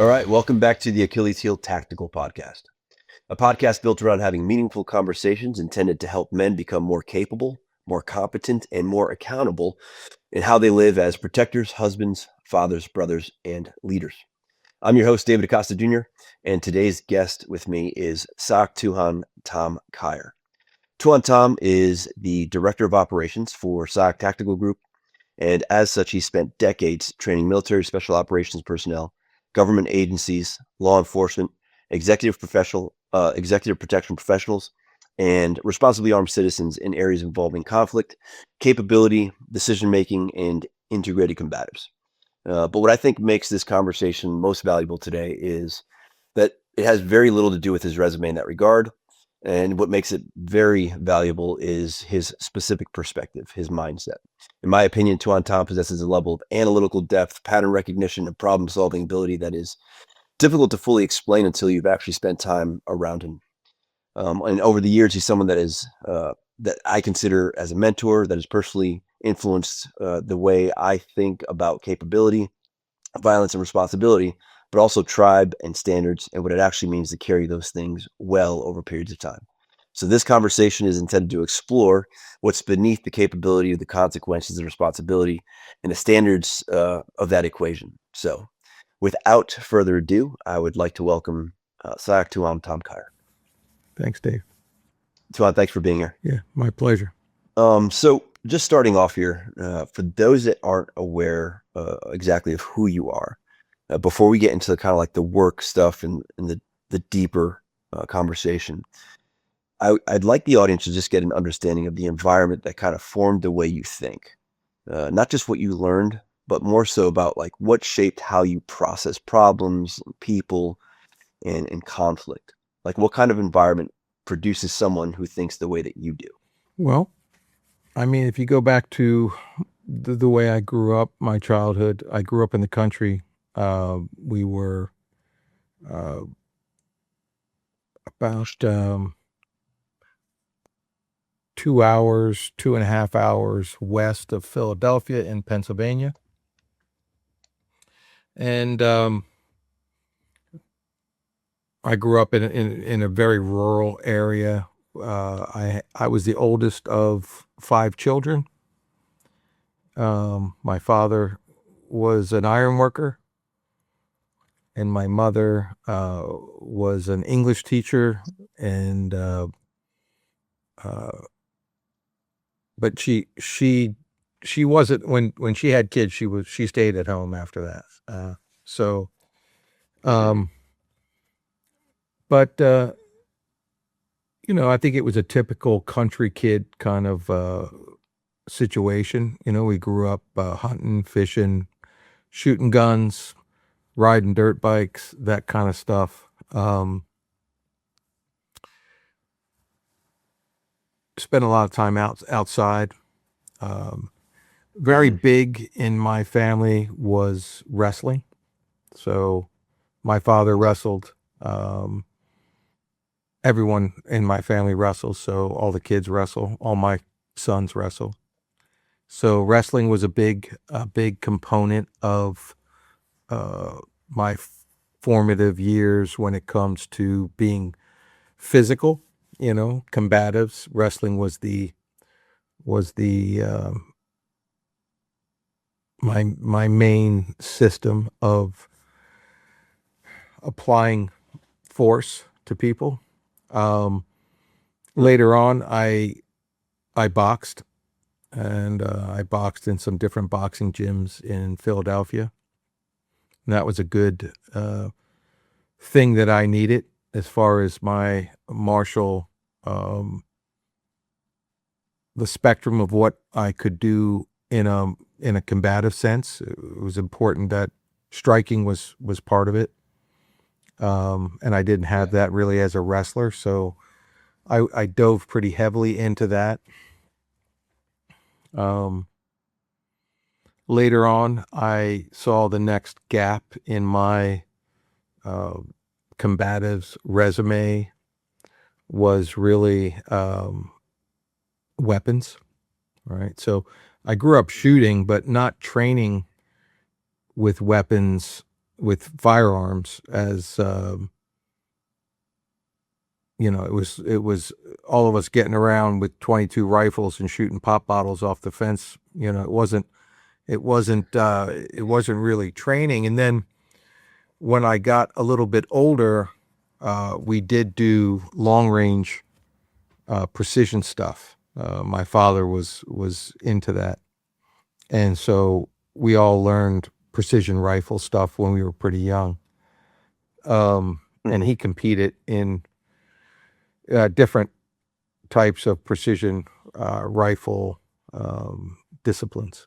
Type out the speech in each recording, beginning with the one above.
All right, welcome back to the Achilles Heel Tactical Podcast, a podcast built around having meaningful conversations intended to help men become more capable, more competent, and more accountable in how they live as protectors, husbands, fathers, brothers, and leaders. I'm your host, David Acosta Jr., and today's guest with me is Sayoc Tuhon Thomas Kier. Tuhon Tom is the Director of Operations for Sayoc Tactical Group, and as such, he spent decades training military special operations personnel, government agencies, law enforcement, executive protection professionals, and responsibly armed citizens in areas involving conflict, capability, decision-making, and integrated combatives. But what I think makes this conversation most valuable today is that it has very little to do with his resume in that regard. And what makes it very valuable is his specific perspective, his mindset. In my opinion, Tuhon Tom possesses a level of analytical depth, pattern recognition, and problem-solving ability that is difficult to fully explain until you've actually spent time around him. And over the years, he's someone that I consider as a mentor, that has personally influenced the way I think about capability, violence, and responsibility, but also tribe and standards and what it actually means to carry those things well over periods of time. So this conversation is intended to explore what's beneath the capability, the consequences, the responsibility, and the standards of that equation. So without further ado, I would like to welcome Sayoc Tuhon Thomas Kier. Thanks, Dave. Tuhon, thanks for being here. Yeah, my pleasure. So just starting off here, for those that aren't aware exactly of who you are, before we get into kind of like the work stuff and the deeper conversation, I'd like the audience to just get an understanding of the environment that kind of formed the way you think. Not just what you learned, but more so about like what shaped how you process problems, people, and conflict. Like what kind of environment produces someone who thinks the way that you do? Well, I mean, if you go back to the way I grew up, my childhood, I grew up in the country. We were about 2.5 hours west of Philadelphia in Pennsylvania. And I grew up in a very rural area. I was the oldest of 5 children. My father was an iron worker, and my mother was an English teacher, and but she wasn't when she had kids. She stayed at home after that. But I think it was a typical country kid kind of situation. We grew up hunting, fishing, shooting guns, riding dirt bikes, that kind of stuff. Spent a lot of time outside. Very big in my family was wrestling. So my father wrestled. Everyone in my family wrestles, so all the kids wrestle. All my sons wrestle. So wrestling was a big component of my formative years when it comes to being physical. Combatives. Wrestling was my main system of applying force to people. Later on, I boxed, and I boxed in some different boxing gyms in Philadelphia. And that was a good thing that I needed as far as my martial, the spectrum of what I could do in a combative sense. It was important that striking was part of it. And I didn't have that really as a wrestler, so I dove pretty heavily into that. Later on, I saw the next gap in my combatives resume was really weapons, right? So I grew up shooting, but not training with weapons with firearms as it was all of us getting around with 22 rifles and shooting pop bottles off the fence. It wasn't really training. And then when I got a little bit older, we did do long range precision stuff. My father was into that, and so we all learned precision rifle stuff when we were pretty young. And he competed in different types of precision rifle disciplines.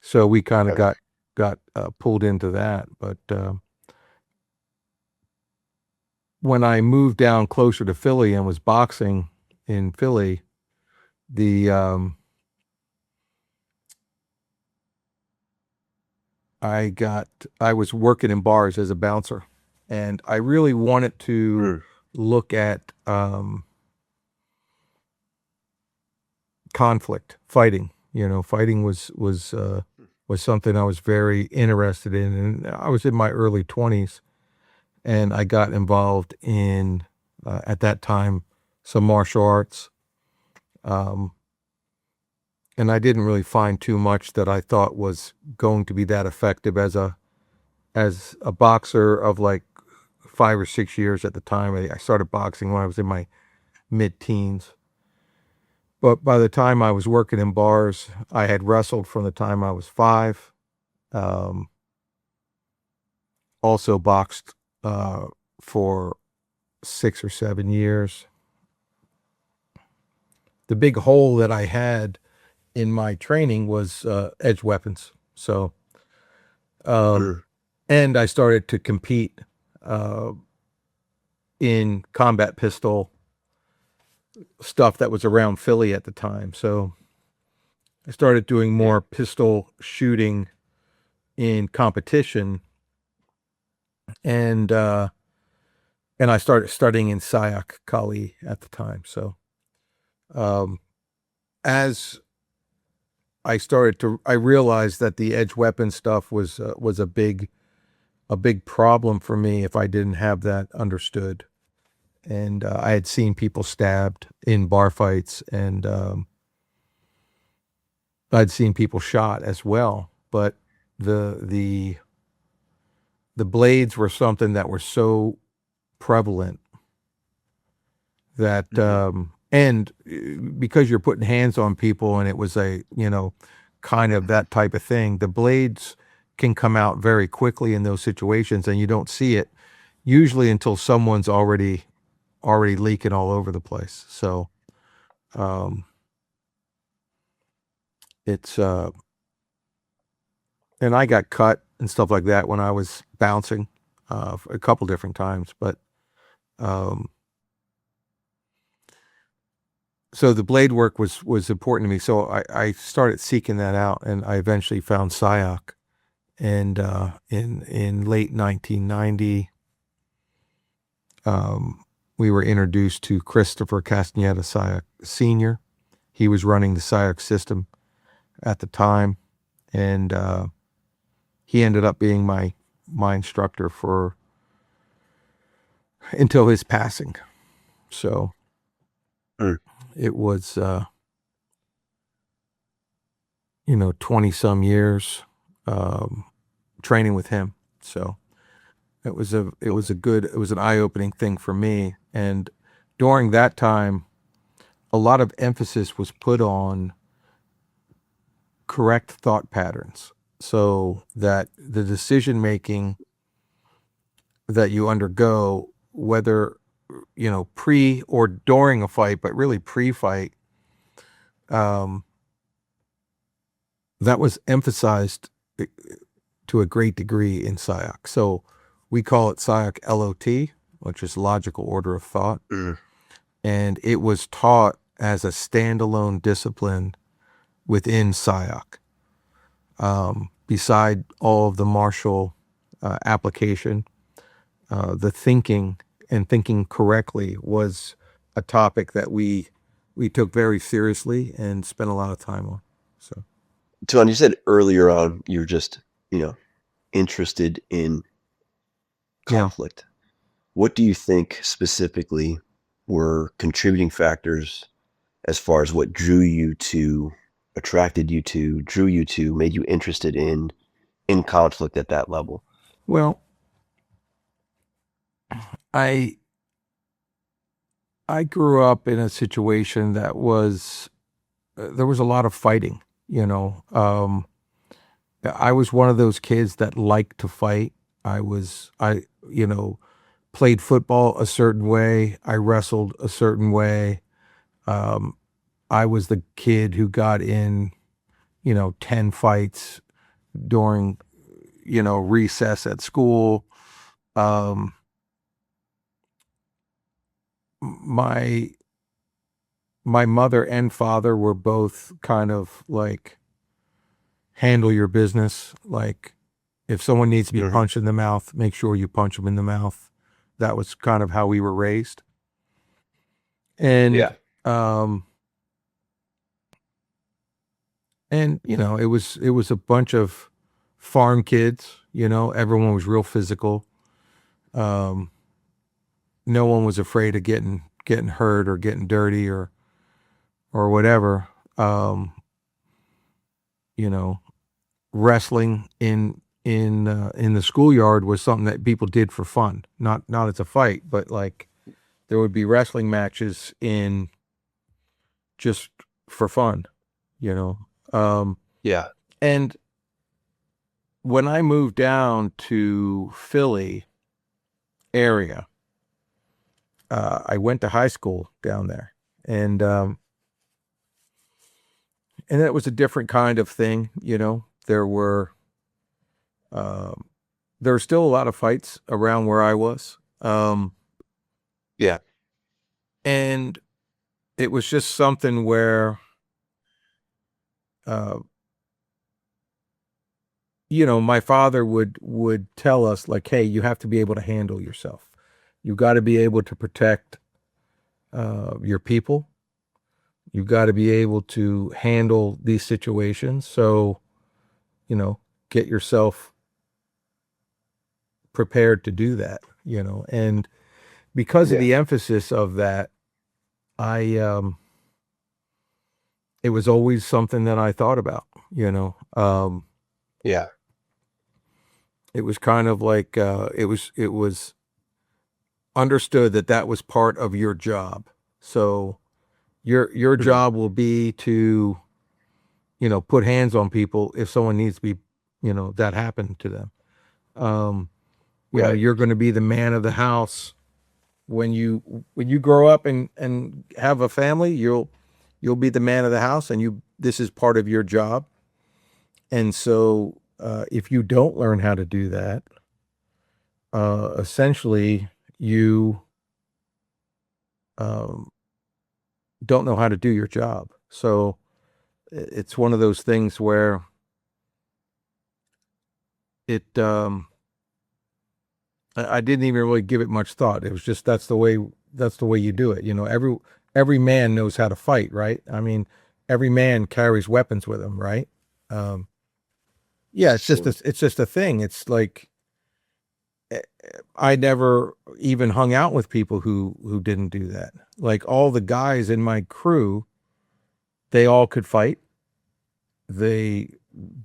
So we kind of got pulled into that. But when I moved down closer to Philly and was boxing in Philly, I was working in bars as a bouncer, and I really wanted to look at conflict, fighting. Fighting was something I was very interested in, and I was in my early 20s, and I got involved in at that time some martial arts, and I didn't really find too much that I thought was going to be that effective as a boxer of like 5 or 6 years at the time. I started boxing when I was in my mid-teens. But by the time I was working in bars, I had wrestled from the time I was 5. Also boxed for 6 or 7 years. The big hole that I had in my training was edge weapons. So, and I started to compete in combat pistol stuff that was around Philly at the time. So I started doing more pistol shooting in competition, and I started studying in Sayoc Kali at the time. So as I realized that the edge weapon stuff was a big problem for me if I didn't have that understood. And I had seen people stabbed in bar fights, and I'd seen people shot as well. But the blades were something that were so prevalent that and because you're putting hands on people, and it was a kind of that type of thing, the blades can come out very quickly in those situations, and you don't see it usually until someone's already leaking all over the place. So it's and I got cut and stuff like that when I was bouncing a couple different times. But so the blade work was important to me. So I started seeking that out, and I eventually found Sayoc. And in late 1990, we were introduced to Christopher Castaneda Sayoc Sr. He was running the Sayoc system at the time, and he ended up being my instructor until his passing. So it was 20 some years training with him. So it was an eye-opening thing for me. And during that time, a lot of emphasis was put on correct thought patterns, so that the decision making that you undergo, whether pre or during a fight, but really pre-fight, that was emphasized to a great degree in Sayoc. So we call it Sayoc LOT, which is logical order of thought. And it was taught as a standalone discipline within Sayoc. Beside all of the martial application, the thinking and thinking correctly was a topic that we took very seriously and spent a lot of time on. So, Tuhon, you said earlier on you were just interested in Yeah. conflict? What do you think specifically were contributing factors as far as what attracted you to, drew you to, made you interested in conflict at that level? Well, I I grew up in a situation that was there was a lot of fighting, you know. I was one of those kids that liked to fight. I you know, played football a certain way. I wrestled a certain way. Um, I was the kid who got in, 10 fights during, recess at school. Um, my my mother and father were both kind of like handle your business. Like if someone needs to be Mm-hmm. punched in the mouth, make sure you punch them in the mouth. That was kind of how we were raised. And Yeah. um it was a bunch of farm kids, everyone was real physical. Um no one was afraid of getting hurt or getting dirty or whatever. Um you know, wrestling in the schoolyard was something that people did for fun, not as a fight, but like there would be wrestling matches in just for fun, you know. Um, Yeah. and when I moved down to Philly area, I went to high school down there, and it was a different kind of thing, you know. Um, there were still a lot of fights around where I was, Yeah. and it was just something where, uh, my father would tell us like, "Hey, you have to be able to handle yourself. You got to be able to protect your people. You got to be able to handle these situations. So, you know, get yourself prepared to do that. And because of Yeah. the emphasis of that, I it was always something that I thought about. Yeah. It was kind of like it was understood that that was part of your job. So your Mhm. job will be to put hands on people if someone needs to be that happened to them. Um, Right. you're going to be the man of the house when you grow up and have a family. You'll be the man of the house, and you this is part of your job. And so if you don't learn how to do that, essentially you um, don't know how to do your job. So it's one of those things where it I didn't even really give it much thought. It was just that's the way you do it. Every man knows how to fight, right? I mean, every man carries weapons with him, right? Um, yeah, Sure. it's just a thing. It's like eh, I never even hung out with people who didn't do that. Like all the guys in my crew, they all could fight. They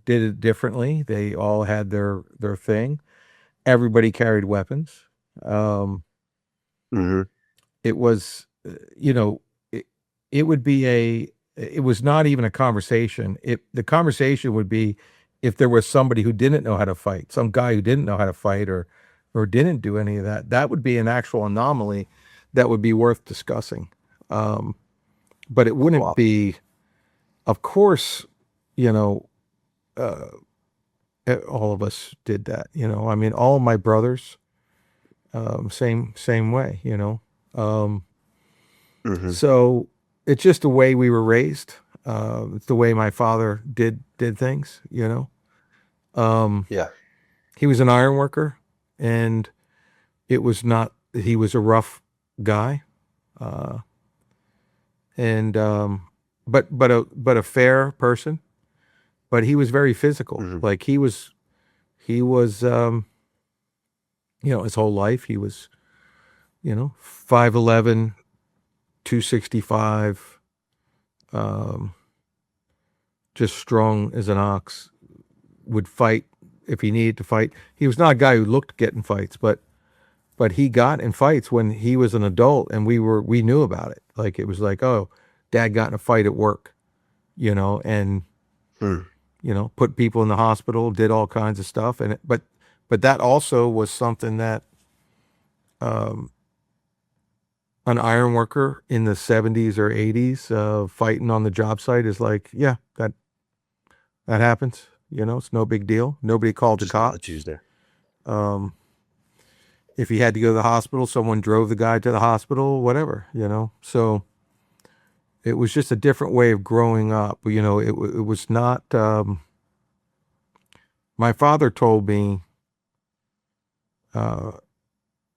did it differently. They all had their thing. Everybody carried weapons. Um, Hmm. it was, it would be it was not even a conversation. The conversation would be if there was somebody who didn't know how to fight, some guy who didn't know how to fight or didn't do any of that. That would be an actual anomaly that would be worth discussing. Um, but it wouldn't Wow. be, of course, you know, uh, all of us did that. I mean, all of my brothers, same way. Um, Hmm. so it's just the way we were raised. It's the way my father did things. Um, Yeah. he was an iron worker, and it was not. He was a rough guy, uh, and but a fair person. But he was very physical. Hmm. Like He was, his whole life he was, 5'11", 265, just strong as an ox, would fight if he needed to fight. He was not a guy who looked to get in fights, but he got in fights when he was an adult, and we knew about it. Like, it was like, oh, dad got in a fight at work, and put people in the hospital, did all kinds of stuff. And but that also was something that an iron worker in the 70s or 80s fighting on the job site is like, yeah, that happens. It's no big deal. Nobody called the cops. Tuesday. If he had to go to the hospital, someone drove the guy to the hospital, whatever, So it was just a different way of growing up. It was not, my father told me,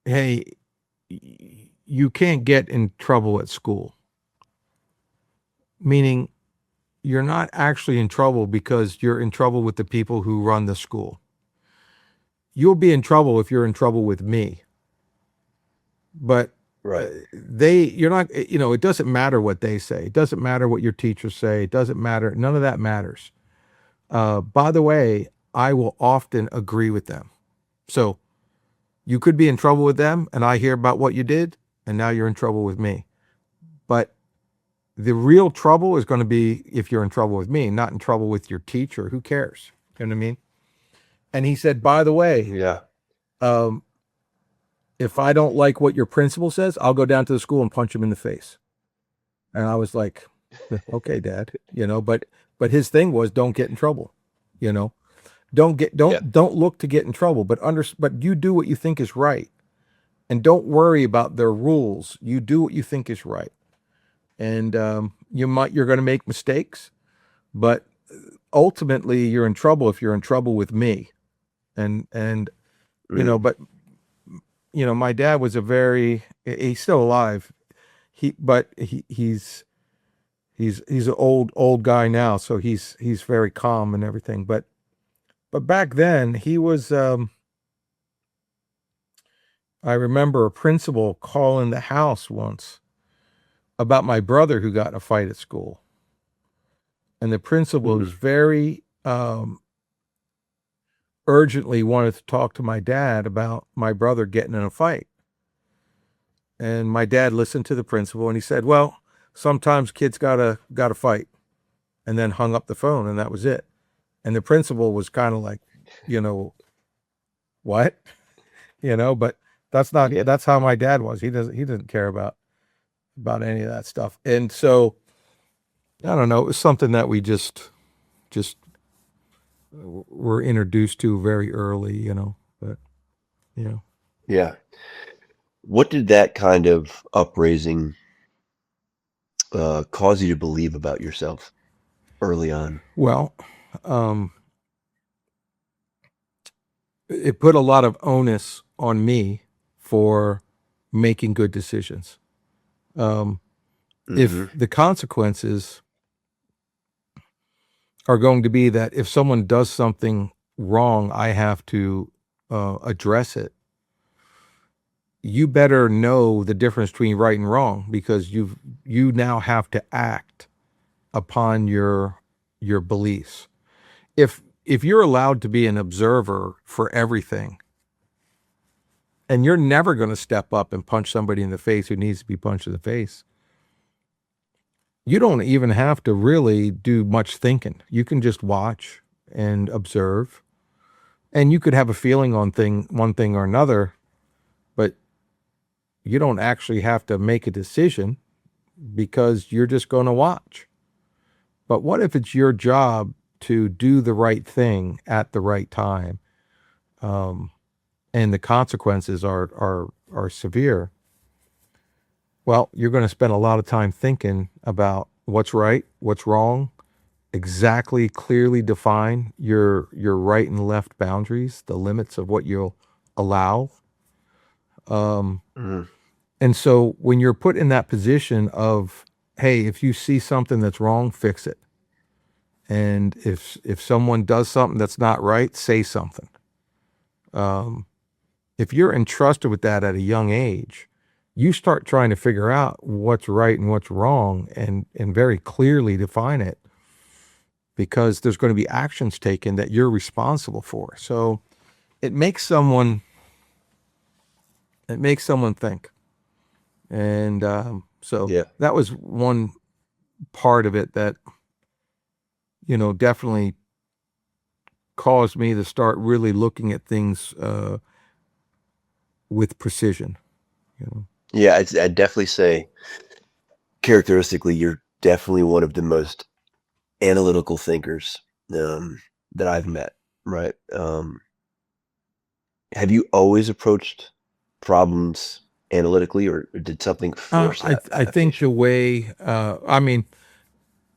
hey, you can't get in trouble at school. Meaning, you're not actually in trouble because you're in trouble with the people who run the school. You'll be in trouble if you're in trouble with me. But right. You're not, it doesn't matter what they say. It doesn't matter what your teachers say. It doesn't matter. None of that matters. By the way, I will often agree with them. So you could be in trouble with them, and I hear about what you did, and now you're in trouble with me. But the real trouble is going to be if you're in trouble with me, not in trouble with your teacher. Who cares? You know what I mean? And he said, by the way, yeah, if I don't like what your principal says, I'll go down to the school and punch him in the face. And I was like, okay, Dad, but his thing was, don't get in trouble, don't look to get in trouble, but you do what you think is right, and don't worry about their rules. You do what you think is right. And you're going to make mistakes, but ultimately you're in trouble if you're in trouble with me. And but my dad was he's still alive. He's an old guy now, so he's very calm and everything. But back then he was, I remember a principal calling the house once about my brother who got in a fight at school. And the principal was very urgently wanted to talk to my dad about my brother getting in a fight. And my dad listened to the principal, and he said, well, sometimes kids gotta fight, and then hung up the phone, and that was it. And the principal was kind of like, what? But that's how my dad was. He didn't care about any of that stuff. And so, I don't know, it was something that we just were introduced to very early, but yeah. What did that kind of upraising cause you to believe about yourself early on? Well, it put a lot of onus on me for making good decisions. If the consequences are going to be that if someone does something wrong, I have to address it, you better know the difference between right and wrong, because you now have to act upon your beliefs. If you're allowed to be an observer for everything, and you're never going to step up and punch somebody in the face who needs to be punched in the face, you don't even have to really do much thinking. You can just watch and observe, and you could have a feeling on one thing or another, but you don't actually have to make a decision because you're just going to watch. But what if it's your job to do the right thing at the right time, and the consequences are severe? Well, you're going to spend a lot of time thinking about what's right, what's wrong, exactly clearly define your right and left boundaries, the limits of what you'll allow. And so when you're put in that position of, hey, if you see something that's wrong, fix it. And if someone does something that's not right, say something. if you're entrusted with that at a young age, you start trying to figure out what's right and what's wrong and very clearly define it, because there's going to be actions taken that you're responsible for. So it makes someone think. And so Yeah. that was one part of it that, definitely caused me to start really looking at things with precision. Yeah, I'd definitely say characteristically, you're definitely one of the most analytical thinkers that I've met, right? Have you always approached problems analytically, or did something force I that I think the adaptation? way I mean,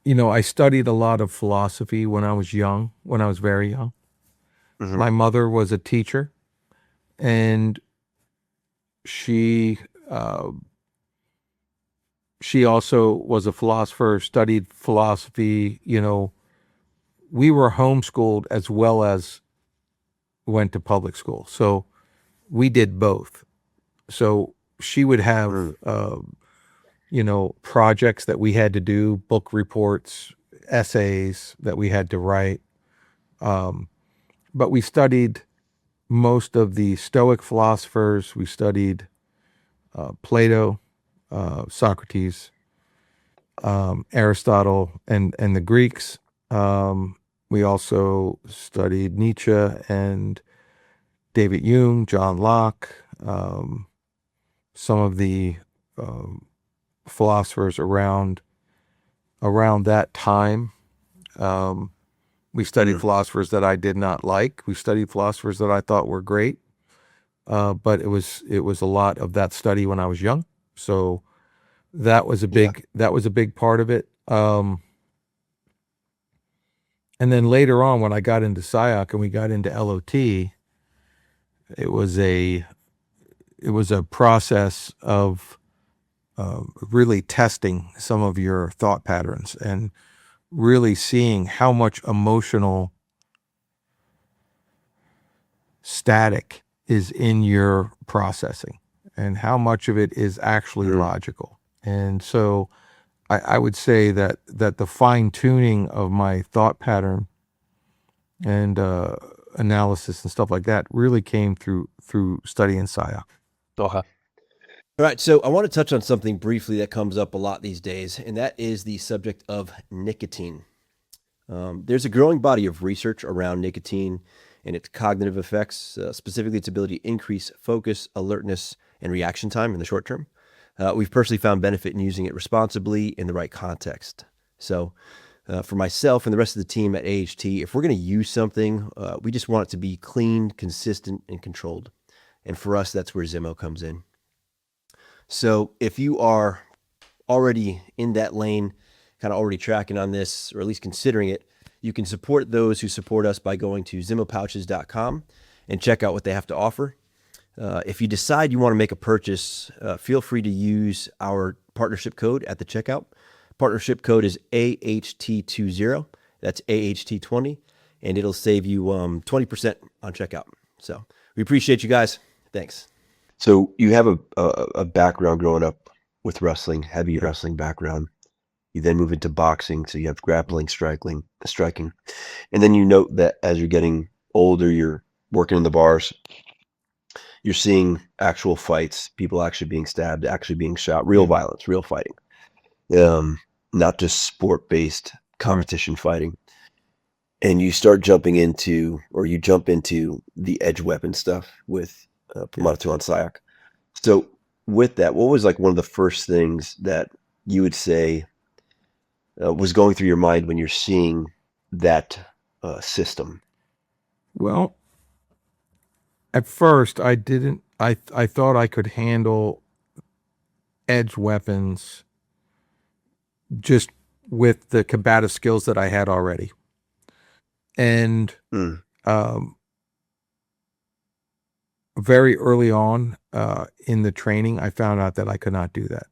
I studied a lot of philosophy when I was young, when I was very young. Hmm. My mother was a teacher, and she uh, she also was a philosopher, studied philosophy. We were homeschooled as well as went to public school, so we did both. So she would have Mm. projects that we had to do, book reports, essays that we had to write. But we studied most of the Stoic philosophers. We studied Plato, Socrates, Aristotle, and the Greeks. We also studied Nietzsche and David Hume, John Locke, some of the um, philosophers around that time. Um, we studied Mm. philosophers that I did not like. We studied philosophers that I thought were great. But it was a lot of that study when I was young. So Yeah. that was a big part of it. And then later on, when I got into Sayoc and we got into LOT, it was a it was a process of really testing some of your thought patterns and really seeing how much emotional static is in your processing and how much of it is actually Mm. logical. And so I would say that the fine tuning of my thought pattern and analysis and stuff like that really came through studying Saya. Okay. All right, so I want to touch on something briefly that comes up a lot these days, and that is the subject of nicotine. There's a growing body of research around nicotine and its cognitive effects, specifically its ability to increase focus, alertness, and reaction time in the short term. We've personally found benefit in using it responsibly in the right context. So, for myself and the rest of the team at AHT, if we're going to use something, we just want it to be clean, consistent, and controlled. And for us, that's where Zimo comes in. So, if you are already in that lane, kind of already tracking on this, or at least considering it, you can support those who support us by going to zimopouches.com and check out what they have to offer. If you decide you want to make a purchase, feel free to use our partnership code at the checkout. Partnership code is AHT20. That's AHT20, and it'll save you 20% on checkout. So we appreciate you guys. Thanks. So you have a background growing up with wrestling, heavy Yeah. wrestling background. You then move into boxing, so you have grappling, striking, and then you note that as you're getting older, you're working in the bars, you're seeing actual fights, people actually being stabbed, actually being shot, real Yeah. violence, real fighting, um, not just sport-based Right. competition fighting. And you start jumping into, or you jump into the edge weapon stuff with Yeah. Promato on Sayoc. So with that, what was like one of the first things that you would say was going through your mind when you're seeing that system? Well, at first I didn't. I thought I could handle edge weapons just with the combative skills that I had already. And Mm. um, very early on in the training, I found out that I could not do that.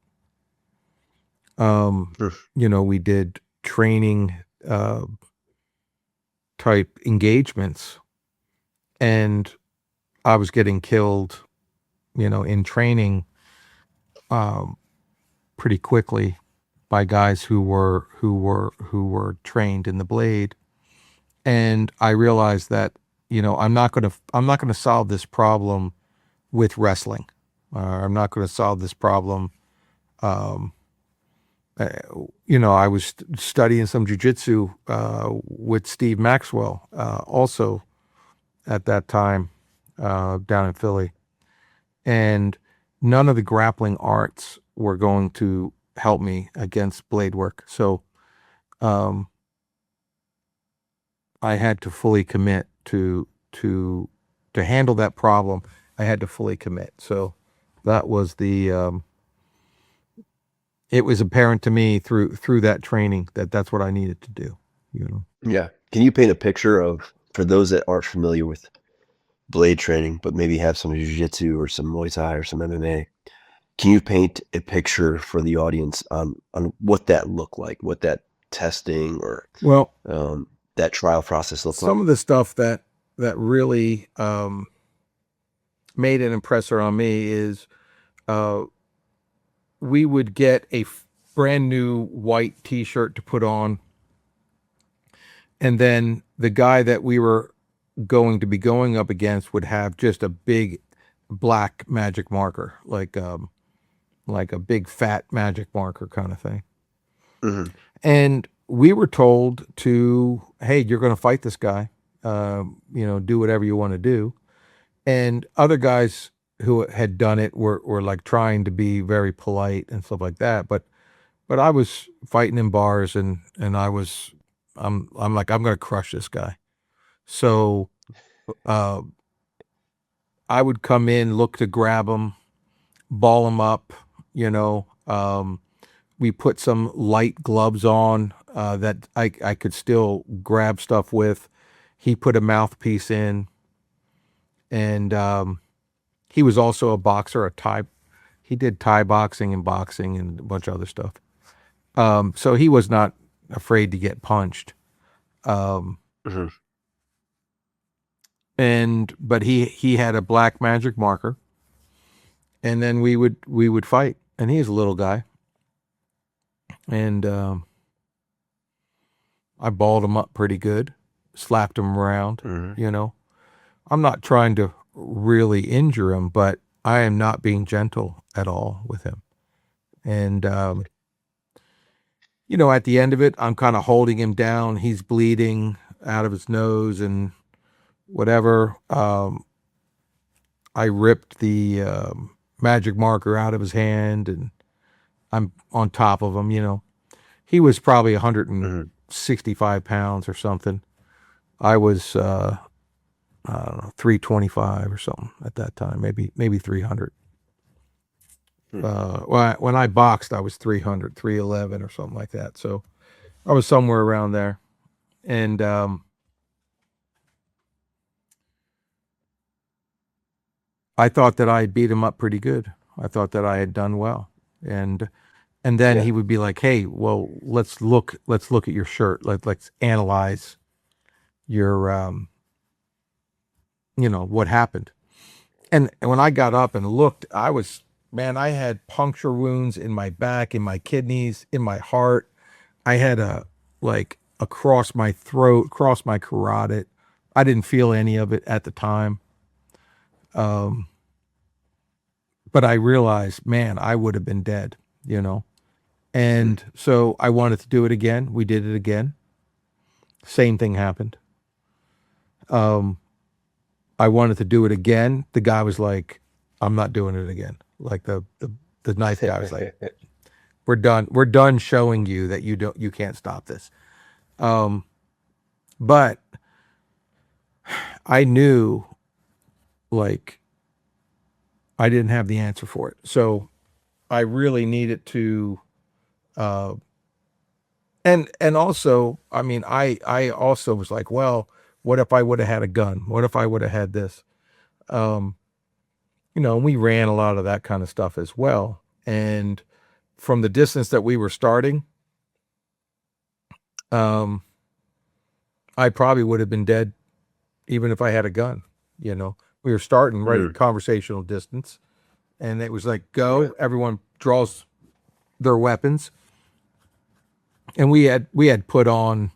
Mm. We did training type engagements, and I was getting killed, in training, pretty quickly by guys who were trained in the blade. And I realized that, I'm not gonna solve this problem with wrestling. I'm not gonna solve this problem. Um, I was studying some jujitsu with Steve Maxwell, also at that time, down in Philly, and none of the grappling arts were going to help me against blade work. So um, I had to fully commit to handle that problem. I had to fully commit. So that was it was apparent to me through that training that that's what I needed to do. Yeah. Can you paint a picture of, for those that aren't familiar with blade training, but maybe have some jiu-jitsu or some Muay Thai or some MMA? Can you paint a picture for the audience on what that looked like, what that testing or Well, that trial process looked some like? of the stuff that really made an impressor on me is uh, we would get a brand new white T-shirt to put on, and then the guy that we were going to be going up against would have just a big black magic marker, like a big fat magic marker kind of thing. Hmm. And we were told to, hey, you're going to fight this guy. Do whatever you want to do. And other guys who had done it were like trying to be very polite and stuff like that. But I was fighting in bars, and I'm like, I'm going to crush this guy. So uh, I would come in, look to grab him, ball him up. You know, we put some light gloves on that I could still grab stuff with. He put a mouthpiece in, and he was also a boxer, a Thai. He did Thai boxing and boxing and a bunch of other stuff. So he was not afraid to get punched. Um, Hmm. but he had a black magic marker, and then we would fight. And he's a little guy, and I balled him up pretty good, slapped him around. Hmm. You know, I'm not trying to really injure him, but I am not being gentle at all with him. And at the end of it, I'm kind of holding him down. He's bleeding out of his nose and whatever. I ripped the magic marker out of his hand, and I'm on top of him. He was probably Hmm. 165 pounds or something. I was, I don't know, 325 or something at that time, maybe 300. When I boxed, I was 300, 311 or something like that. So I was somewhere around there. And I thought that I had beat him up pretty good. I thought that I had done well. And then Yeah. he would be like, "Hey, well, let's look at your shirt. Let's analyze your what happened." And when I got up and looked, I had puncture wounds in my back, in my kidneys, in my heart. I had across my throat, across my carotid. I didn't feel any of it at the time. Um, but I realized, man, I would have been dead, you know. And so I wanted to do it again. We did it again. Same thing happened. Um, I wanted to do it again. The guy was like, I'm not doing it again. Like the knife guy was like, we're done. We're done showing you that you can't stop this. Um, but I knew, like, I didn't have the answer for it. So I really needed to, uh, and also, I mean, I also was like, well, what if I would have had a gun? What if I would have had this? Um, and we ran a lot of that kind of stuff as well. And from the distance that we were starting, um, I probably would have been dead even if I had a gun, you know. We were starting right at Mm. conversational distance, and it was like, Right. go. Everyone draws their weapons, and we had put on,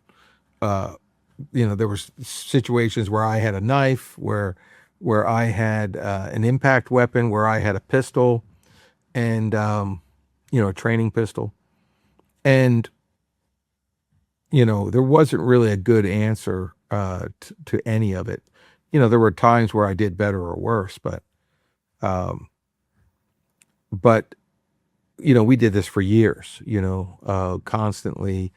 there was situations where I had a knife, where I had an impact weapon, where I had a pistol, and a training pistol, and there wasn't really a good answer to any of it. There were times where I did better or worse, um, but we did this for years. Constantly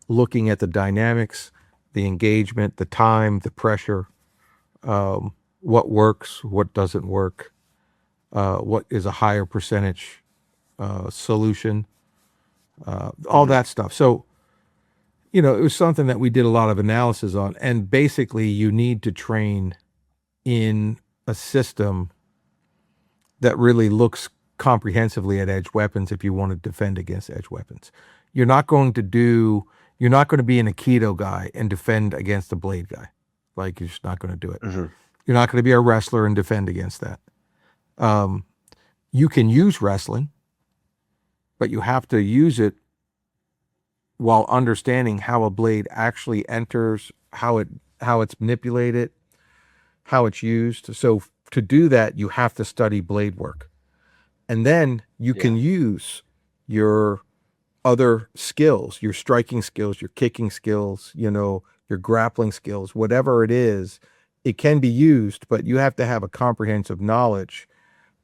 looking at the dynamics, the engagement, the time, the pressure, what works, what doesn't work, what is a higher percentage solution, all Mm. that stuff. So, it was something that we did a lot of analysis on. And basically, you need to train in a system that really looks comprehensively at edge weapons if you want to defend against edge weapons. You're not going to do, you're not going to be an Aikido guy and defend against a blade guy. Like, you're just not going to do it. Mhm. You're not going to be a wrestler and defend against that. You can use wrestling, but you have to use it while understanding how a blade actually enters, how it's manipulated, how it's used. So to do that, you have to study blade work. And then you Yeah. can use your other skills, your striking skills, your kicking skills, your grappling skills, whatever it is, it can be used, but you have to have a comprehensive knowledge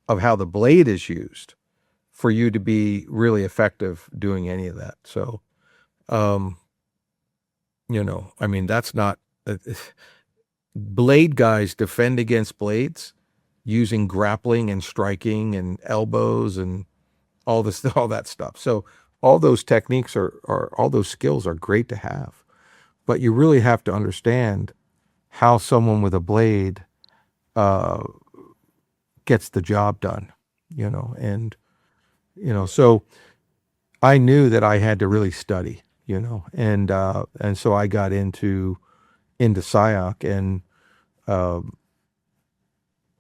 of how the blade is used for you to be really effective doing any of that. So, um, that's not, blade guys defend against blades using grappling and striking and elbows and all this, all that stuff. So all those techniques are all those skills are great to have, but you really have to understand how someone with a blade uh, gets the job done, and so I knew that I had to really study, and so I got into Sayoc, and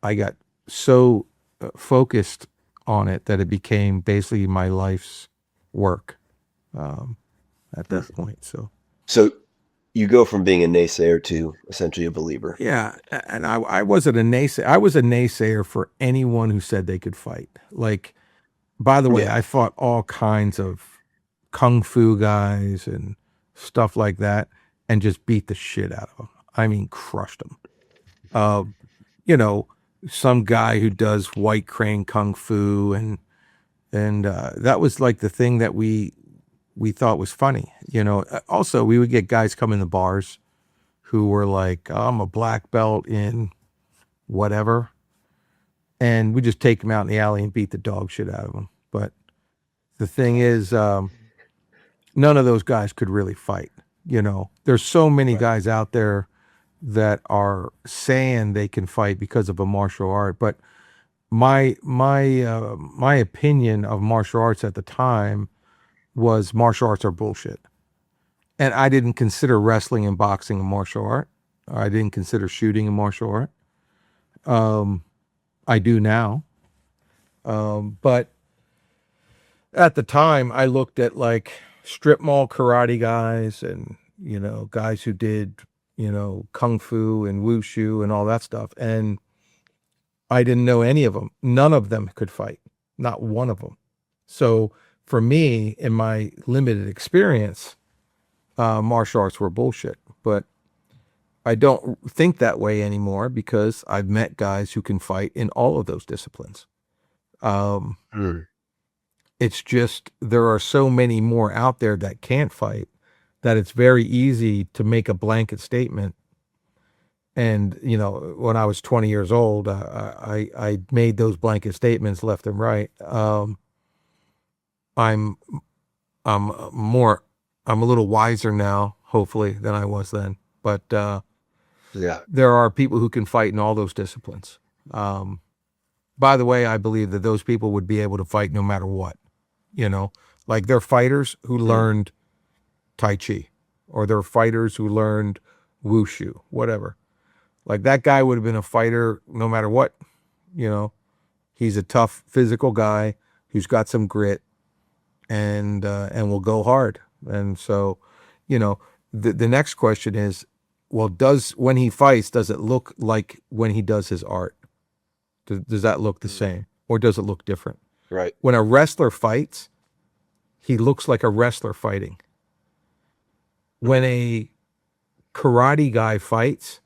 I got so focused on it that it became basically my life's work at Mm. that point. So So you go from being a naysayer to essentially a believer. yeah, and I wasn't a naysayer. I was a naysayer for anyone who said they could fight. Like, by the way, Yeah. I fought all kinds of kung fu guys and stuff like that, and just beat the shit out of them. I mean, crushed them. Uh, you know, some guy who does white crane kung fu, and that was like the thing that we thought was funny. Also, we would get guys come in the bars who were like, oh, I'm a black belt in whatever, and we just take them out in the alley and beat the dog shit out of them. But the thing is, none of those guys could really fight. There's so many Right. guys out there that are saying they can fight because of a martial art, but my opinion of martial arts at the time was martial arts are bullshit. And I didn't consider wrestling and boxing a martial art. I didn't consider shooting a martial art. I do now. But at the time, I looked at like strip mall karate guys and, guys who did, kung fu and wushu and all that stuff. And I didn't know any of them. None of them could fight, not one of them. So for me, in my limited experience, martial arts were bullshit. But I don't think that way anymore because I've met guys who can fight in all of those disciplines. Um, Mm. it's just there are so many more out there that can't fight that it's very easy to make a blanket statement. And when I was 20 years old, I made those blanket statements left and right. I'm I'm more I'm a little wiser now, hopefully, than I was then. But Yeah. there are people who can fight in all those disciplines. Um, by the way, I believe that those people would be able to fight no matter what. Like they're fighters who Mm. learned Tai Chi, or they're fighters who learned Wushu, whatever. Like that guy would have been a fighter no matter what, you know. He's a tough physical guy who's got some grit and will go hard. And so, you know, the next question is, well, when he fights, does it look like when he does his art? Does that look the same, or does it look different? Right. When a wrestler fights, he looks like a wrestler fighting. When a karate guy fights,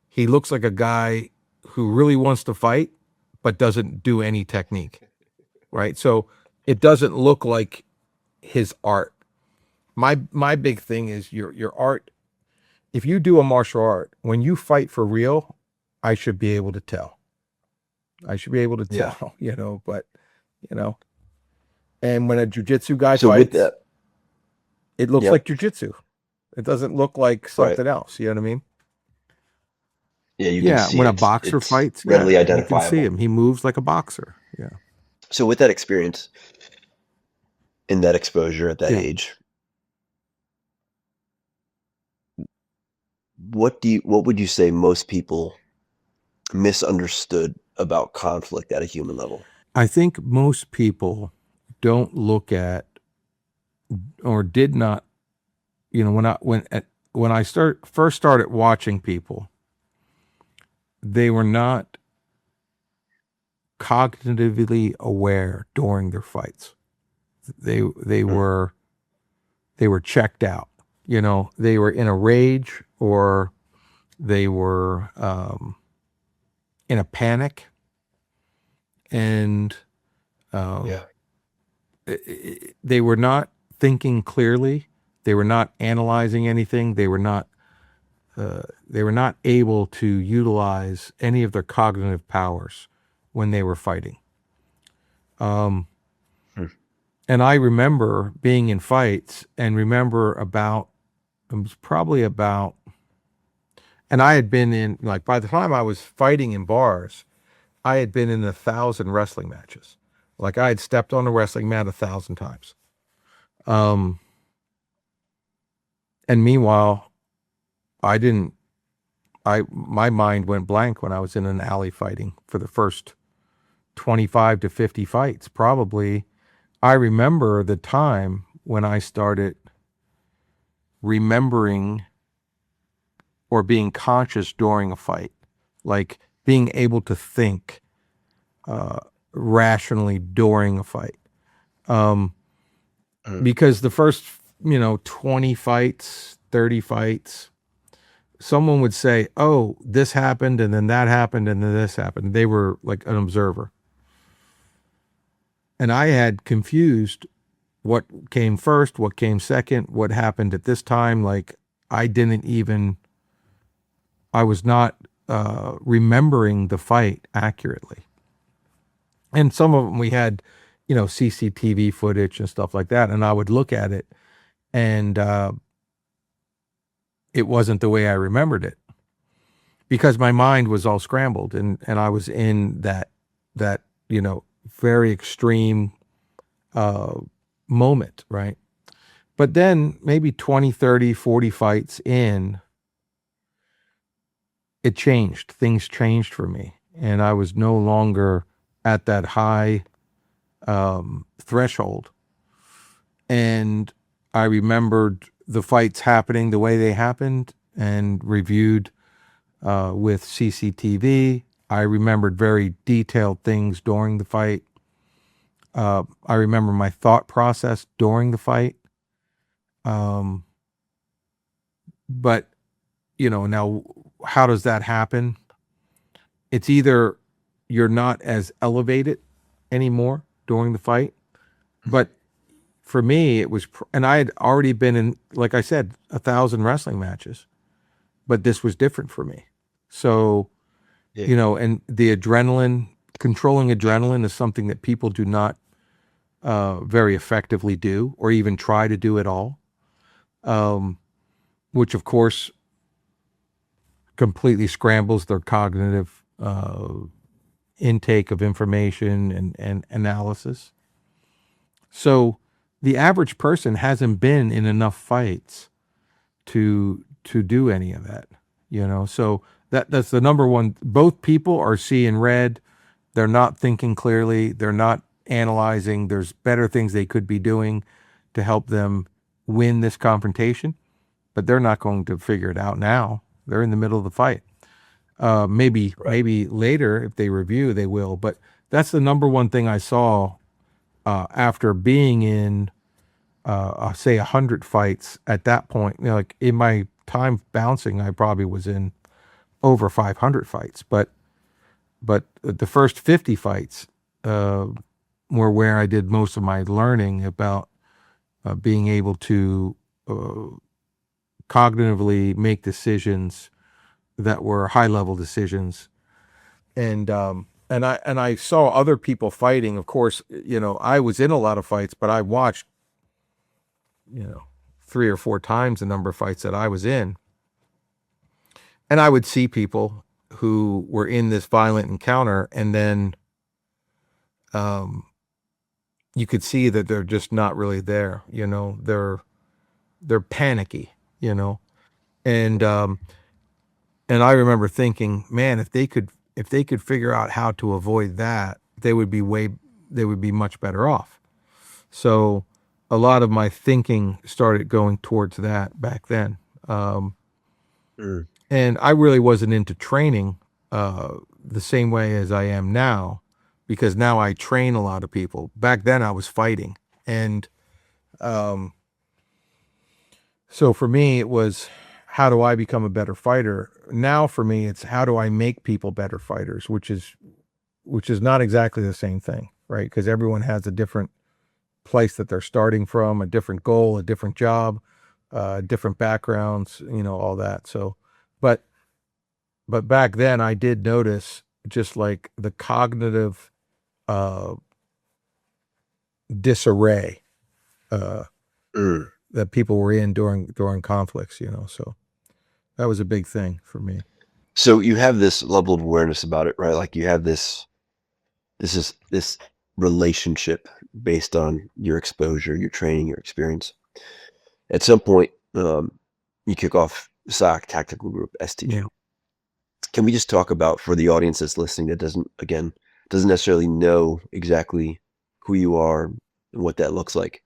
he looks like a guy who really wants to fight but doesn't do any technique, right? So it doesn't look like his art. My big thing is your art. If you do a martial art, when you fight for real, I should be able to tell. I should be able to Yeah. tell, you know, but you know, and when a jujitsu guy So with fights, that, it looks yeah, like jujitsu. It doesn't look like right. something else. You know what I mean? Yeah, you can Yeah. see When a it. boxer It's fights, yeah, readily you can see identifiable. him. He moves like a boxer. Yeah. So with that experience and that exposure at that Yeah. age, what would you say most people misunderstood about conflict at a human level? I think most people don't look at or did not, you know, when I first started watching people, they were not cognitively aware during their fights. They Mm, were checked out. You know, they were in a rage or they were in a panic, and um, yeah. they were not thinking clearly. They were not analyzing anything. They were not able to utilize any of their cognitive powers when they were fighting. Hmm. And I remember being in fights and remember it was probably about, and I had been in, like, by the time I was fighting in bars, I had been in 1,000 wrestling matches. Like, I had stepped on a wrestling mat 1,000 times. Um, and meanwhile, I didn't, my mind went blank when I was in an alley fighting for the first 25 to 50 fights. Probably, I remember the time when I started remembering or being conscious during a fight, like being able to think rationally during a fight. Um, Mm, because the first, 20 fights, 30 fights, someone would say, oh, this happened and then that happened and then this happened. They were like an observer. And I had confused what came first, what came second, what happened at this time. Like I didn't even, I was not remembering the fight accurately. And some of them we had, CCTV footage and stuff like that. And I would look at it and it wasn't the way I remembered it because my mind was all scrambled and I was in that, very extreme uh, moment, right? But then maybe 20, 30, 40 fights in, it changed. Things changed for me. And I was no longer at that high threshold. And I remembered the fights happening the way they happened and reviewed with CCTV. I remembered very detailed things during the fight. I remember my thought process during the fight. Um, but, now how does that happen? It's either you're not as elevated anymore during the fight, but for me, it was, and I had already been in, like I said, 1,000 wrestling matches, but this was different for me. So, yeah. and the adrenaline, controlling adrenaline is something that people do not very effectively do or even try to do at all, which of course completely scrambles their cognitive intake of information and analysis. So the average person hasn't been in enough fights to do any of that. So that's the number one. Both people are seeing red. They're not thinking clearly. They're not analyzing. There's better things they could be doing to help them win this confrontation, but they're not going to figure it out now. They're in the middle of the fight. Maybe Right. later, if they review, they will. But that's the number one thing I saw after being in, say, 100 fights at that point. Like in my time bouncing, I probably was in over 500 fights. But the first 50 fights were where I did most of my learning about being able to cognitively make decisions that were high level decisions. And I saw other people fighting. Of course, I was in a lot of fights, but I watched, 3 or 4 times the number of fights that I was in. And I would see people who were in this violent encounter, and then you could see that they're just not really there. They're panicky, and I remember thinking, man, if they could figure out how to avoid that, they would be much better off. So a lot of my thinking started going towards that back then. Mm. And I really wasn't into training the same way as I am now, because now I train a lot of people. Back then I was fighting. And so for me, it was, how do I become a better fighter? Now for me, it's how do I make people better fighters, which is not exactly the same thing, right? Because everyone has a different place that they're starting from, a different goal, a different job, different backgrounds, all that. So, but back then I did notice just like the cognitive disarray Mm. that people were in during conflicts, so that was a big thing for me. So you have this level of awareness about it, right? Like you have this relationship based on your exposure, your training, your experience. At some point, you kick off Sayoc Tactical Group, STG. Yeah. Can we just talk about, for the audience that's listening that doesn't necessarily know exactly who you are and what that looks like?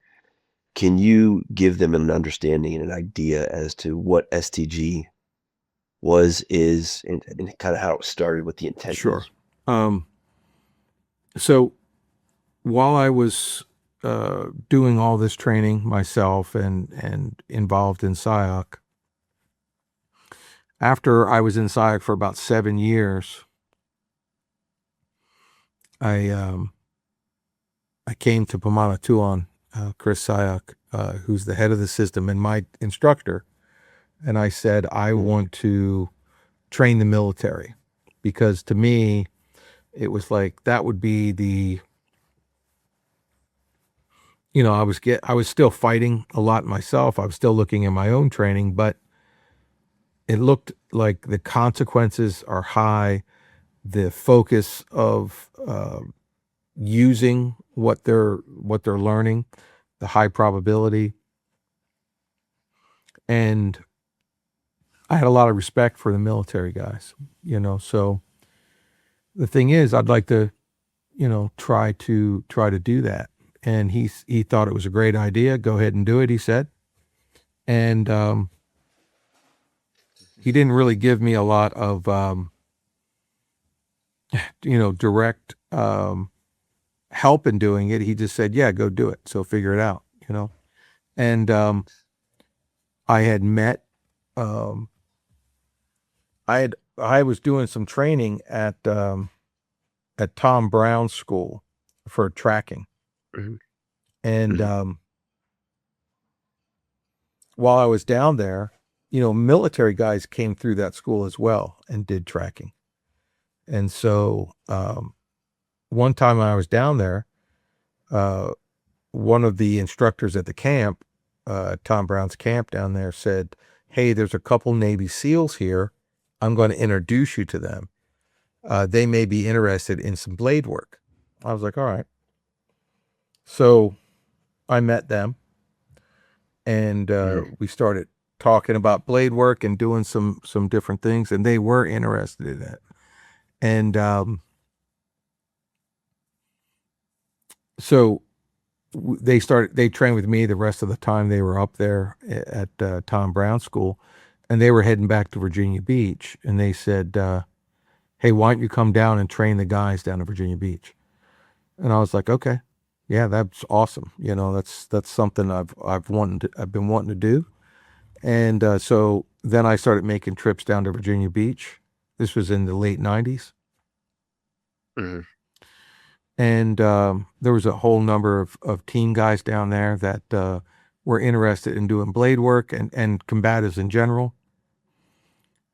Can you give them an understanding and an idea as to what STG was, is, and kind of how it started, what the intent Sure. is? So while I was doing all this training myself and involved in Sayoc, after I was in Sayoc for about 7 years, I came to Pamana Tuhon, Chris Sayoc, who's the head of the system and my instructor, and I said, I want to train the military, because to me, it was like that would be the, I was still fighting a lot myself. I was still looking at my own training, but it looked like the consequences are high. The focus of using what they're learning, the high probability, and I had a lot of respect for the military guys. So the thing is, I'd like to, try to do that. And he thought it was a great idea. Go ahead and do it, he said. And he didn't really give me a lot of, direct help in doing it. He just said, yeah, go do it. So figure it out, And I had met, I was doing some training at Tom Brown's school for tracking. Mm-hmm. And Mm-hmm. while I was down there, military guys came through that school as well and did tracking. And so one time I was down there, one of the instructors at the camp, Tom Brown's camp down there, said, hey, there's a couple Navy SEALs here. I'm going to introduce you to them. They may be interested in some blade work. I was like, all right. So I met them, and we started talking about blade work and doing some different things, and they were interested in it. And so they trained with me the rest of the time they were up there at Tom Brown School, and they were heading back to Virginia Beach, and they said, hey, why don't you come down and train the guys down at Virginia Beach? And I was like, okay, yeah, that's awesome. You know, that's something I've been wanting to do. And so then I started making trips down to Virginia Beach. This was in the late 90s. Mm-hmm. And there was a whole number of team guys down there that were interested in doing blade work and combatives in general.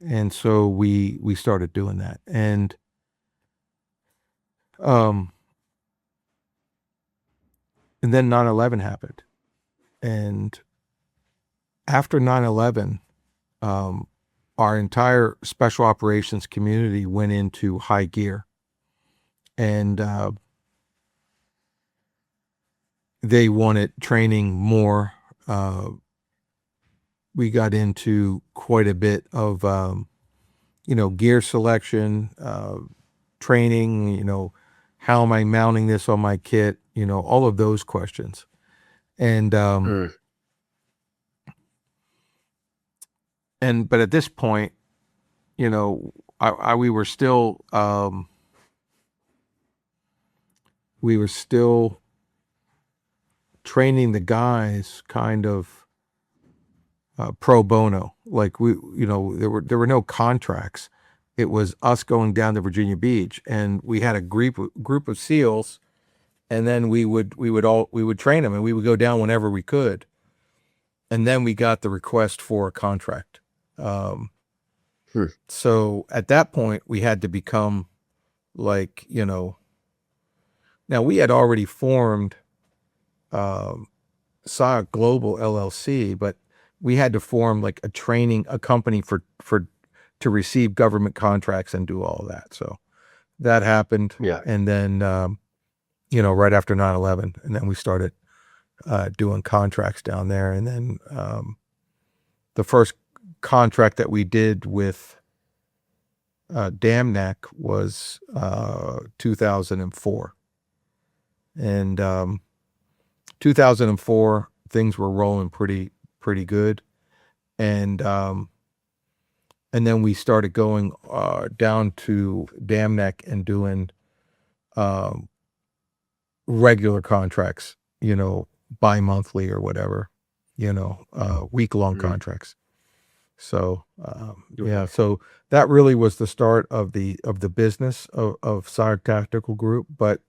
And so we started doing that. And then 9/11 happened. And after 9/11, our entire special operations community went into high gear. And they wanted training more. We got into quite a bit of, gear selection, training, how am I mounting this on my kit, all of those questions. And, but at this point, we were still, training the guys kind of pro bono. Like there were no contracts. It was us going down to Virginia Beach, and we had a group of SEALs, and then we would train them, and we would go down whenever we could. And then we got the request for a contract. So at that point, we had to become like, now we had already formed Sayoc Global LLC, but we had to form like a company to receive government contracts and do all of that. So that happened. Yeah. And then, right after 9/11, and then we started doing contracts down there. And then the first contract that we did with Dam Neck was 2004. And 2004, things were rolling pretty good. And then we started going down to Dam Neck and doing regular contracts, bi-monthly or whatever, week-long contracts. So yeah, so that really was the start of the business of Sayoc Tactical Group. But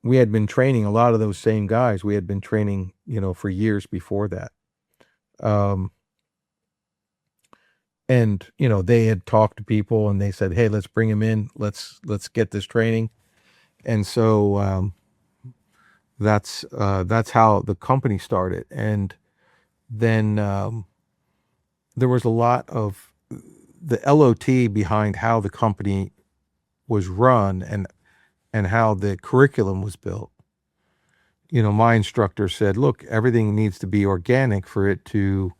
we had been training a lot of those same guys. We had been training, for years before that. And they had talked to people, and they said, hey, let's bring him in. Let's get this training. And so that's how the company started. And then there was a lot of the LOT behind how the company was run and how the curriculum was built. My instructor said, look, everything needs to be organic for it to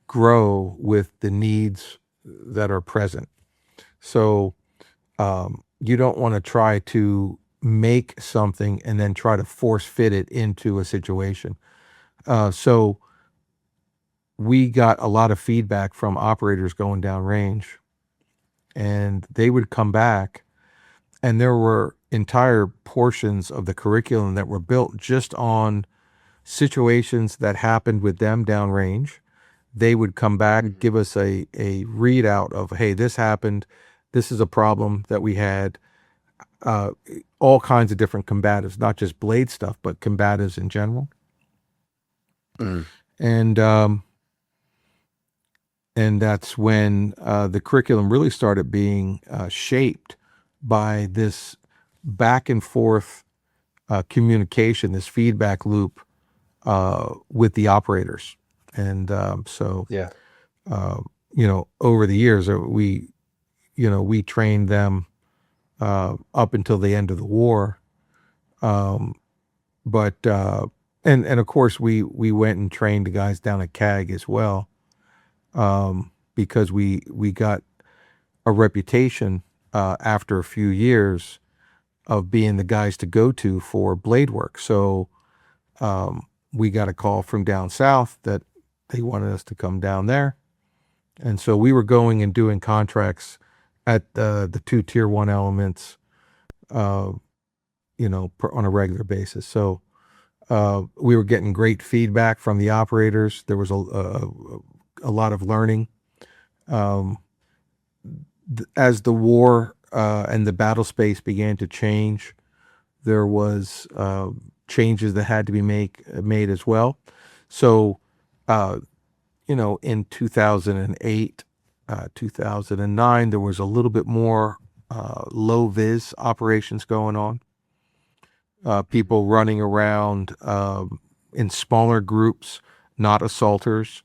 grow with the needs that are present. So you don't want to try to make something and then try to force fit it into a situation. So we got a lot of feedback from operators going down range, and they would come back, and there were entire portions of the curriculum that were built just on situations that happened with them downrange. They would come back, give us a readout of, hey, this happened. This is a problem that we had. All kinds of different combatives, not just blade stuff, but combatives in general. And that's when the curriculum really started being shaped by this back and forth communication, this feedback loop with the operators. And so, yeah, over the years, we trained them up until the end of the war. But And of course we went and trained the guys down at CAG as well, because we got a reputation after a few years of being the guys to go to for blade work. So we got a call from down south that they wanted us to come down there, and so we were going and doing contracts at the two tier one elements, on a regular basis. So we were getting great feedback from the operators. There was a lot of learning. As the war and the battle space began to change, there was changes that had to be made as well. So, in 2008, 2009, there was a little bit more low vis operations going on. People running around in smaller groups, not assaulters,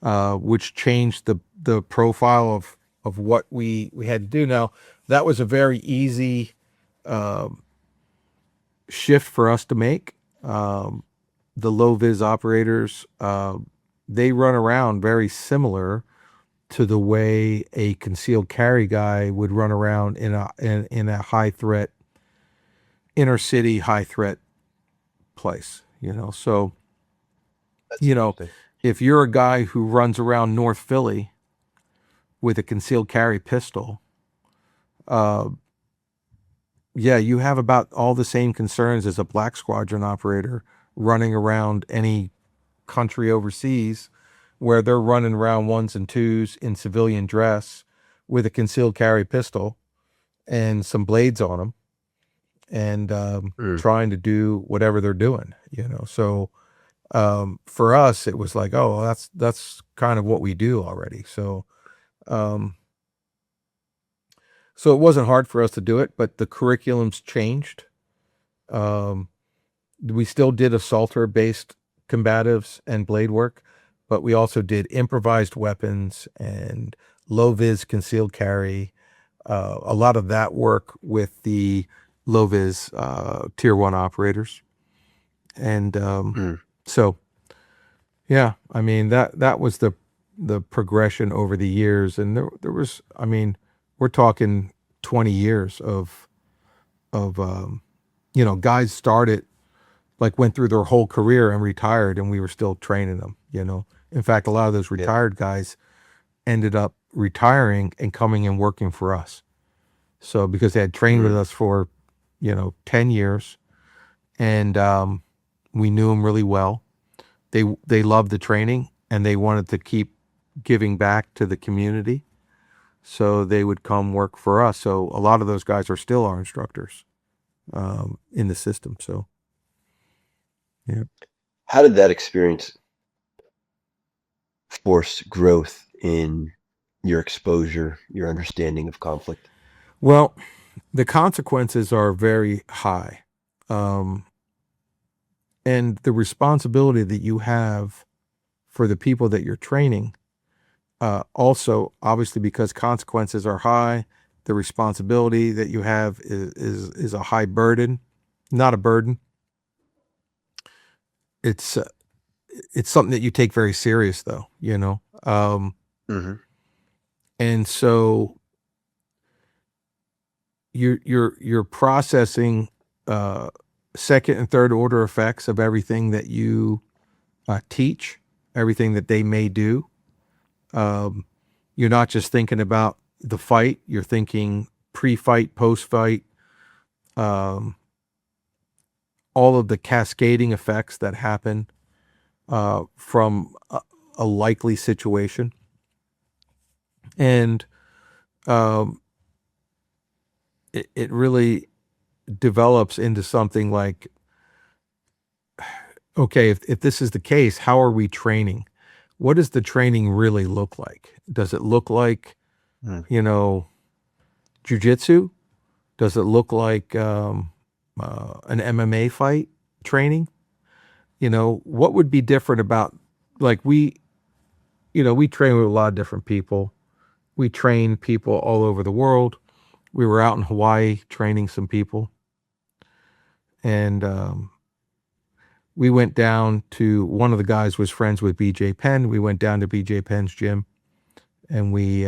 which changed the profile of what we had to do. Now, that was a very easy shift for us to make. The low vis operators, they run around very similar to the way a concealed carry guy would run around in a high threat, inner city high threat place. So That's you know interesting. if you're a guy who runs around North Philly with a concealed carry pistol, uh, yeah, you have about all the same concerns as a black squadron operator running around any country overseas, where they're running around ones and twos in civilian dress with a concealed carry pistol and some blades on them, and Mm. trying to do whatever they're doing. So for us, it was like, oh, well, that's kind of what we do already. Um, so it wasn't hard for us to do it, but the curriculums changed. Um, we still did assaulter based combatives and blade work, but we also did improvised weapons and low vis concealed carry. A lot of that work with the low vis tier one operators. And Mm. so, yeah, I mean, that was the progression over the years. And there was, I mean, we're talking 20 years of guys started, like, went through their whole career and retired, and we were still training them. In fact, a lot of those Yeah. retired guys ended up retiring and coming and working for us. So because they had trained with Mm. us for 10 years, and we knew them really well. They loved the training, and they wanted to keep giving back to the community. So they would come work for us. So a lot of those guys are still our instructors in the system. So, yeah. How did that experience force growth in your exposure, your understanding of conflict? Well, the consequences are very high. Um, and the responsibility that you have for the people that you're training, also, obviously, because consequences are high, the responsibility that you have is a high burden, not a burden. It's it's something that you take very serious, though. Hmm. And so you're processing uh, second and third order effects of everything that you teach, everything that they may do. Um, you're not just thinking about the fight; you're thinking pre-fight, post-fight, um, all of the cascading effects that happen from a likely situation, and um, it really develops into something like, okay, if this is the case, how are we training? What does the training really look like? Does it look like, Mm. jujitsu? Does it look like an MMA fight training? What would be different about, like, we train with a lot of different people. We train people all over the world. We were out in Hawaii training some people, and we went down to, one of the guys was friends with BJ Penn. We went down to BJ Penn's gym, and we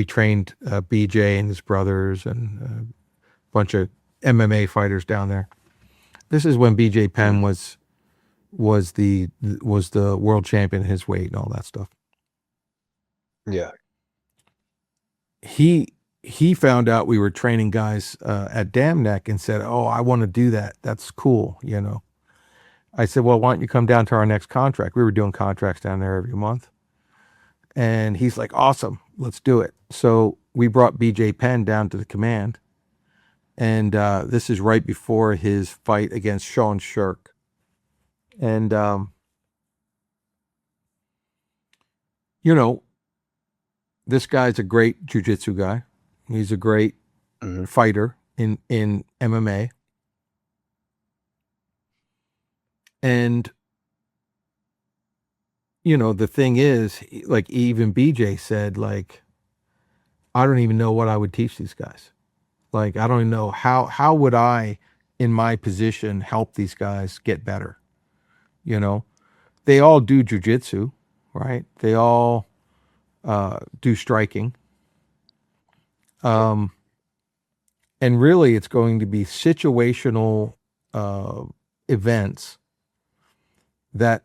trained BJ and his brothers and a bunch of MMA fighters down there. This is when BJ Penn was the world champion in his weight and all that stuff. Yeah. He found out we were training guys at Dam Neck and said, "Oh, I want to do that. That's cool." I said, "Well, why don't you come down to our next contract?" We were doing contracts down there every month. And he's like, "Awesome, let's do it." So we brought BJ Penn down to the command. And this is right before his fight against Sean Shirk. And, this guy's a great jiu-jitsu guy. He's a great fighter in MMA. And, the thing is, like, even BJ said, like, I don't even know what I would teach these guys. Like, I don't even know how would I, in my position, help these guys get better. They all do jiu-jitsu, right? They all do striking. And really, it's going to be situational events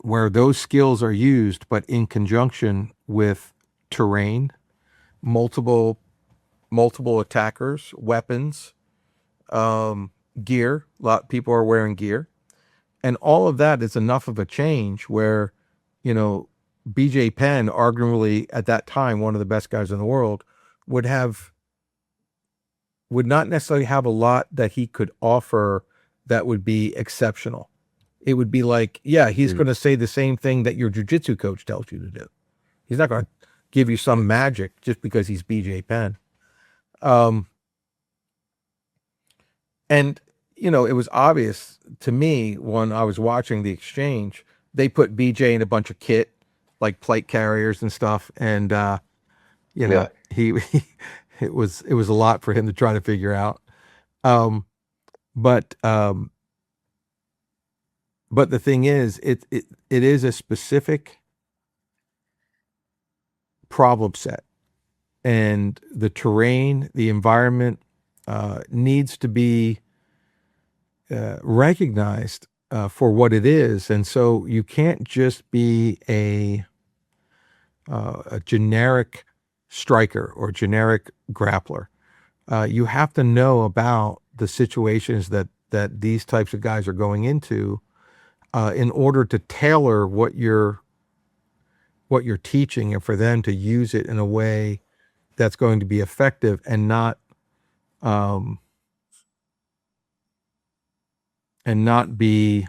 where those skills are used, but in conjunction with terrain, multiple attackers, weapons, gear. A lot of people are wearing gear. And all of that is enough of a change where, BJ Penn, arguably at that time, one of the best guys in the world, would not necessarily have a lot that he could offer that would be exceptional. It would be like, yeah, he's going to say the same thing that your jiu-jitsu coach tells you to do. He's not going to give you some magic just because he's BJ Penn. And, it was obvious to me when I was watching the exchange, they put BJ in a bunch of kit, like plate carriers and stuff. And, he it was a lot for him to try to figure out. But the thing is, it is a specific problem set, and the terrain, the environment, needs to be recognized for what it is. And so you can't just be a generic striker or generic grappler. You have to know about the situations that these types of guys are going into in order to tailor what you're teaching, and for them to use it in a way that's going to be effective and not be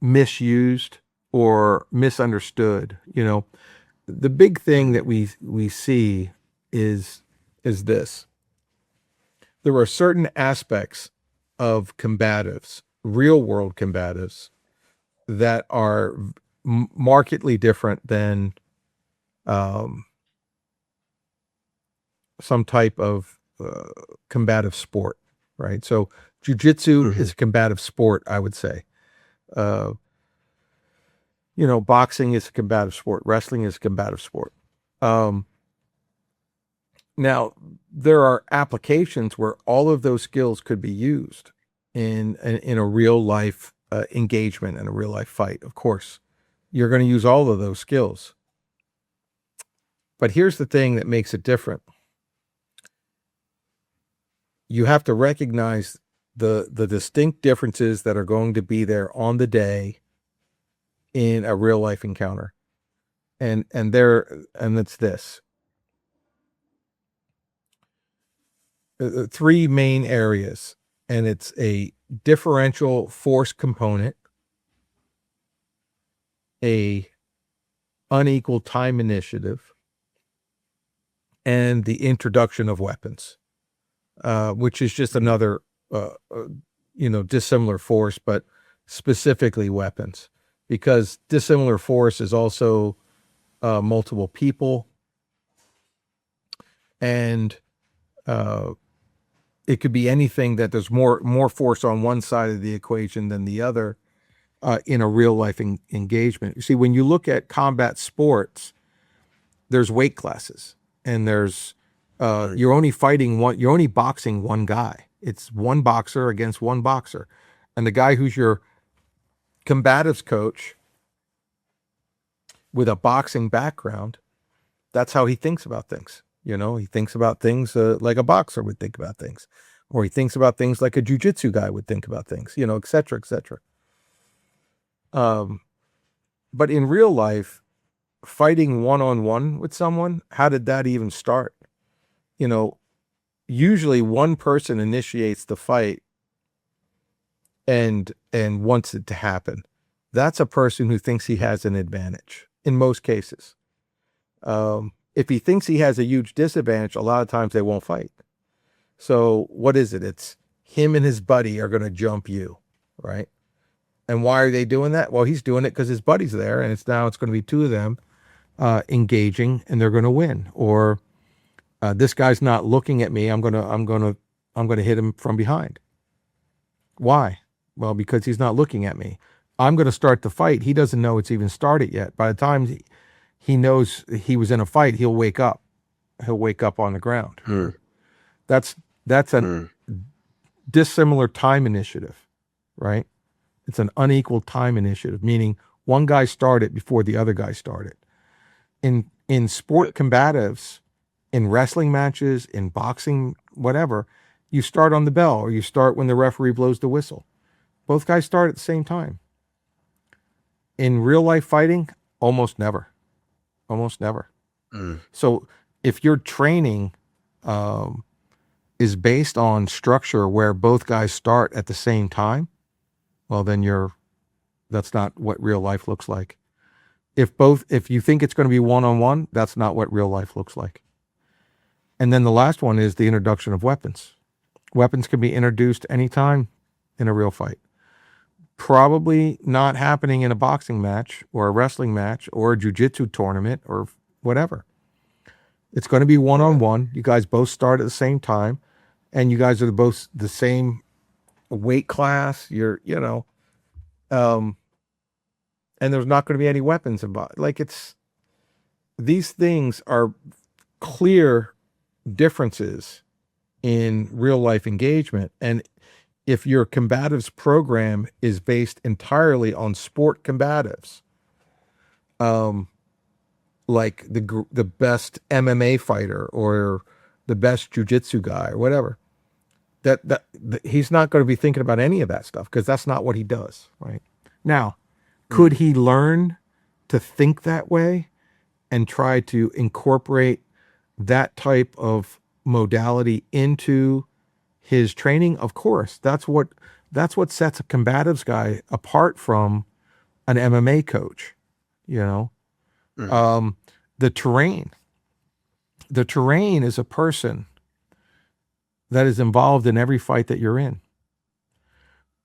misused or misunderstood. The big thing that we see is this: there are certain aspects of combatives, real world combatives, that are markedly different than some type of combative sport, right? So jiu-jitsu is a combative sport, I would say. Boxing is a combative sport. Wrestling is a combative sport. Now, there are applications where all of those skills could be used in a real life engagement and a real life fight. Of course, you're going to use all of those skills. But here's the thing that makes it different. You have to recognize the distinct differences that are going to be there on the day in a real life encounter. And it's this. Three main areas, and it's a differential force component, a unequal time initiative, and the introduction of weapons, which is just another, dissimilar force, but specifically weapons, because dissimilar force is also multiple people, and it could be anything that there's more force on one side of the equation than the other in a real life engagement. You see, when you look at combat sports, there's weight classes, and there's you're only boxing one guy. It's one boxer against one boxer, and the guy who's your combatives coach with a boxing background, that's how he thinks about things. You know, he thinks about things like a boxer would think about things, or he thinks about things like a jiu-jitsu guy would think about things, you know, et cetera, et cetera. But in real life, fighting one-on-one with someone, how did that even start? You know, usually one person initiates the fight and wants it to happen. That's a person who thinks he has an advantage in most cases. If he thinks he has a huge disadvantage, a lot of times they won't fight. So what is it? It's him and his buddy are going to jump you, right? And why are they doing that? Well, he's doing it because his buddy's there, and it's going to be two of them engaging, and they're going to win. Or this guy's not looking at me. I'm going to hit him from behind. Why? Well, because he's not looking at me. I'm going to start the fight. He doesn't know it's even started yet. By the time he knows he was in a fight, he'll wake up. He'll wake up on the ground. That's a dissimilar time initiative, right? It's an unequal time initiative, meaning one guy started before the other guy started. In sport combatives, in wrestling matches, in boxing, whatever, you start on the bell, or you start when the referee blows the whistle. Both guys start at the same time. In real life fighting, almost never. Almost never. So if your training is based on structure where both guys start at the same time, well, then that's not what real life looks like. If you think it's going to be one-on-one, that's not what real life looks like. And then the last one is the introduction of weapons. Weapons can be introduced anytime in a real fight. Probably not happening in a boxing match or a wrestling match or a jiu-jitsu tournament or whatever. It's going to be one-on-one. You guys both start at the same time, and you guys are both the same weight class. And there's not going to be any weapons involved. These things are clear differences in real life engagement. And if your combatives program is based entirely on sport combatives, like the best MMA fighter or the best jiu-jitsu guy or whatever, that he's not going to be thinking about any of that stuff, because that's not what he does, right? Now, could he learn to think that way and try to incorporate that type of modality into his training? Of course. That's what sets a combatives guy apart from an MMA coach, you know. The terrain is a person that is involved in every fight that you're in.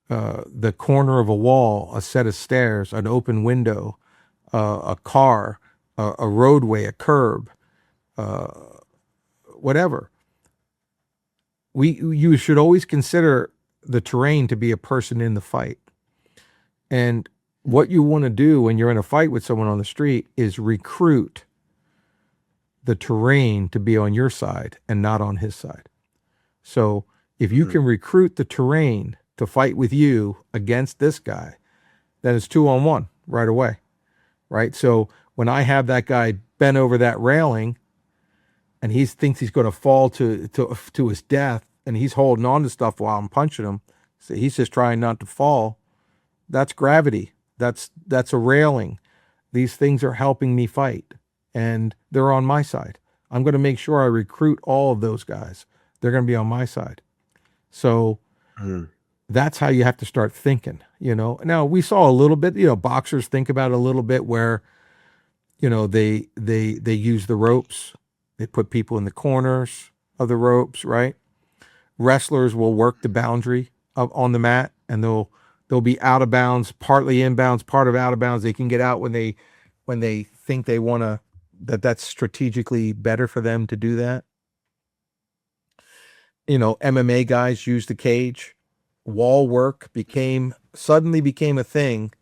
The corner of a wall, a set of stairs, an open window, a car, a roadway, a curb, whatever. You should always consider the terrain to be a person in the fight. And what you want to do when you're in a fight with someone on the street is recruit the terrain to be on your side and not on his side. So if you can recruit the terrain to fight with you against this guy, then it's 2-on-1 right away, right? So when I have that guy bent over that railing and he thinks he's going to fall to his death, and he's holding on to stuff while I'm punching him, so he's just trying not to fall, that's gravity. That's a railing. These things are helping me fight, and they're on my side. I'm going to make sure I recruit all of those guys. They're going to be on my side. So that's how you have to start thinking, you know. Now, we saw a little bit, you know, boxers think about it a little bit where, you know, they use the ropes. They put people in the corners of the ropes, right? Wrestlers will work the boundary on the mat, and they'll be out of bounds, partly inbounds, part of out of bounds. They can get out when they think they want to, that's strategically better for them to do that. MMA guys used the cage. Wall work suddenly became a thing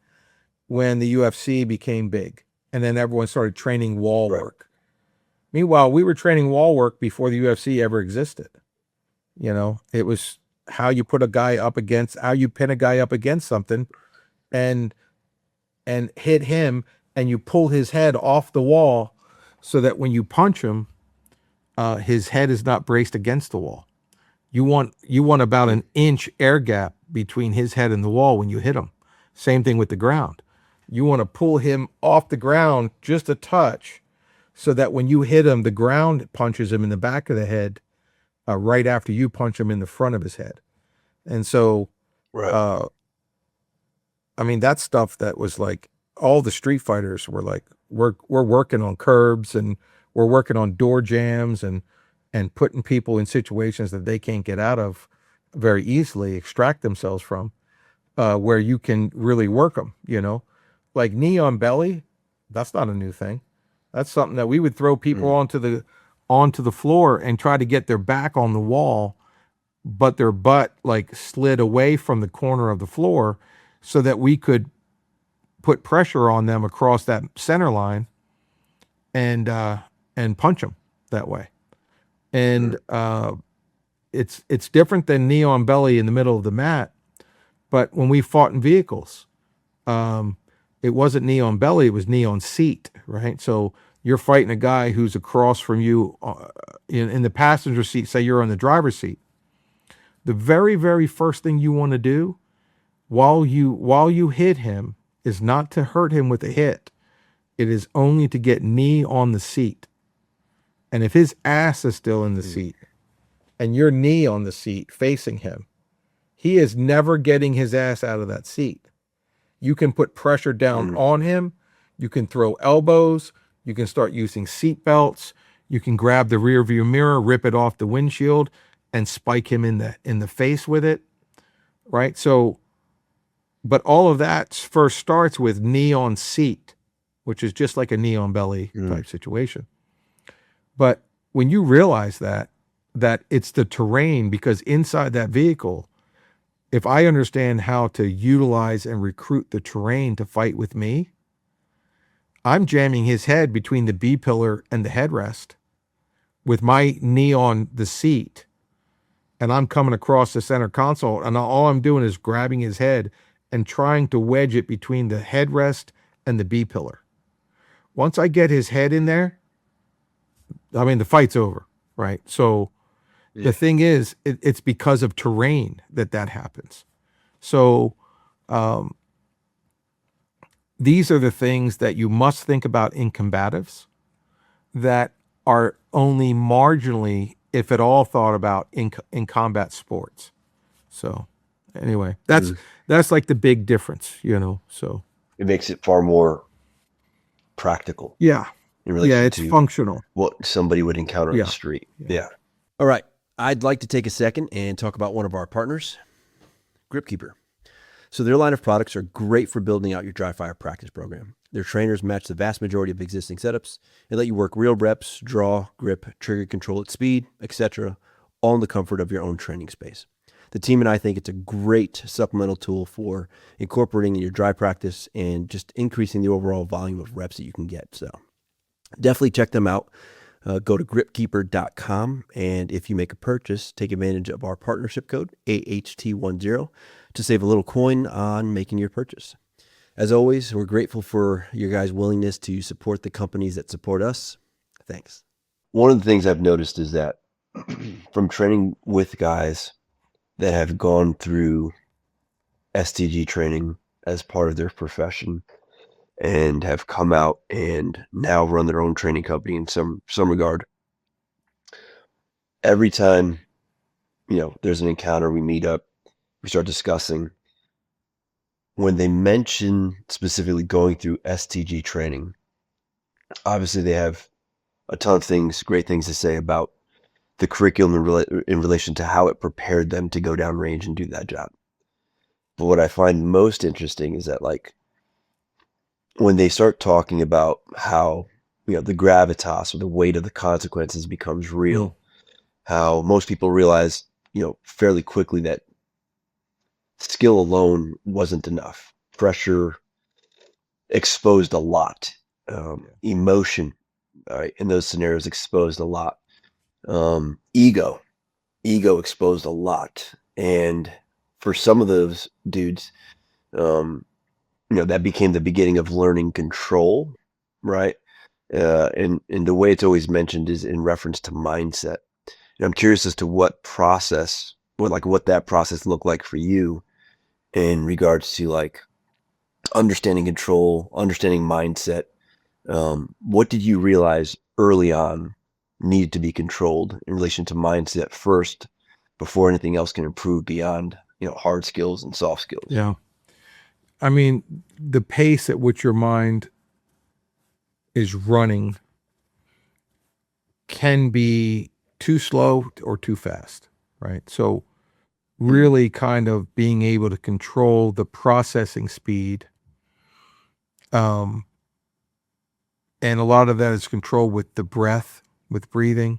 when the UFC became big. And then everyone started training wall Right. work. Meanwhile, we were training wall work before the UFC ever existed. It was how you put a guy up against, how you pin a guy up against something and hit him, and you pull his head off the wall so that when you punch him, his head is not braced against the wall. You want about an inch air gap between his head and the wall when you hit him. Same thing with the ground. You want to pull him off the ground just a touch so that when you hit him, the ground punches him in the back of the head right after you punch him in the front of his head. And so, Right. that's stuff that was like all the street fighters were like, we're working on curbs and we're working on door jams and putting people in situations that they can't get out of very easily, extract themselves from, where you can really work them, like knee on belly. That's not a new thing. That's something that we would throw people onto the floor and try to get their back on the wall, but their butt like slid away from the corner of the floor so that we could put pressure on them across that center line and punch them that way. And it's different than knee on belly in the middle of the mat. But when we fought in vehicles, it wasn't knee on belly, it was knee on seat, right? So you're fighting a guy who's across from you in the passenger seat, say you're on the driver's seat. The very, very first thing you want to do while you hit him is not to hurt him with a hit. It is only to get knee on the seat. And if his ass is still in the seat and your knee on the seat facing him, he is never getting his ass out of that seat. You can put pressure down on him. You can throw elbows. You can start using seat belts. You can grab the rear view mirror, rip it off the windshield, and spike him in the face with it, right? So, but all of that first starts with knee on seat, which is just like a knee on belly type situation. But when you realize that it's the terrain, because inside that vehicle, if I understand how to utilize and recruit the terrain to fight with me, I'm jamming his head between the B pillar and the headrest with my knee on the seat. And I'm coming across the center console, and all I'm doing is grabbing his head and trying to wedge it between the headrest and the B pillar. Once I get his head in there, the fight's over, right? So the thing is, it's because of terrain that happens. So these are the things that you must think about in combatives that are only marginally, if at all, thought about in combat sports. So anyway, that's like the big difference, so. It makes it far more practical. Yeah. In relation it's to functional. what somebody would encounter on the street. Yeah. All right. I'd like to take a second and talk about one of our partners, GripKeeper. So their line of products are great for building out your dry fire practice program. Their trainers match the vast majority of existing setups and let you work real reps, draw, grip, trigger control at speed, etc., all in the comfort of your own training space. The team and I think it's a great supplemental tool for incorporating in your dry practice and just increasing the overall volume of reps that you can get. So definitely check them out. Go to gripkeeper.com, and if you make a purchase, take advantage of our partnership code, AHT10, to save a little coin on making your purchase. As always, we're grateful for your guys' willingness to support the companies that support us. Thanks. One of the things I've noticed is that from training with guys that have gone through STG training as part of their profession and have come out and now run their own training company in some regard. Every time, there's an encounter, we meet up, we start discussing. When they mention specifically going through STG training, obviously they have a ton of great things to say about the curriculum in relation to how it prepared them to go down range and do that job. But what I find most interesting is that, like, when they start talking about how, the gravitas or the weight of the consequences becomes real, how most people realize fairly quickly that skill alone wasn't enough. Pressure exposed a lot. Emotion, in those scenarios exposed a lot. Ego exposed a lot. And for some of those dudes, that became the beginning of learning control, right? And the way it's always mentioned is in reference to mindset. And I'm curious as to what that process looked like for you in regards to like understanding control, understanding mindset. What did you realize early on needed to be controlled in relation to mindset first before anything else can improve beyond, hard skills and soft skills? Yeah. I mean, the pace at which your mind is running can be too slow or too fast, right? So really kind of being able to control the processing speed. And a lot of that is controlled with the breath, with breathing,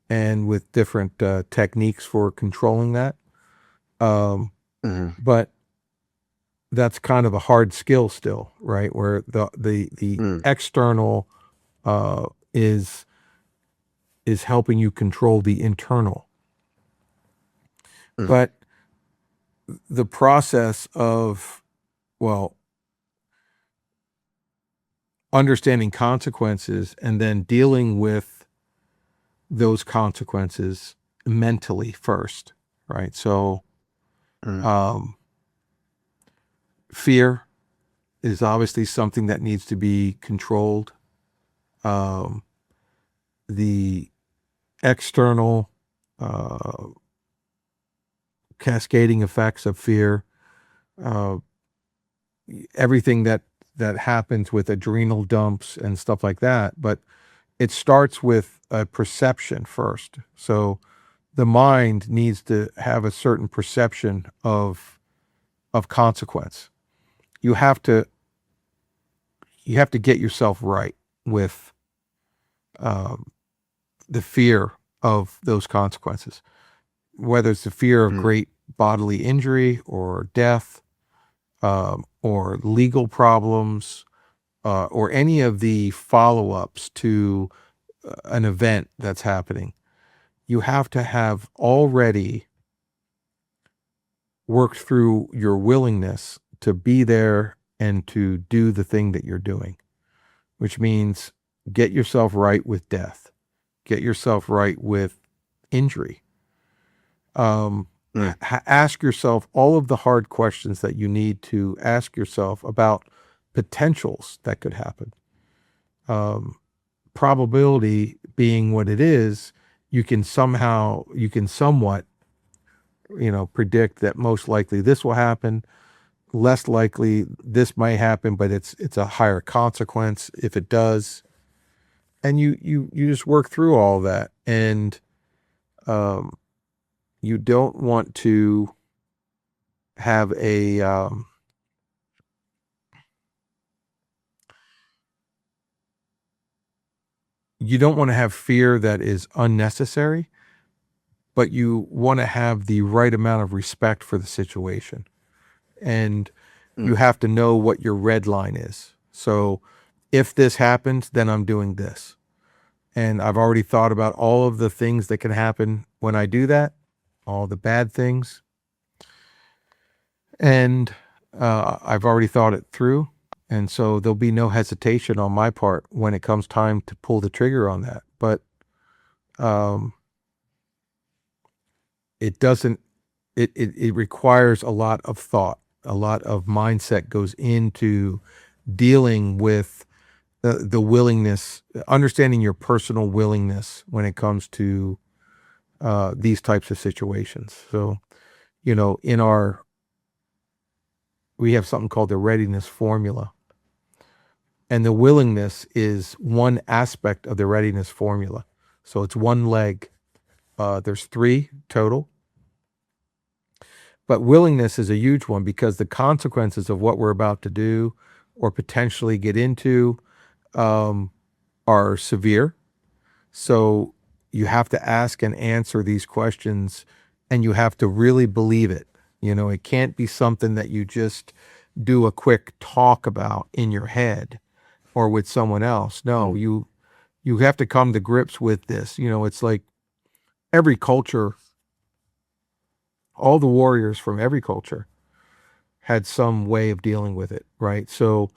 and with different techniques for controlling that. But that's kind of a hard skill still, right? Where the external is helping you control the internal. But the process of, understanding consequences and then dealing with those consequences mentally first, right? So fear is obviously something that needs to be controlled. The external cascading effects of fear, everything that happens with adrenal dumps and stuff like that. But it starts with a perception first. So the mind needs to have a certain perception of consequence. You have to get yourself right with the fear of those consequences, whether it's the fear of great bodily injury or death, or legal problems, or any of the follow-ups to an event that's happening. You have to have already worked through your willingness to be there and to do the thing that you're doing, which means get yourself right with death, get yourself right with injury. Ask yourself all of the hard questions that you need to ask yourself about potentials that could happen. Probability being what it is, you can somewhat, predict that most likely this will happen, less likely this might happen, but it's a higher consequence if it does. And you just work through all that. And you don't want to have you don't want to have fear that is unnecessary, but you want to have the right amount of respect for the situation. And you have to know what your red line is. So if this happens, then I'm doing this. And I've already thought about all of the things that can happen when I do that, all the bad things. And I've already thought it through. And so there'll be no hesitation on my part when it comes time to pull the trigger on that. But it requires a lot of thought, a lot of mindset goes into dealing with the willingness, understanding your personal willingness when it comes to these types of situations. So, we have something called the readiness formula. And the willingness is one aspect of the readiness formula. So it's one leg. There's 3 total. But willingness is a huge one because the consequences of what we're about to do or potentially get into are severe. So you have to ask and answer these questions and you have to really believe it. It can't be something that you just do a quick talk about in your head or with someone else. No, you have to come to grips with this. It's like every culture, all the warriors from every culture had some way of dealing with it, right? So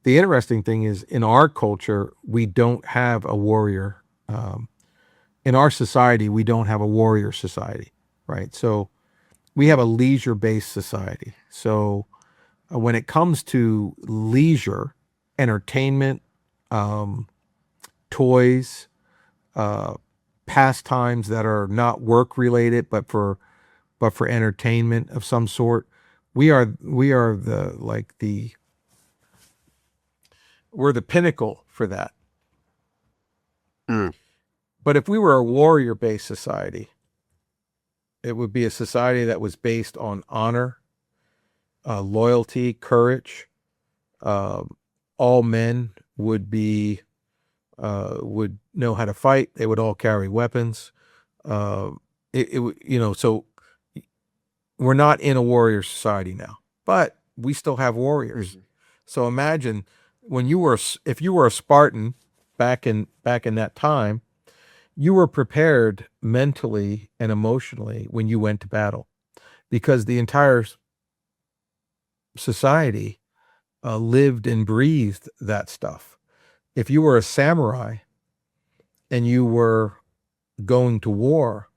the interesting thing is, in our culture, we don't have a warrior. In our society, we don't have a warrior society, right? So we have a leisure-based society. So when it comes to leisure, entertainment, toys, pastimes that are not work-related, but for entertainment of some sort, we're the pinnacle for that. Mm. But if we were a warrior-based society, it would be a society that was based on honor, loyalty, courage. All men would know how to fight. They would all carry weapons. So we're not in a warrior society now, but we still have warriors. Mm-hmm. So imagine if you were a Spartan back in that time, you were prepared mentally and emotionally when you went to battle, because the entire society lived and breathed that stuff. If you were a samurai and you were going to war,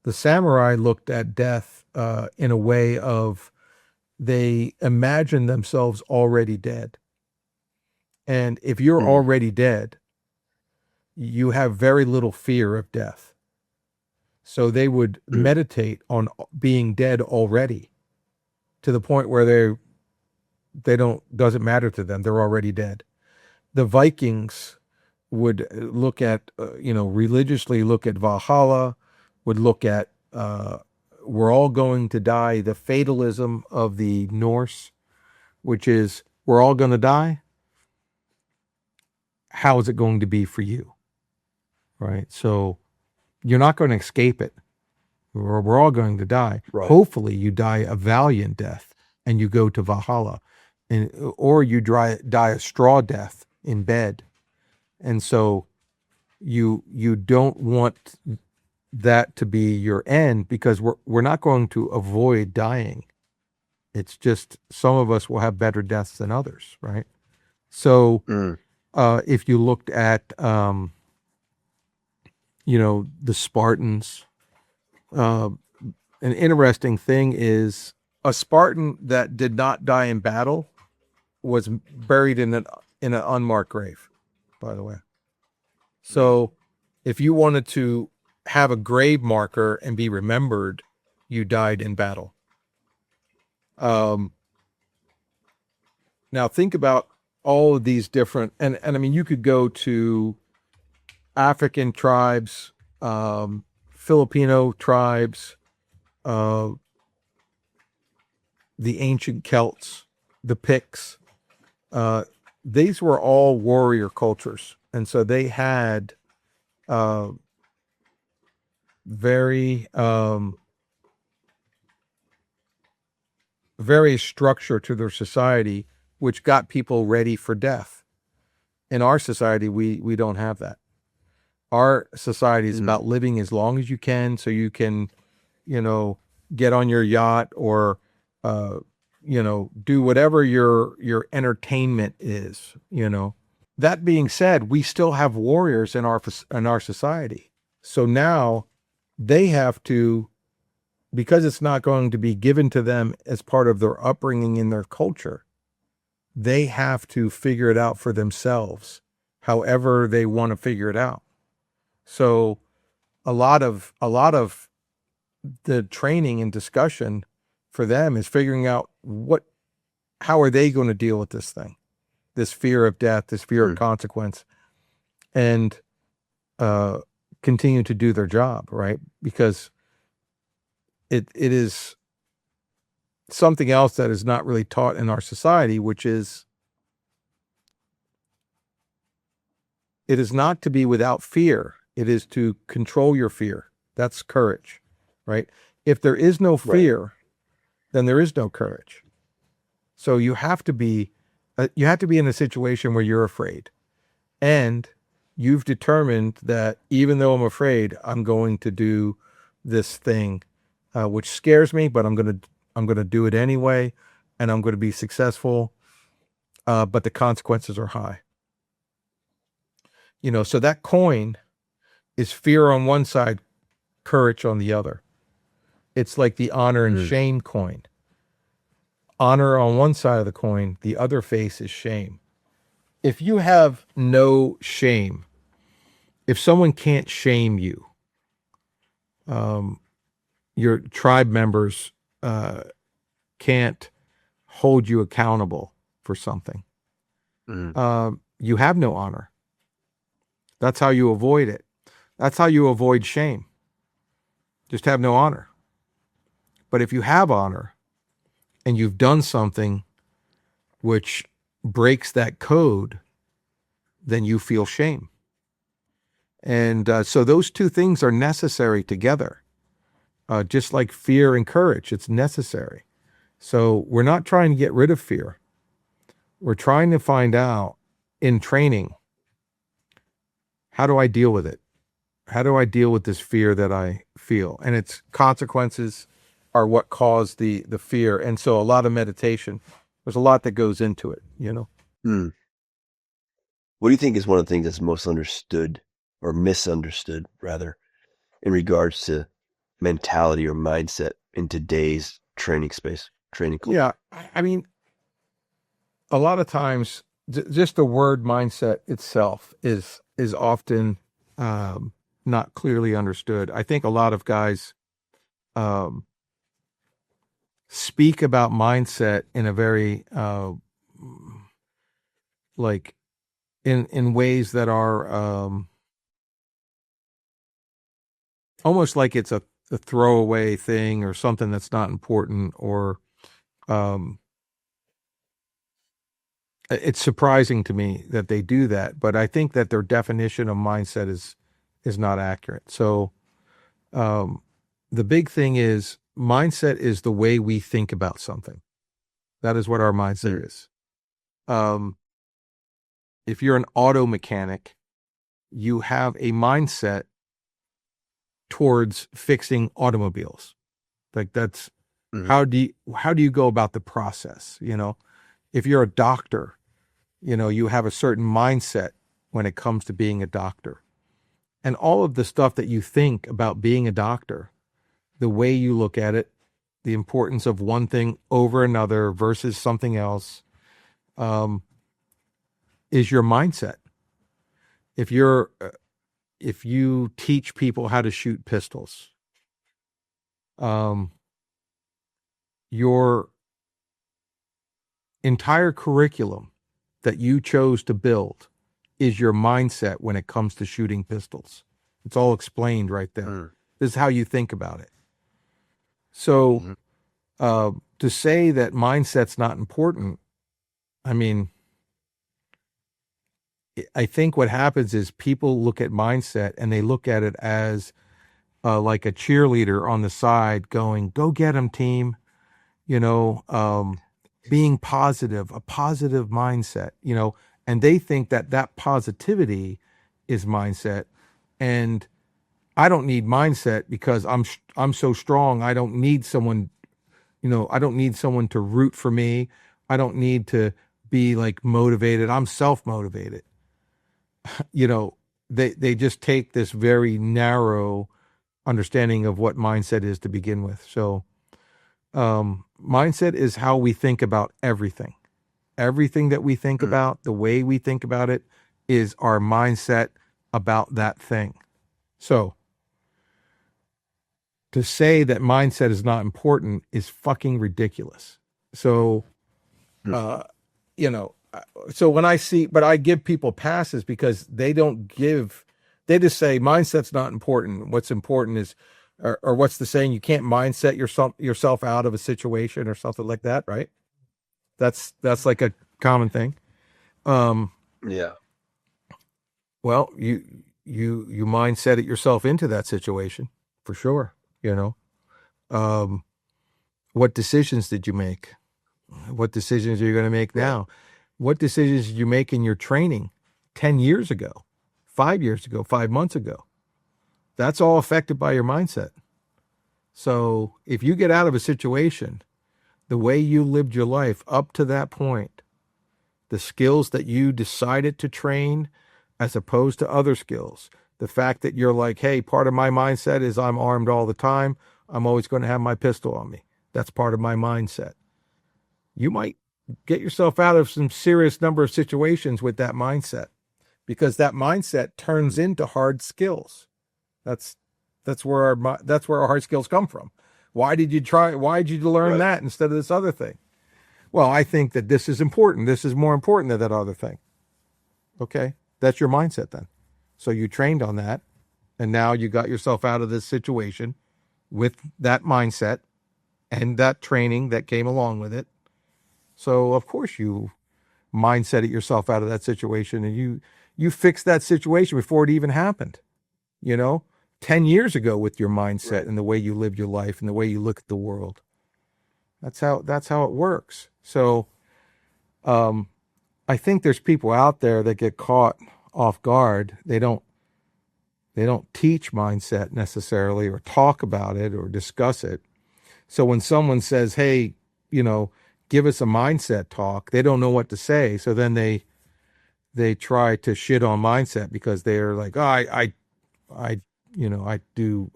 the samurai looked at death in a way of, they imagined themselves already dead. And if you're already dead, you have very little fear of death. So they would meditate on being dead already, to the point where doesn't matter to them. They're already dead. The Vikings would look at, religiously look at Valhalla, would look at, we're all going to die. The fatalism of the Norse, which is, we're all going to die. How is it going to be for you? Right? So you're not going to escape it. We're all going to die. Right. Hopefully you die a valiant death and you go to Valhalla, or you die a straw death in bed. And so you don't want that to be your end, because we're not going to avoid dying. It's just some of us will have better deaths than others, right? So if you looked at the Spartans, an interesting thing is, a Spartan that did not die in battle was buried in an unmarked grave, by the way. So if you wanted to have a grave marker and be remembered, you died in battle. Now think about all of these different, and I mean, you could go to African tribes, Filipino tribes, the ancient Celts, the Picts. These were all warrior cultures. And so they had very structure to their society, which got people ready for death. In our society, we don't have that. Our society is about living as long as you can, so you can, get on your yacht, or do whatever your entertainment is. That being said, we still have warriors in our society. So now they have to, because it's not going to be given to them as part of their upbringing in their culture, they have to figure it out for themselves, however they want to figure it out. So a lot of the training and discussion for them is figuring out how are they going to deal with this thing, this fear of death, this fear of consequence, and continue to do their job, right? Because it is something else that is not really taught in our society, which is, it is not to be without fear. It is to control your fear. That's courage, right? If there is no Right. fear, then there is no courage. So you have to be in a situation where you're afraid, and you've determined that even though I'm afraid, I'm going to do this thing, which scares me, but I'm gonna do it anyway, and I'm going to be successful. But the consequences are high. So that coin is fear on one side, courage on the other. It's like the honor and shame coin. Honor on one side of the coin, the other face is shame. If you have no shame, if someone can't shame you, your tribe members can't hold you accountable for something, you have no honor. That's how you avoid it. That's how you avoid shame. Just have no honor. But if you have honor and you've done something which breaks that code, then you feel shame. And so those two things are necessary together. Just like fear and courage, it's necessary. So we're not trying to get rid of fear. We're trying to find out in training, how do I deal with it? How do I deal with this fear that I feel? And its consequences are what cause the fear. And so a lot of meditation, there's a lot that goes into it, What do you think is one of the things that's most understood or misunderstood, rather, in regards to mentality or mindset in today's training space, training culture? Yeah, I mean, a lot of times, just the word mindset itself is often not clearly understood. I think a lot of guys speak about mindset in a very like in ways that are almost like it's a throwaway thing or something that's not important, or it's surprising to me that they do that, but I think that their definition of mindset is not accurate. So the big thing is, mindset is the way we think about something. That is what our mindset is. If you're an auto mechanic, you have a mindset towards fixing automobiles. Like that's how do you go about the process? If you're a doctor, you have a certain mindset when it comes to being a doctor. And all of the stuff that you think about being a doctor, the way you look at it, the importance of one thing over another versus something else, is your mindset. If you teach people how to shoot pistols, your entire curriculum that you chose to build is your mindset when it comes to shooting pistols. It's all explained right there. This is how you think about it. So to say that mindset's not important, I mean, I think what happens is people look at mindset and they look at it as like a cheerleader on the side going, go get 'em, team, being positive, a positive mindset, and they think that positivity is mindset. And I don't need mindset because I'm so strong. I don't need someone, I don't need someone to root for me. I don't need to be like motivated. I'm self-motivated. They just take this very narrow understanding of what mindset is to begin with. So mindset is how we think about everything. Everything that we think about, the way we think about it, is our mindset about that thing. So to say that mindset is not important is fucking ridiculous. So, so when I give people passes because they just say mindset's not important. What's important is, or what's the saying? You can't mindset yourself out of a situation or something like that, right? That's like a common thing. Yeah. Well, you mindset it yourself into that situation for sure. Um, what decisions did you make? What decisions are you going to make now? What decisions did you make in your training 10 years ago, 5 years ago, 5 months ago? That's all affected by your mindset. So if you get out of a situation, the way you lived your life up to that point, the skills that you decided to train as opposed to other skills, the fact that you're like, hey, part of my mindset is I'm armed all the time. I'm always going to have my pistol on me. That's part of my mindset. You might get yourself out of some serious number of situations with that mindset, because that mindset turns into hard skills. That's where our hard skills come from. Why did you learn that instead of this other thing? Well, I think that this is important. This is more important than that other thing. Okay, that's your mindset then. So you trained on that, and now you got yourself out of this situation with that mindset and that training that came along with it. So of course you mindset it yourself out of that situation, and you fixed that situation before it even happened. 10 years ago with your mindset and the way you lived your life and the way you look at the world. That's how it works. So I think there's people out there that get caught off guard. They don't teach mindset necessarily, or talk about it, or discuss it. So when someone says, hey, give us a mindset talk, they don't know what to say. So then they try to shit on mindset because they're like, oh, I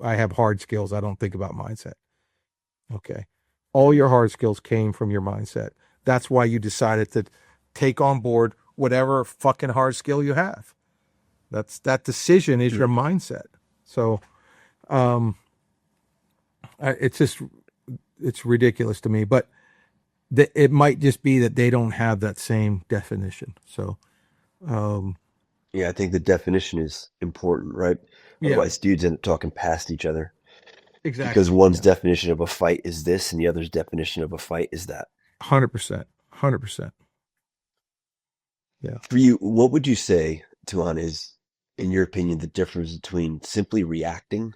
have hard skills. I don't think about mindset. Okay. All your hard skills came from your mindset. That's why you decided to take on board whatever fucking hard skill you have. That decision is your mindset. So, it's ridiculous to me, but it might just be that they don't have that same definition. So, Yeah, I think the definition is important, right? yeah, Otherwise, dudes end up talking past each other exactly. because one's definition of a fight is this, and the other's definition of a fight is that. 100%. 100%. Yeah. For you, what would you say, Tuan, is, in your opinion, the difference between simply reacting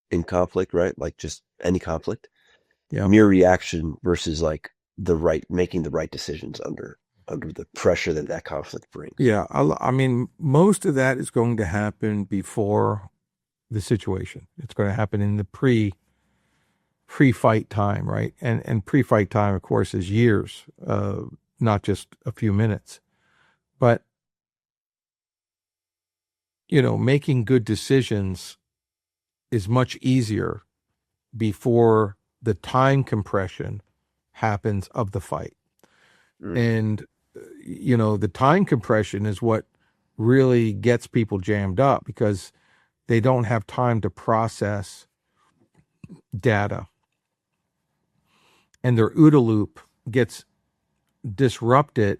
in conflict, right? Like just any conflict, Yeah. mere reaction versus like making the right decisions under the pressure that conflict brings. Yeah. I mean, most of that is going to happen before the situation. It's going to happen in the pre-fight time, right? And pre-fight time, of course, is years, not just a few minutes. But, making good decisions is much easier before the time compression happens of the fight. And, the time compression is what really gets people jammed up, because they don't have time to process data. And their OODA loop gets disrupted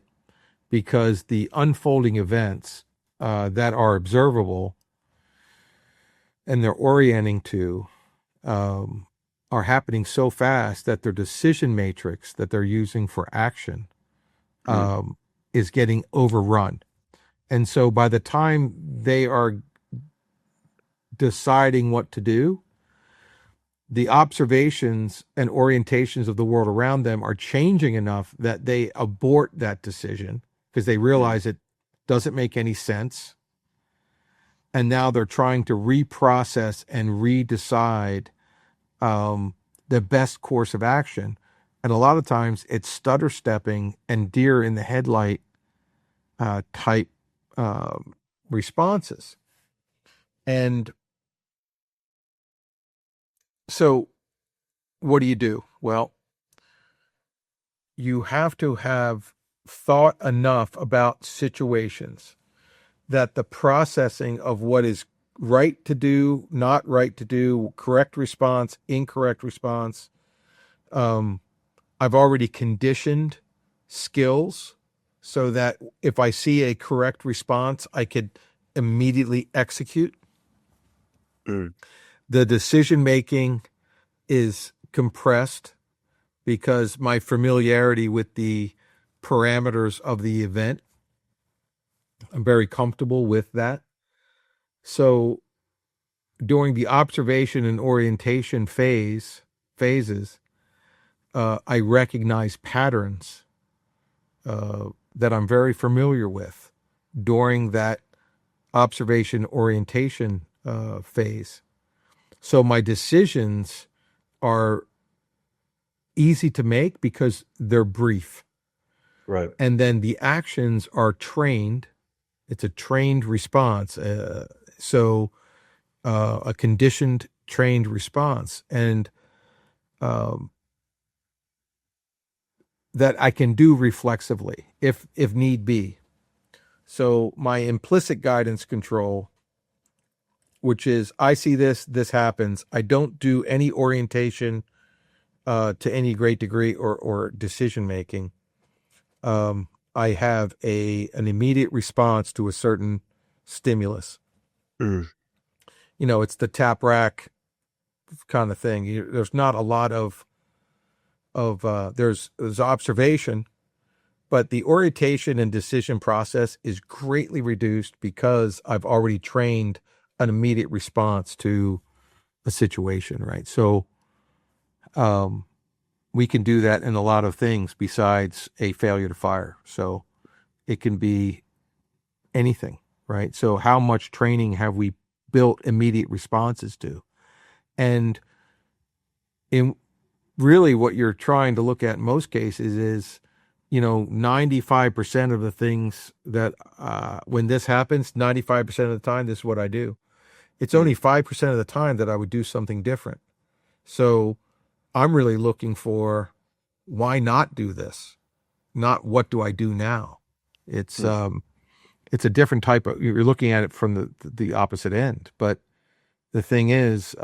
because the unfolding events that are observable and they're orienting to are happening so fast that their decision matrix that they're using for action is getting overrun. And so by the time they are deciding what to do, the observations and orientations of the world around them are changing enough that they abort that decision because they realize it doesn't make any sense. And now they're trying to reprocess and redecide the best course of action. And a lot of times it's stutter stepping and deer in the headlight type responses. And so what do? Well, you have to have thought enough about situations that the processing of what is right to do, not right to do, correct response, incorrect response. I've already conditioned skills so that if I see a correct response, I could immediately execute. The decision making is compressed because my familiarity with the parameters of the event, I'm very comfortable with that. So during the observation and orientation phases, I recognize patterns that I'm very familiar with during that observation orientation phase. So my decisions are easy to make because they're brief. Right. And then the actions are trained. It's a trained response. So a conditioned, trained response. And that I can do reflexively if need be. So my implicit guidance control, which is I see this happens. I don't do any orientation to any great degree or decision making. I have an immediate response to a certain stimulus. Mm. It's the tap rack kind of thing. There's not a lot of there's observation, but the orientation and decision process is greatly reduced because I've already trained an immediate response to a situation, right? So we can do that in a lot of things besides a failure to fire. So it can be anything, right? So how much training have we built immediate responses to? And in really what you're trying to look at in most cases is, 95% of the things that when this happens, 95% of the time, this is what I do. It's only 5% of the time that I would do something different. So I'm really looking for why not do this? Not what do I do now? It's a different type of, you're looking at it from the opposite end. But the thing is,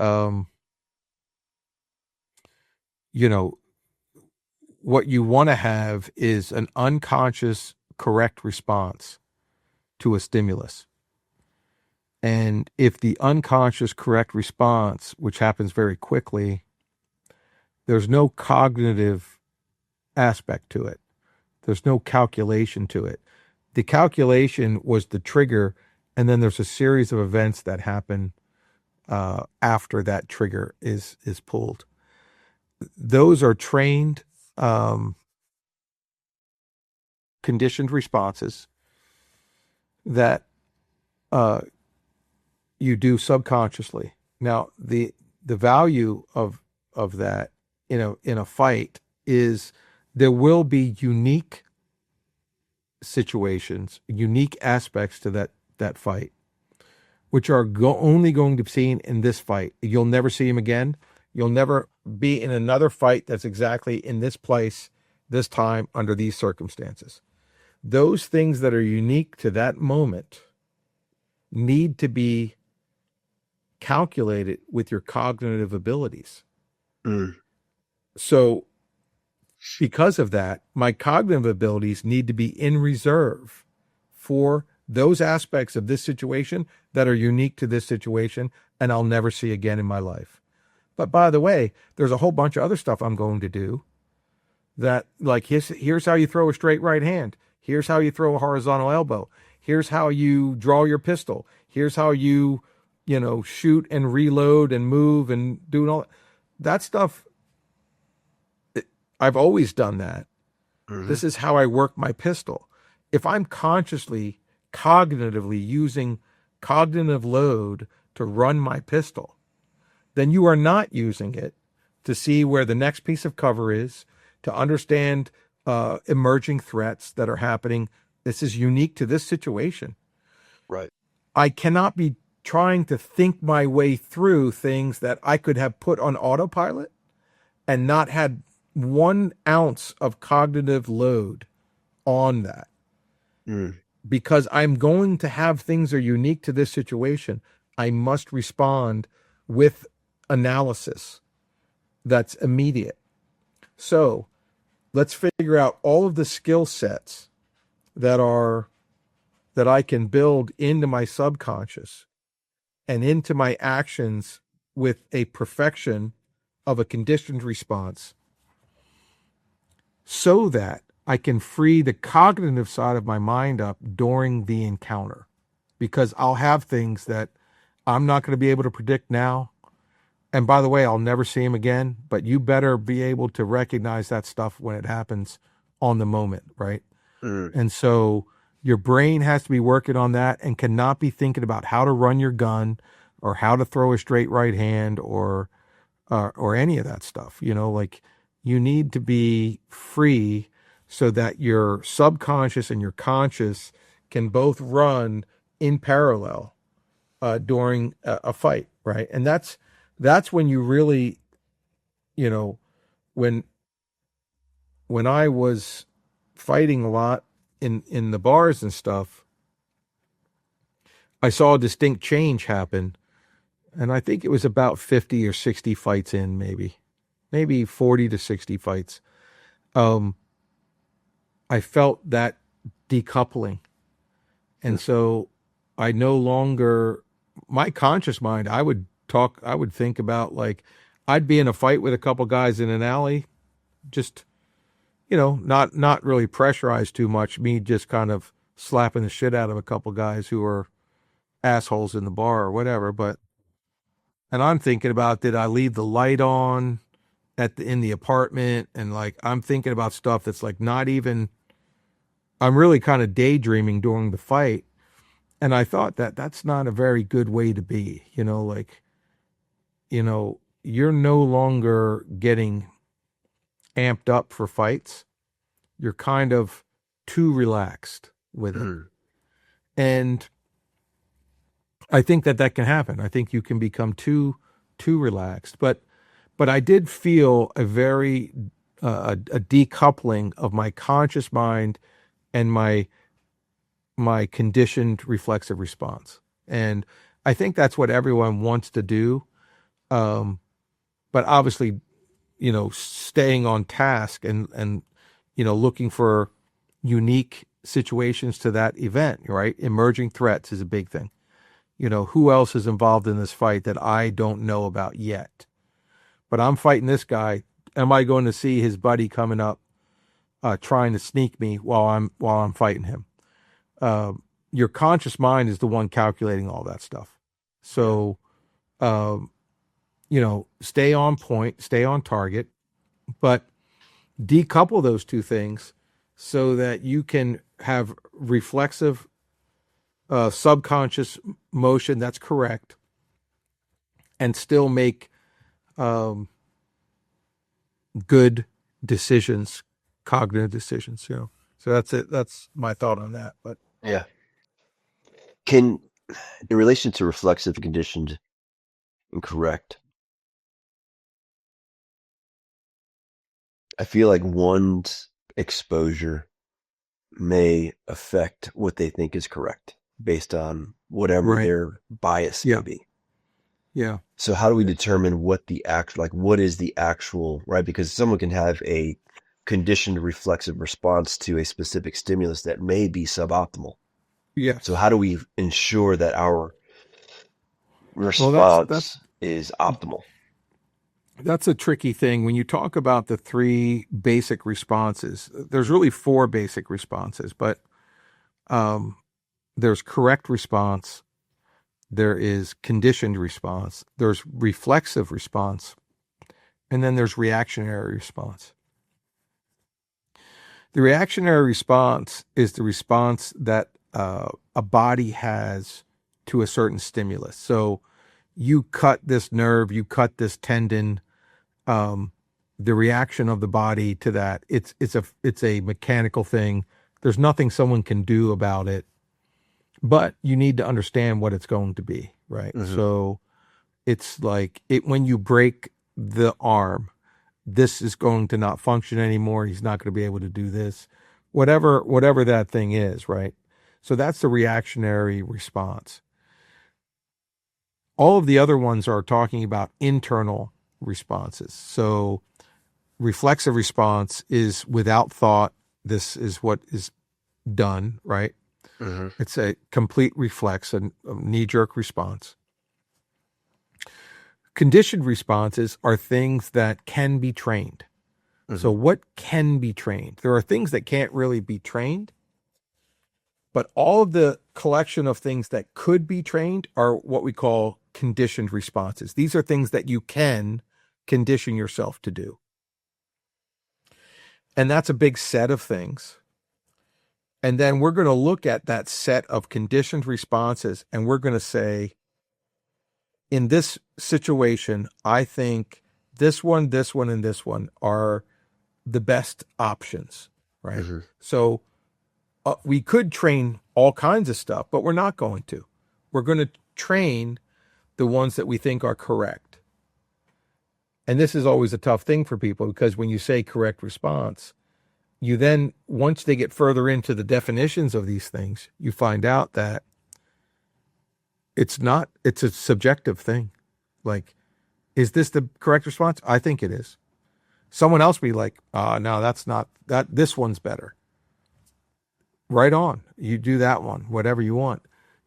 what you want to have is an unconscious correct response to a stimulus. And if the unconscious correct response, which happens very quickly, there's no cognitive aspect to it. There's no calculation to it. The calculation was the trigger, and then there's a series of events that happen after that trigger is pulled. Those are trained, conditioned responses that you do subconsciously. Now, the value of that in a fight is there will be unique situations, unique aspects to that fight, which are only going to be seen in this fight. You'll never see them again. You'll never be in another fight that's exactly in this place, this time, under these circumstances. Those things that are unique to that moment need to be calculated with your cognitive abilities. So because of that, my cognitive abilities need to be in reserve for those aspects of this situation that are unique to this situation and I'll never see again in my life. But by the way, there's a whole bunch of other stuff I'm going to do that, like, here's how you throw a straight right hand. Here's how you throw a horizontal elbow. Here's how you draw your pistol. Here's how you shoot and reload and move and do all that stuff. I've always done that. This is how I work my pistol. If I'm cognitively using cognitive load to run my pistol, then you are not using it to see where the next piece of cover is, to understand emerging threats that are happening. This is unique to this situation. Right. I cannot be trying to think my way through things that I could have put on autopilot and not had 1 ounce of cognitive load on that. Because I'm going to have things that are unique to this situation. I must respond with analysis that's immediate. So let's figure out all of the skill sets that I can build into my subconscious and into my actions with a perfection of a conditioned response, so that I can free the cognitive side of my mind up during the encounter. Because I'll have things that I'm not going to be able to predict now. And by the way, I'll never see him again, but you better be able to recognize that stuff when it happens on the moment, right? Mm. And so your brain has to be working on that and cannot be thinking about how to run your gun or how to throw a straight right hand or any of that stuff. Like you need to be free so that your subconscious and your conscious can both run in parallel during a fight, right? And that's when you really, when I was fighting a lot in the bars and stuff, I saw a distinct change happen. And I think it was about 50 or 60 fights in, maybe 40 to 60 fights. I felt that decoupling. And so I no longer, my conscious mind, I would think about, like, I'd be in a fight with a couple guys in an alley, just, not really pressurized too much, me just kind of slapping the shit out of a couple guys who are assholes in the bar or whatever. And I'm thinking about, did I leave the light on in the apartment? And like, I'm thinking about stuff that's like not even, I'm really kind of daydreaming during the fight. And I thought that's not a very good way to be, you're no longer getting amped up for fights. You're kind of too relaxed with it. And I think that can happen. I think you can become too relaxed. But I did feel a very a decoupling of my conscious mind and my conditioned reflexive response. And I think that's what everyone wants to do. But obviously, staying on task and looking for unique situations to that event, right? Emerging threats is a big thing. Who else is involved in this fight that I don't know about yet? But I'm fighting this guy. Am I going to see his buddy coming up, trying to sneak me while I'm fighting him? Your conscious mind is the one calculating all that stuff. So, stay on point, stay on target, but decouple those two things so that you can have reflexive subconscious motion that's correct and still make good decisions, cognitive decisions. So that's it. That's my thought on that. But Yeah. In relation to reflexive, conditioned, and correct, I feel like one's exposure may affect what they think is correct based on whatever Right. their bias Yeah. may be. Yeah. So how do we determine what what is the actual, right? Because someone can have a conditioned reflexive response to a specific stimulus that may be suboptimal. Yes. So how do we ensure that our Well, response is optimal? that's a tricky thing. When you talk about the three basic responses, there's really four basic responses, but there's correct response, there is conditioned response, there's reflexive response, and then there's reactionary response. The reactionary response is the response that a body has to a certain stimulus. So you cut this nerve, you cut this tendon, the reaction of the body to that, it's a mechanical thing. There's nothing someone can do about it, but you need to understand what it's going to be, right? Mhm. So it's like when you break the arm, this is going to not function anymore. He's not going to be able to do this, whatever that thing is, right? So that's the reactionary response. All of the other ones are talking about internal responses. So reflexive response is without thought. This is what is done, right? Mhm. It's a complete reflex, a knee-jerk response. Conditioned responses are things that can be trained. So what can be trained? There are things that can't really be trained, but all of the collection of things that could be trained are what we call conditioned responses. These are things that you can condition yourself to do. And that's a big set of things. And then we're going to look at that set of conditioned responses, and we're going to say, in this situation, I think this one, and this one are the best options, right? Mm-hmm. So we could train all kinds of stuff, but we're not going to. We're going to train the ones that we think are correct. And this is always a tough thing for people, because when you say correct response, you then, once they get further into the definitions of these things, you find out that it's a subjective thing. Like, is this the correct response? I think it is. Someone else be like, no, that's not, this one's better. Right on. You do that one, whatever you want.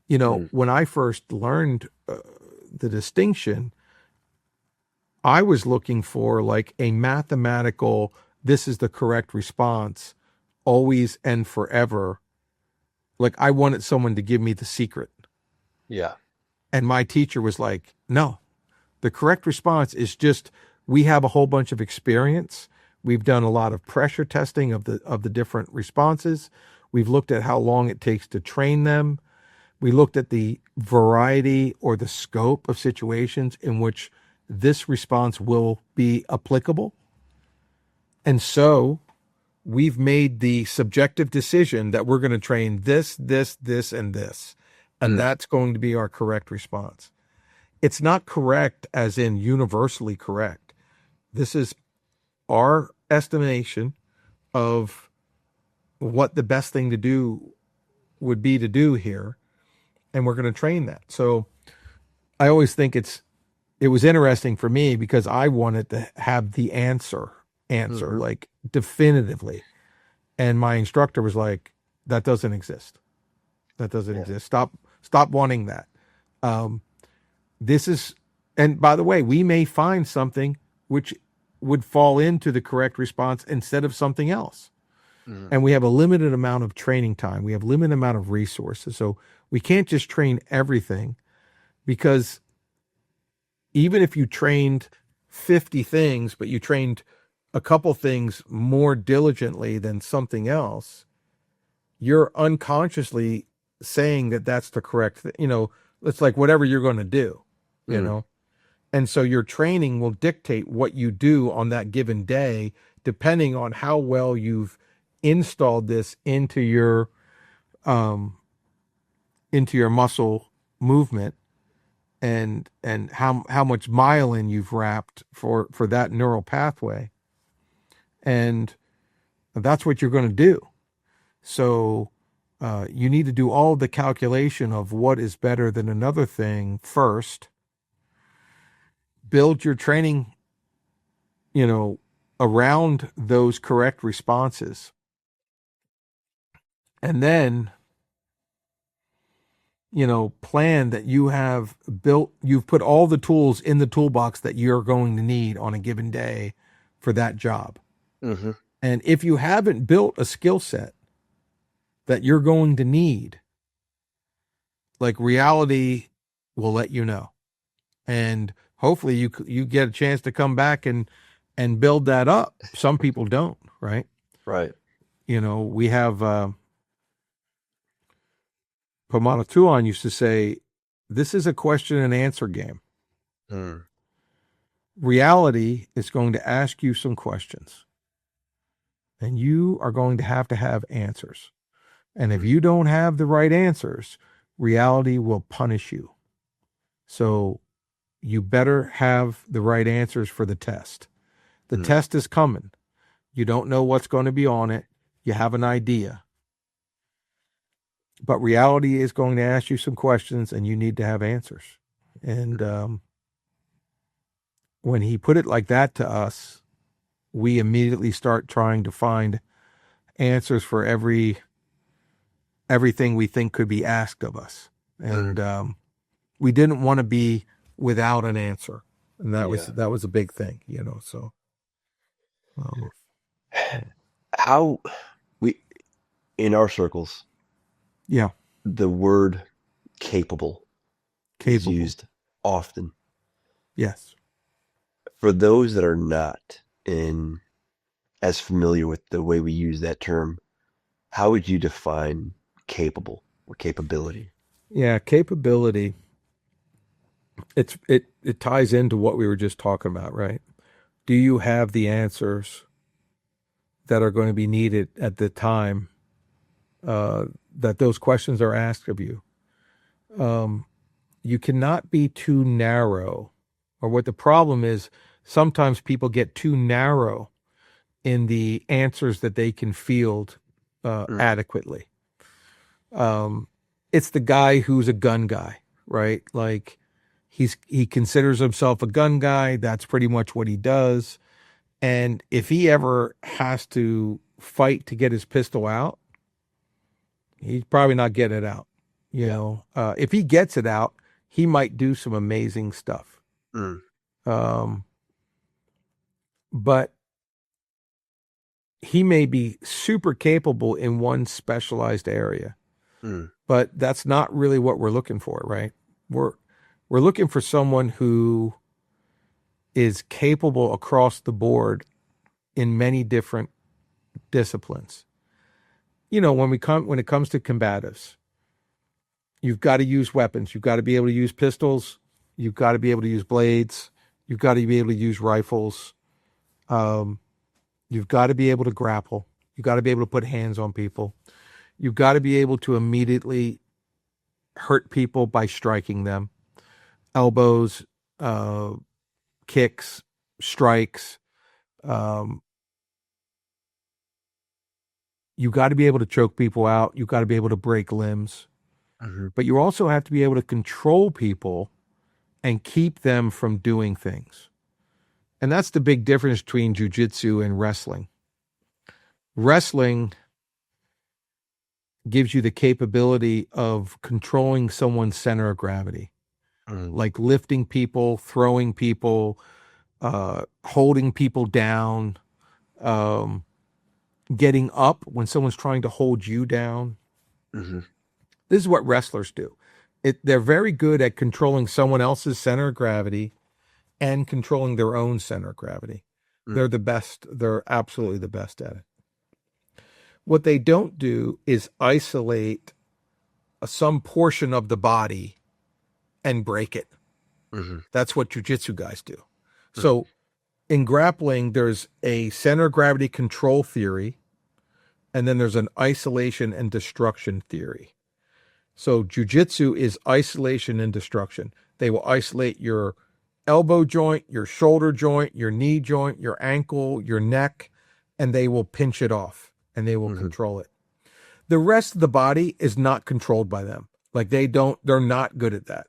When I first learned the distinction, I was looking for like a mathematical, this is the correct response, always and forever. Like, I wanted someone to give me the secret. Yeah. And my teacher was like, no, the correct response is just, we have a whole bunch of experience. We've done a lot of pressure testing of the different responses. We've looked at how long it takes to train them. We looked at the variety or the scope of situations in which this response will be applicable. And so we've made the subjective decision that we're going to train this, and this. And that's going to be our correct response. It's not correct as in universally correct. This is our estimation of what the best thing to do would be to do here. And we're going to train that. So I always think it was interesting for me, because I wanted to have the answer like definitively. And my instructor was like, that doesn't exist. That doesn't exist. Stop wanting that. This is, and by the way, we may find something which would fall into the correct response instead of something else. And we have a limited amount of training time. We have limited amount of resources. So we can't just train everything, because even if you trained 50 things, but you trained a couple things more diligently than something else, you're unconsciously saying that that's the correct thing. It's like whatever you're going to do, and so your training will dictate what you do on that given day, depending on how well you've installed this into your muscle movement, and how much myelin you've wrapped for that neural pathway. And that's what you're going to do. So you need to do all the calculation of what is better than another thing first. Build your training, around those correct responses. And then, plan that you've put all the tools in the toolbox that you're going to need on a given day for that job. Mm-hmm. And if you haven't built a skill set that you're going to need, like, reality will let you know. And hopefully you get a chance to come back and build that up. Some people don't, right? Right. We have Sayoc Tuhon used to say, this is a question and answer game. Reality is going to ask you some questions, and you are going to have answers. And if you don't have the right answers, reality will punish you. So you better have the right answers for the test. The test is coming. You don't know what's going to be on it. You have an idea. But reality is going to ask you some questions, and you need to have answers. And when he put it like that to us, we immediately start trying to find answers for everything we think could be asked of us. And we didn't want to be without an answer. And that was a big thing, so. How in our circles, Yeah. the word capable is used often. Yes. For those that are not as familiar with the way we use that term, how would you define capable or capability? Yeah, capability. It ties into what we were just talking about, right? Do you have the answers that are going to be needed at the time that those questions are asked of you? You cannot be too narrow, or what the problem is, sometimes people get too narrow in the answers that they can field adequately. It's the guy who's a gun guy, right? Like he considers himself a gun guy. That's pretty much what he does. And if he ever has to fight to get his pistol out, he's probably not getting it out. You know, if he gets it out, he might do some amazing stuff. But he may be super capable in one specialized area. But that's not really what we're looking for, right? We're looking for someone who is capable across the board in many different disciplines. You know, when it comes to combatives, you've got to use weapons. You've got to be able to use pistols. You've got to be able to use blades. You've got to be able to use rifles. You've got to be able to grapple. You've got to be able to put hands on people. You've got to be able to immediately hurt people by striking them. Elbows, kicks, strikes. You've got to be able to choke people out. You've got to be able to break limbs. But you also have to be able to control people and keep them from doing things. And that's the big difference between jiu-jitsu and wrestling. Wrestling gives you the capability of controlling someone's center of gravity, like lifting people, throwing people, holding people down, getting up when someone's trying to hold you down. This is what wrestlers do. They're very good at controlling someone else's center of gravity and controlling their own center of gravity. They're the best. They're absolutely the best at it. What they don't do is isolate some portion of the body and break it. That's what jiu-jitsu guys do. So in grappling, there's a center of gravity control theory, and then there's an isolation and destruction theory. So jiu-jitsu is isolation and destruction. They will isolate your elbow joint, your shoulder joint, your knee joint, your ankle, your neck, and they will pinch it off and they will control it. The rest of the body is not controlled by them. Like they're not good at that.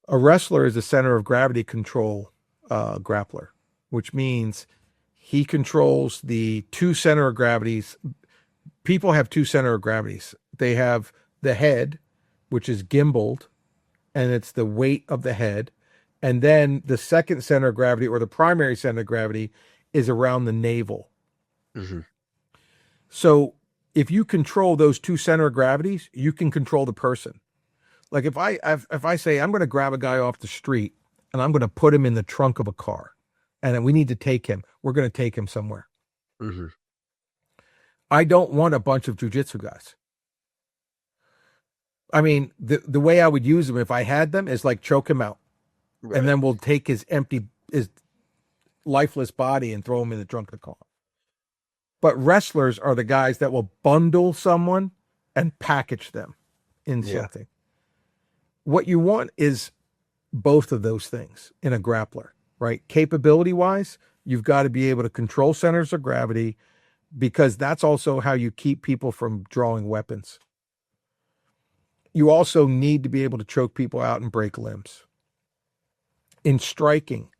A wrestler is a center of gravity control grappler, which means he controls the two center of gravities. People have two center of gravities. They have the head, which is gimbaled, and it's the weight of the head. And then the second center of gravity, or the primary center of gravity, is around the navel. So if you control those two center of gravities, you can control the person. Like if I say I'm going to grab a guy off the street and I'm going to put him in the trunk of a car, and we need to take him, we're going to take him somewhere. I don't want a bunch of jiu-jitsu guys. I mean, the way I would use them if I had them is like choke him out. Right. And then we'll take his lifeless body and throw him in the trunk of the car. But wrestlers are the guys that will bundle someone and package them in something. What you want is both of those things in a grappler, right? Capability-wise, you've got to be able to control centers of gravity, because that's also how you keep people from drawing weapons. You also need to be able to choke people out and break limbs. In striking,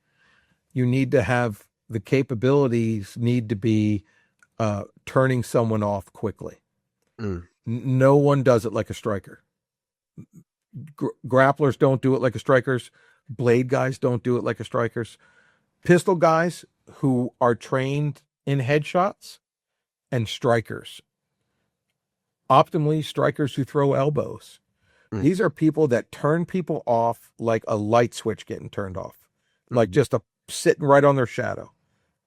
you need to have the capabilities need to be turning someone off quickly. No one does it like a striker. Grapplers don't do it like a strikers. Blade guys don't do it like a strikers. Pistol guys who are trained in headshots, and strikers. Optimally, strikers who throw elbows. These are people that turn people off like a light switch getting turned off, like just sitting right on their shadow.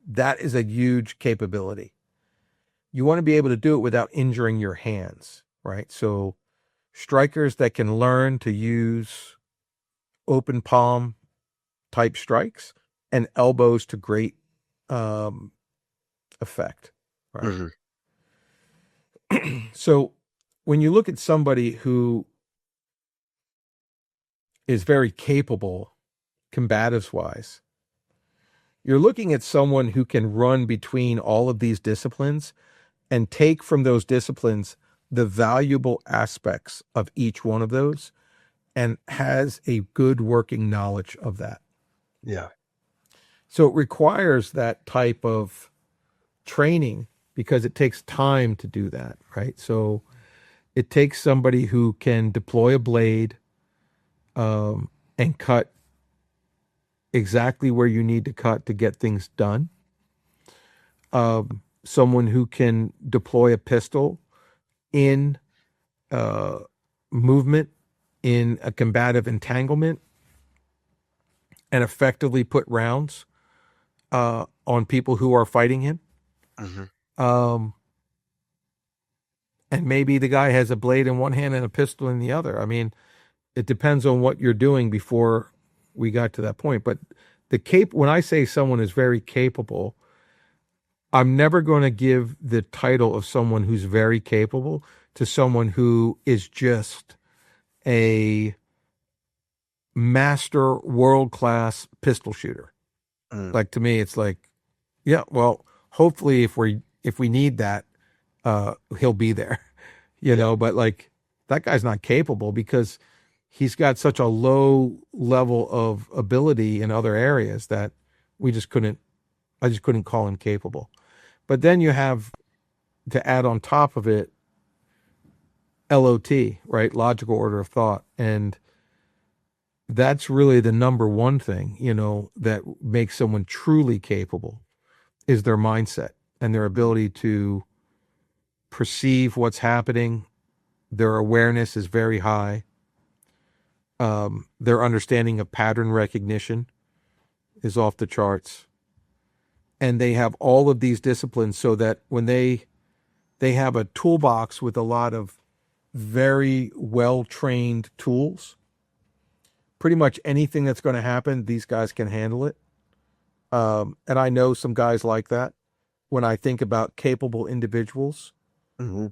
That is a huge capability. You want to be able to do it without injuring your hands, right? So strikers that can learn to use open palm type strikes and elbows to great effect, right? So when you look at somebody who is very capable, combatives wise, you're looking at someone who can run between all of these disciplines and take from those disciplines the valuable aspects of each one of those and has a good working knowledge of that. Yeah. So it requires that type of training because it takes time to do that, right? So it takes somebody who can deploy a blade and cut exactly where you need to cut to get things done. Someone who can deploy a pistol in movement, in a combative entanglement, and effectively put rounds on people who are fighting him. And maybe the guy has a blade in one hand and a pistol in the other. I mean, it depends on what you're doing before we got to that point. But when I say someone is very capable, I'm never going to give the title of someone who's very capable to someone who is just a master world-class pistol shooter. Like, to me, it's like, yeah, well, hopefully if we need that, he'll be there, you know, but like that guy's not capable because he's got such a low level of ability in other areas that I just couldn't call him capable. But then you have to add on top of it LOT, right? Logical order of thought. And that's really the number one thing, you know, that makes someone truly capable is their mindset and their ability to perceive what's happening. Their awareness is very high. Their understanding of pattern recognition is off the charts. And they have all of these disciplines so that when they have a toolbox with a lot of very well-trained tools, pretty much anything that's going to happen, these guys can handle it. And I know some guys like that. When I think about capable individuals,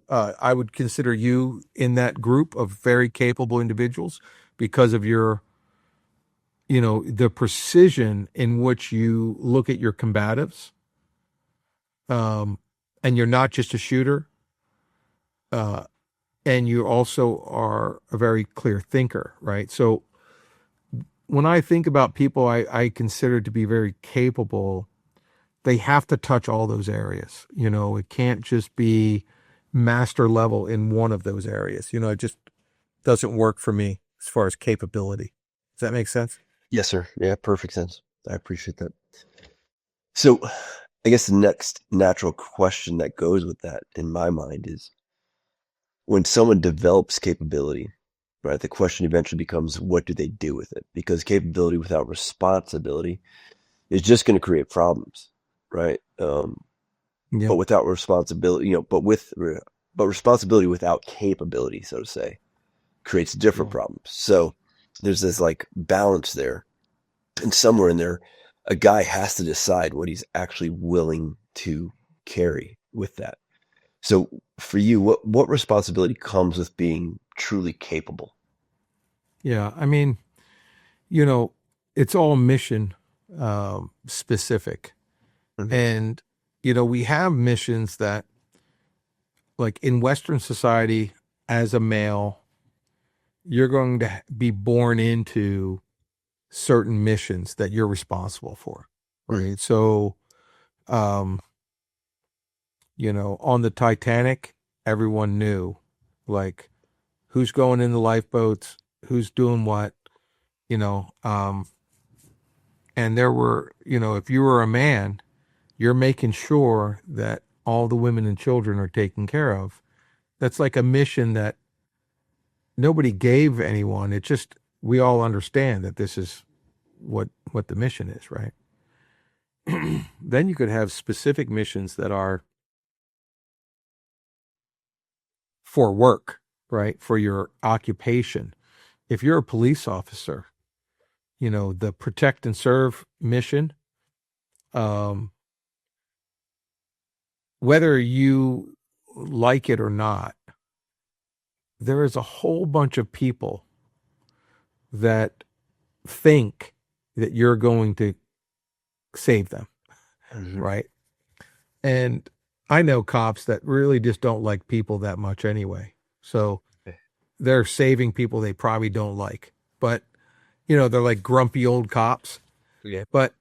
I would consider you in that group of very capable individuals because of your, you know, the precision in which you look at your combatives. And you're not just a shooter. And you also are a very clear thinker, right? So when I think about people I consider to be very capable, they have to touch all those areas. You know, it can't just be master level in one of those areas. You know, it just doesn't work for me as far as capability. Does that make sense? Yes, sir. Yeah, perfect sense. I appreciate that. So I guess the next natural question that goes with that in my mind is when someone develops capability, right, the question eventually becomes, what do they do with it? Because capability without responsibility is just going to create problems, right? But without responsibility, you know, but responsibility without capability, so to say, creates different problems. So there's this like balance there. And somewhere in there, a guy has to decide what he's actually willing to carry with that. So for you, what responsibility comes with being truly capable? Yeah. I mean, you know, it's all mission specific. And, you know, we have missions that, like in Western society, as a male, you're going to be born into certain missions that you're responsible for. Right. So, you know, on the Titanic, everyone knew like who's going in the lifeboats, who's doing what, you know, and there were, you know, if you were a man, you're making sure that all the women and children are taken care of. That's like a mission that nobody gave anyone. It just, we all understand that this is what the mission is, right? Then you could have specific missions that are for work, right? For your occupation. If you're a police officer, you know, the protect and serve mission, whether you like it or not, there is a whole bunch of people that think that you're going to save them, right? And I know cops that really just don't like people that much anyway. So they're saving people they probably don't like. But, you know, they're like grumpy old cops. Yeah. But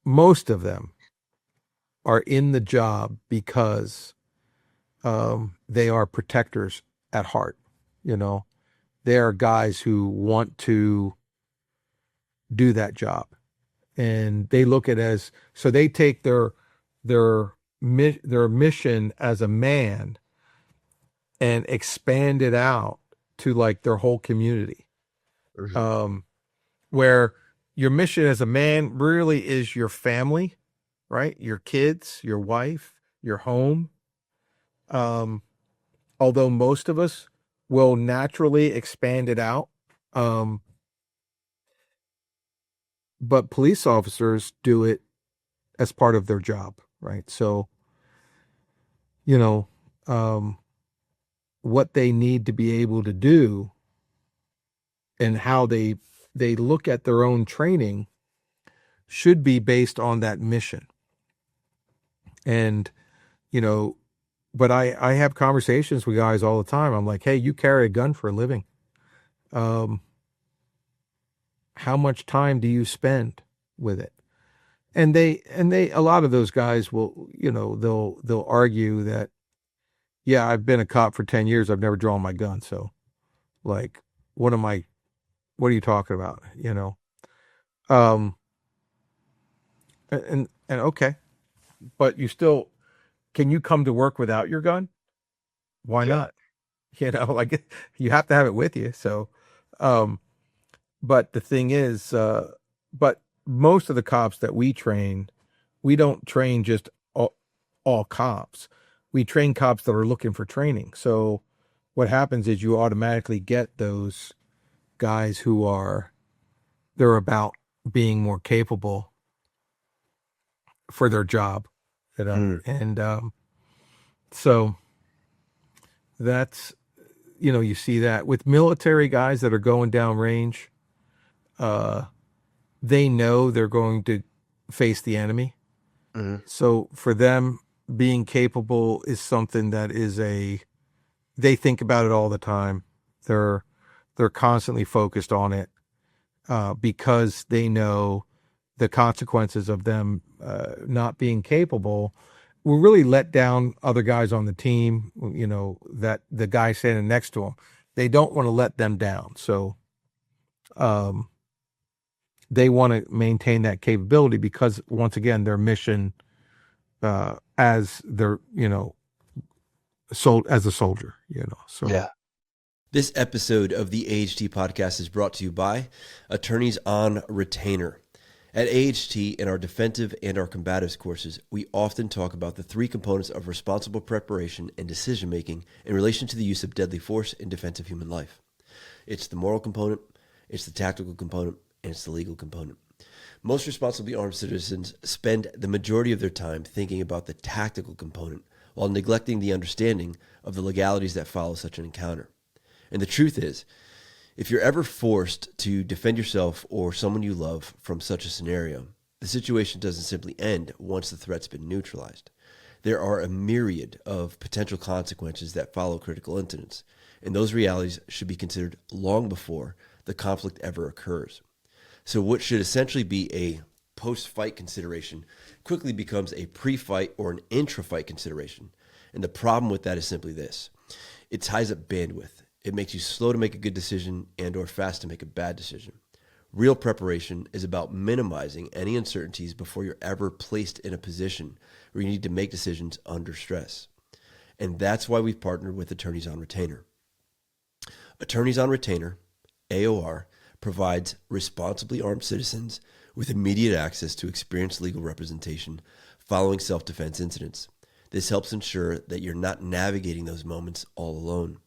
most of them are in the job because they are protectors at heart. You know, they are guys who want to do that job, and they look at it as, so they take their mission as a man and expand it out to like their whole community. Where your mission as a man really is your family, right? Your kids, your wife, your home. Although most of us will naturally expand it out. But police officers do it as part of their job, right? So, you know, what they need to be able to do and how they look at their own training should be based on that mission. And, you know, but I have conversations with guys all the time. I'm like, hey, you carry a gun for a living. How much time do you spend with it? And they, a lot of those guys will, you know, they'll argue that, yeah, I've been a cop for 10 years. I've never drawn my gun. So like, what are you talking about? You know? And okay, but you still, can you come to work without your gun? Why not? You know, like you have to have it with you. So, but the thing is, but most of the cops that we train, we don't train just all cops. We train cops that are looking for training. So what happens is you automatically get those guys who they're about being more capable for their job. You know? And so that's, you know, you see that with military guys that are going down range, they know they're going to face the enemy. So for them, being capable is something that is they think about it all the time. They're constantly focused on it, because they know the consequences of them not being capable will really let down other guys on the team, you know, that the guy standing next to them. They don't want to let them down. So they want to maintain that capability because, once again, their mission as their, you know, as a soldier, you know. So Yeah. This episode of the AHT podcast is brought to you by Attorneys on Retainer. At AHT, in our defensive and our combatives courses, we often talk about the three components of responsible preparation and decision-making in relation to the use of deadly force in defense of human life. It's the moral component, it's the tactical component, and it's the legal component. Most responsibly armed citizens spend the majority of their time thinking about the tactical component while neglecting the understanding of the legalities that follow such an encounter. And the truth is, if you're ever forced to defend yourself or someone you love from such a scenario, the situation doesn't simply end once the threat's been neutralized. There are a myriad of potential consequences that follow critical incidents, and those realities should be considered long before the conflict ever occurs. So what should essentially be a post-fight consideration quickly becomes a pre-fight or an intra-fight consideration. And the problem with that is simply this. It ties up bandwidth. It makes you slow to make a good decision and or fast to make a bad decision. Real preparation is about minimizing any uncertainties before you're ever placed in a position where you need to make decisions under stress. And that's why we've partnered with Attorneys on Retainer. Attorneys on Retainer, AOR, provides responsibly armed citizens with immediate access to experienced legal representation following self-defense incidents. This helps ensure that you're not navigating those moments all alone.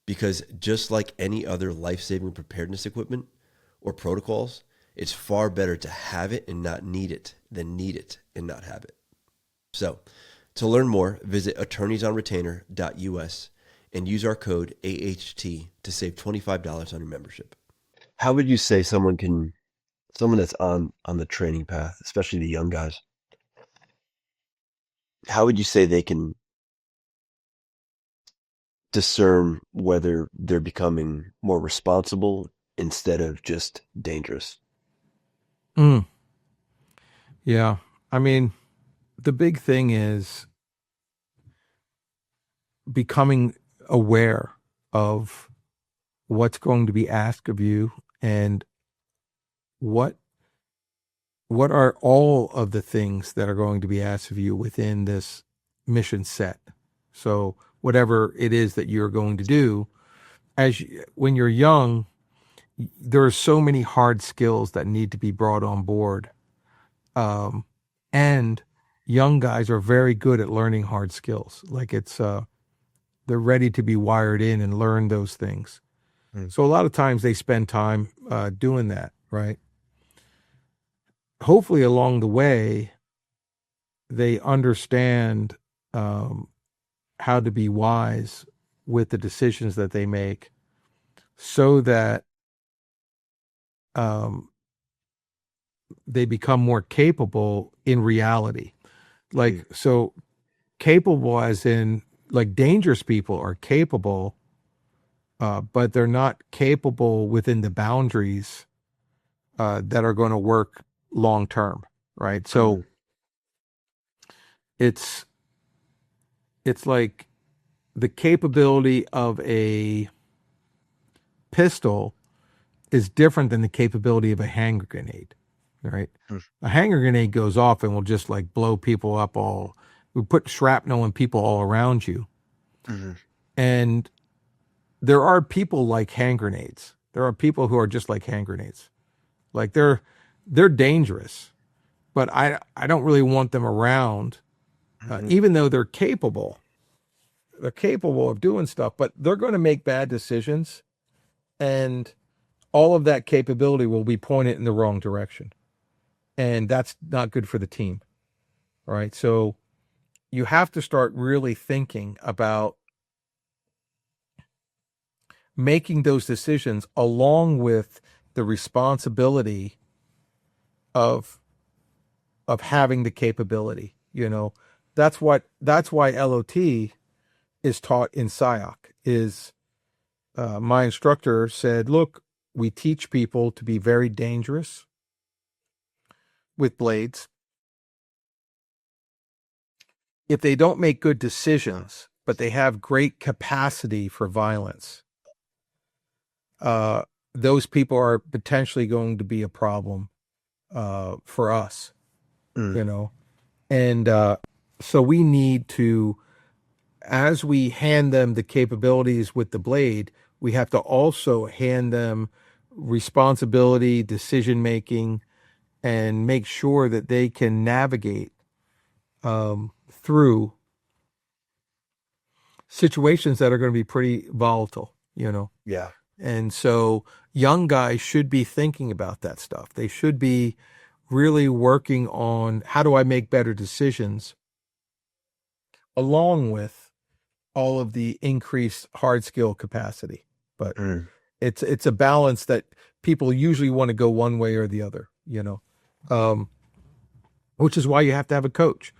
Because just like any other life-saving preparedness equipment or protocols, it's far better to have it and not need it than need it and not have it. So, to learn more, visit attorneysonretainer.us and use our code AHT to save $25 on your membership. How would you say someone that's on the training path, especially the young guys, how would you say they can discern whether they're becoming more responsible instead of just dangerous? Yeah. I mean, the big thing is becoming aware of what's going to be asked of you and what are all of the things that are going to be asked of you within this mission set. So whatever it is that you're going to do, when you're young, there are so many hard skills that need to be brought on board. And young guys are very good at learning hard skills. Like they're ready to be wired in and learn those things. So a lot of times they spend time doing that, right? Hopefully along the way, they understand how to be wise with the decisions that they make so that they become more capable in reality. Like, so capable as in, like, dangerous people are capable, but they're not capable within the boundaries that are going to work long term, right? So it's like the capability of a pistol is different than the capability of a hand grenade, right? A hand grenade goes off and will just like blow people up we put shrapnel in people all around you. And there are people like hand grenades. There are people who are just like hand grenades. Like they're dangerous, but I don't really want them around, even though they're capable. They're capable of doing stuff, but they're going to make bad decisions, and all of that capability will be pointed in the wrong direction. And that's not good for the team. All right. So you have to start really thinking about making those decisions along with the responsibility of having the capability. That's why LOT is taught in Sayoc. My instructor said, look, we teach people to be very dangerous with blades. If they don't make good decisions, but they have great capacity for violence, those people are potentially going to be a problem for us, And so we need to, as we hand them the capabilities with the blade, we have to also hand them responsibility, decision-making, and make sure that they can navigate through situations that are going to be pretty volatile, Yeah. And so young guys should be thinking about that stuff. They should be really working on how do I make better decisions along with all of the increased hard skill capacity. But it's a balance that people usually want to go one way or the other, which is why you have to have a coach.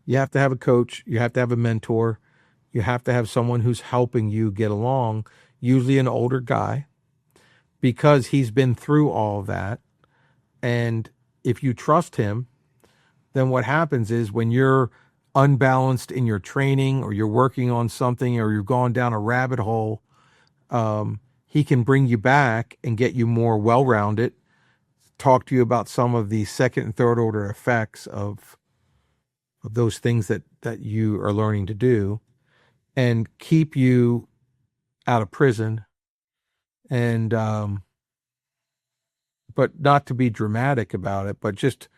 You have to have a coach. You have to have a mentor. You have to have someone who's helping you get along, usually an older guy, because he's been through all of that. And if you trust him, then what happens is when you're unbalanced in your training or you're working on something or you're going down a rabbit hole, he can bring you back and get you more well-rounded, talk to you about some of the second and third order effects of those things that you are learning to do, and keep you out of prison And, but not to be dramatic about it, but just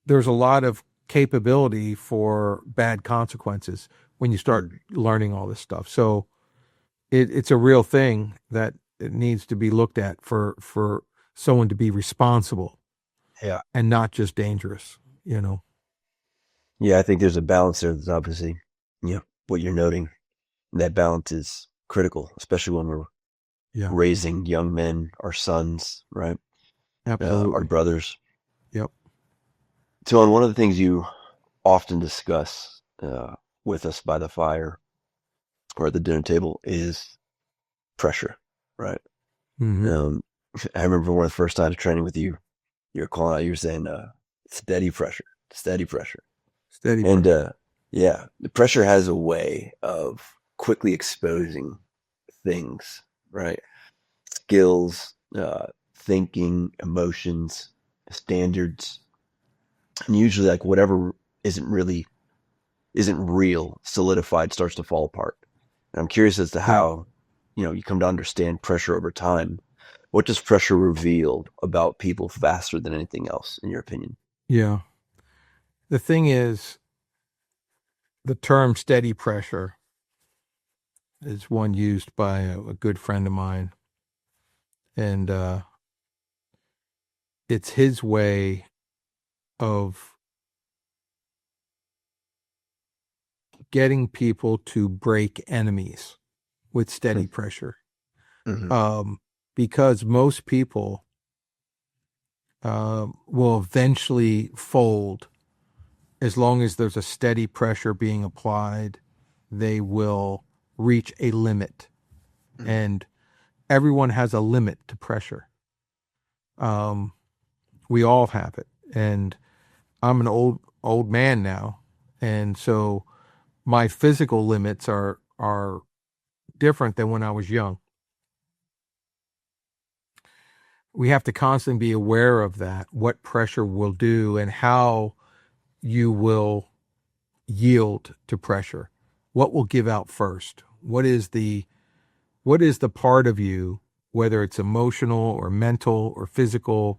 there's a lot of capability for bad consequences when you start learning all this stuff. So it's a real thing that it needs to be looked at for someone to be responsible Yeah. and not just dangerous, you know? Yeah, I think there's a balance there that's obviously, what you're noting. That balance is critical, especially when we're Yeah, raising young men, our sons, right? Our absolutely. brothers. Yep. So, on one of the things you often discuss with us by the fire or at the dinner table is pressure, right? Mm-hmm. I remember one of the first times training with you, you were calling out, you were saying, steady pressure, steady pressure. Steady And pressure. yeah, the pressure has a way of quickly exposing things, right? Skills, thinking, emotions, standards, and usually like whatever isn't real, solidified, starts to fall apart. And I'm curious as to Yeah. how, you come to understand pressure over time. What does pressure reveal about people faster than anything else, in your opinion? Yeah. The thing is, the term steady pressure is one used by a good friend of mine. And it's his way of getting people to break enemies with steady pressure. Mm-hmm. Because most people will eventually fold as long as there's a steady pressure being applied. They will reach a limit, and everyone has a limit to pressure. We all have it, and I'm an old man now, and so my physical limits are different than when I was young. We have to constantly be aware of that, what pressure will do and how you will yield to pressure. What will give out first? What is the part of you, whether it's emotional or mental or physical,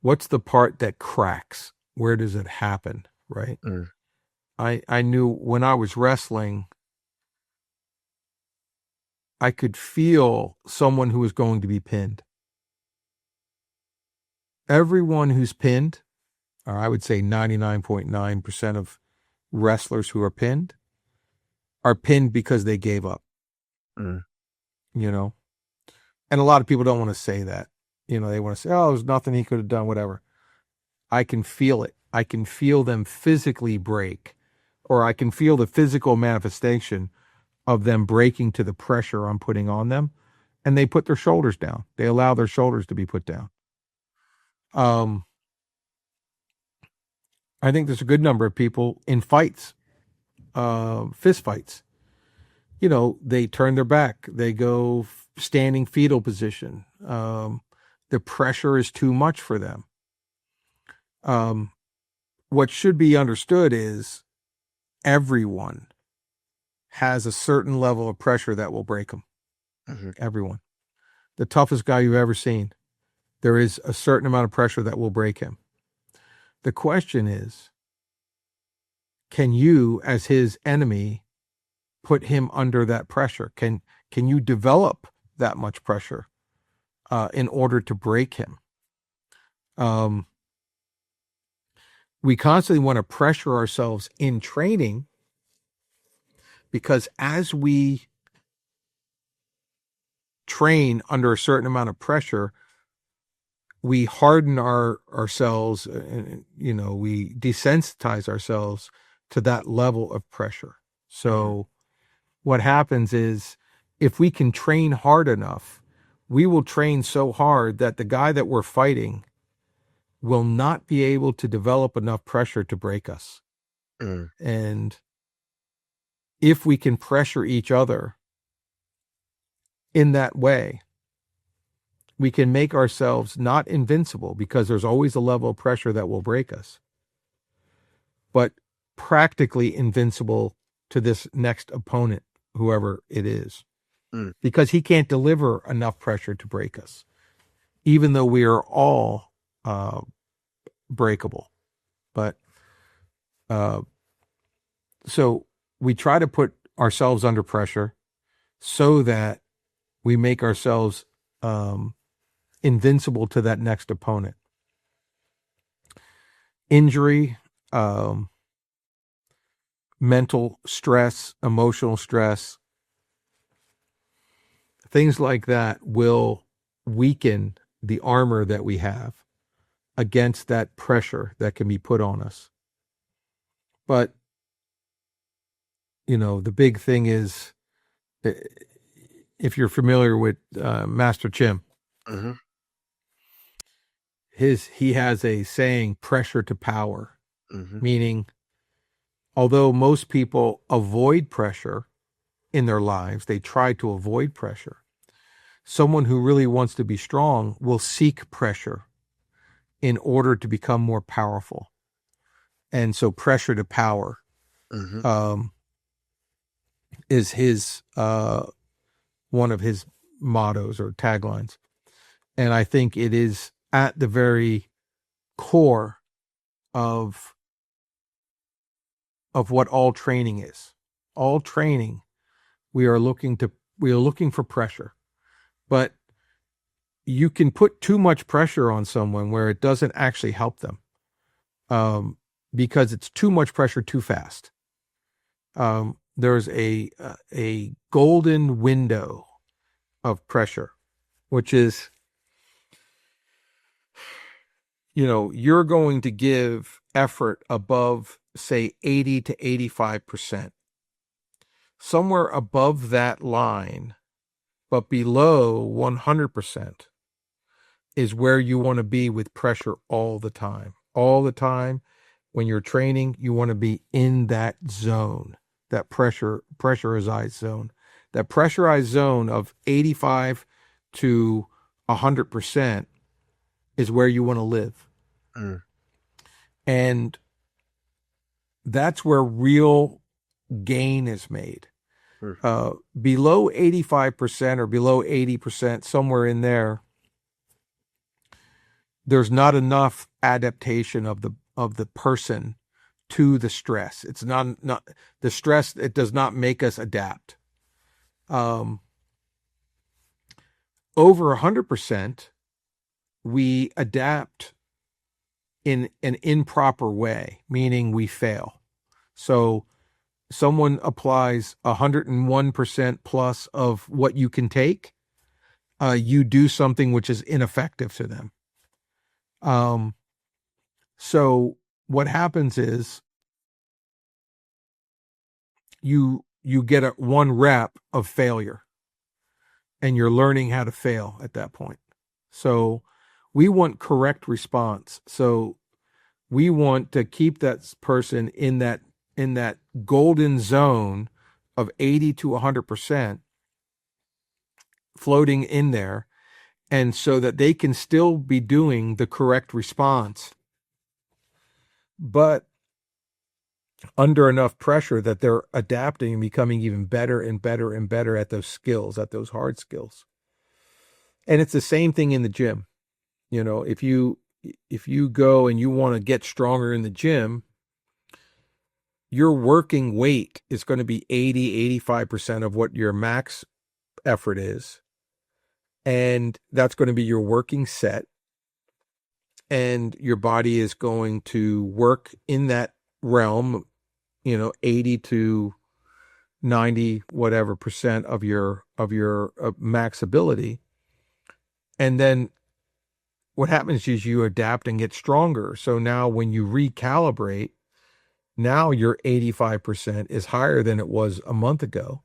what's the part that cracks? Where does it happen, right? Mm. I knew when I was wrestling, I could feel someone who was going to be pinned. Everyone who's pinned, or I would say 99.9% of wrestlers who are pinned because they gave up, Mm. you know? And a lot of people don't want to say that. They want to say, oh, there's nothing he could have done, whatever. I can feel it. I can feel them physically break, or I can feel the physical manifestation of them breaking to the pressure I'm putting on them. And they put their shoulders down. They allow their shoulders to be put down. I think there's a good number of people in fights, fist fights. They turn their back. They go standing fetal position. The pressure is too much for them. What should be understood is everyone has a certain level of pressure that will break them. Mm-hmm. Everyone. The toughest guy you've ever seen, there is a certain amount of pressure that will break him. The question is, can you, as his enemy, put him under that pressure? Can you develop that much pressure in order to break him? We constantly want to pressure ourselves in training because as we train under a certain amount of pressure, we harden ourselves, and we desensitize ourselves to that level of pressure. So what happens is, if we can train hard enough, we will train so hard that the guy that we're fighting will not be able to develop enough pressure to break us. Mm. And if we can pressure each other in that way, we can make ourselves not invincible, because there's always a level of pressure that will break us, but practically invincible to this next opponent, whoever it is. Mm. because he can't deliver enough pressure to break us, even though we are all breakable. But so we try to put ourselves under pressure so that we make ourselves invincible to that next opponent. Injury, mental stress, emotional stress, things like that will weaken the armor that we have against that pressure that can be put on us. But, the big thing is, if you're familiar with Master Chim, Mm-hmm. he has a saying, pressure to power, Mm-hmm. meaning although most people avoid pressure in their lives, they try to avoid pressure. Someone who really wants to be strong will seek pressure in order to become more powerful. And so pressure to power Mm-hmm. is his one of his mottos or taglines. And I think it is at the very core of what all training is. All training, we are looking for pressure. But you can put too much pressure on someone where it doesn't actually help them, because it's too much pressure too fast. There's a golden window of pressure, which is, you're going to give effort above, say, 80 to 85%. Somewhere above that line, but below 100%, is where you want to be with pressure all the time. All the time, when you're training, you want to be in that zone, that pressurized zone. That pressurized zone of 85 to 100% is where you want to live. Mm. And that's where real gain is made. Below 85% or below 80%, somewhere in there, there's not enough adaptation of the person to the stress. It's not the stress. It does not make us adapt. Over 100%, we adapt in an improper way, meaning we fail. So someone applies 101% plus of what you can take, you do something which is ineffective to them. So what happens is you get one rep of failure, and you're learning how to fail at that point. So we want correct response. So we want to keep that person in that golden zone of 80 to 100%, floating in there, and so that they can still be doing the correct response, but under enough pressure that they're adapting and becoming even better and better and better at those skills, at those hard skills. And it's the same thing in the gym. If you go and you want to get stronger in the gym, your working weight is going to be 80, 85% of what your max effort is. And that's going to be your working set. And your body is going to work in that realm, 80 to 90 whatever percent of your max ability. And then what happens is you adapt and get stronger. So now when you recalibrate, now your 85% is higher than it was a month ago.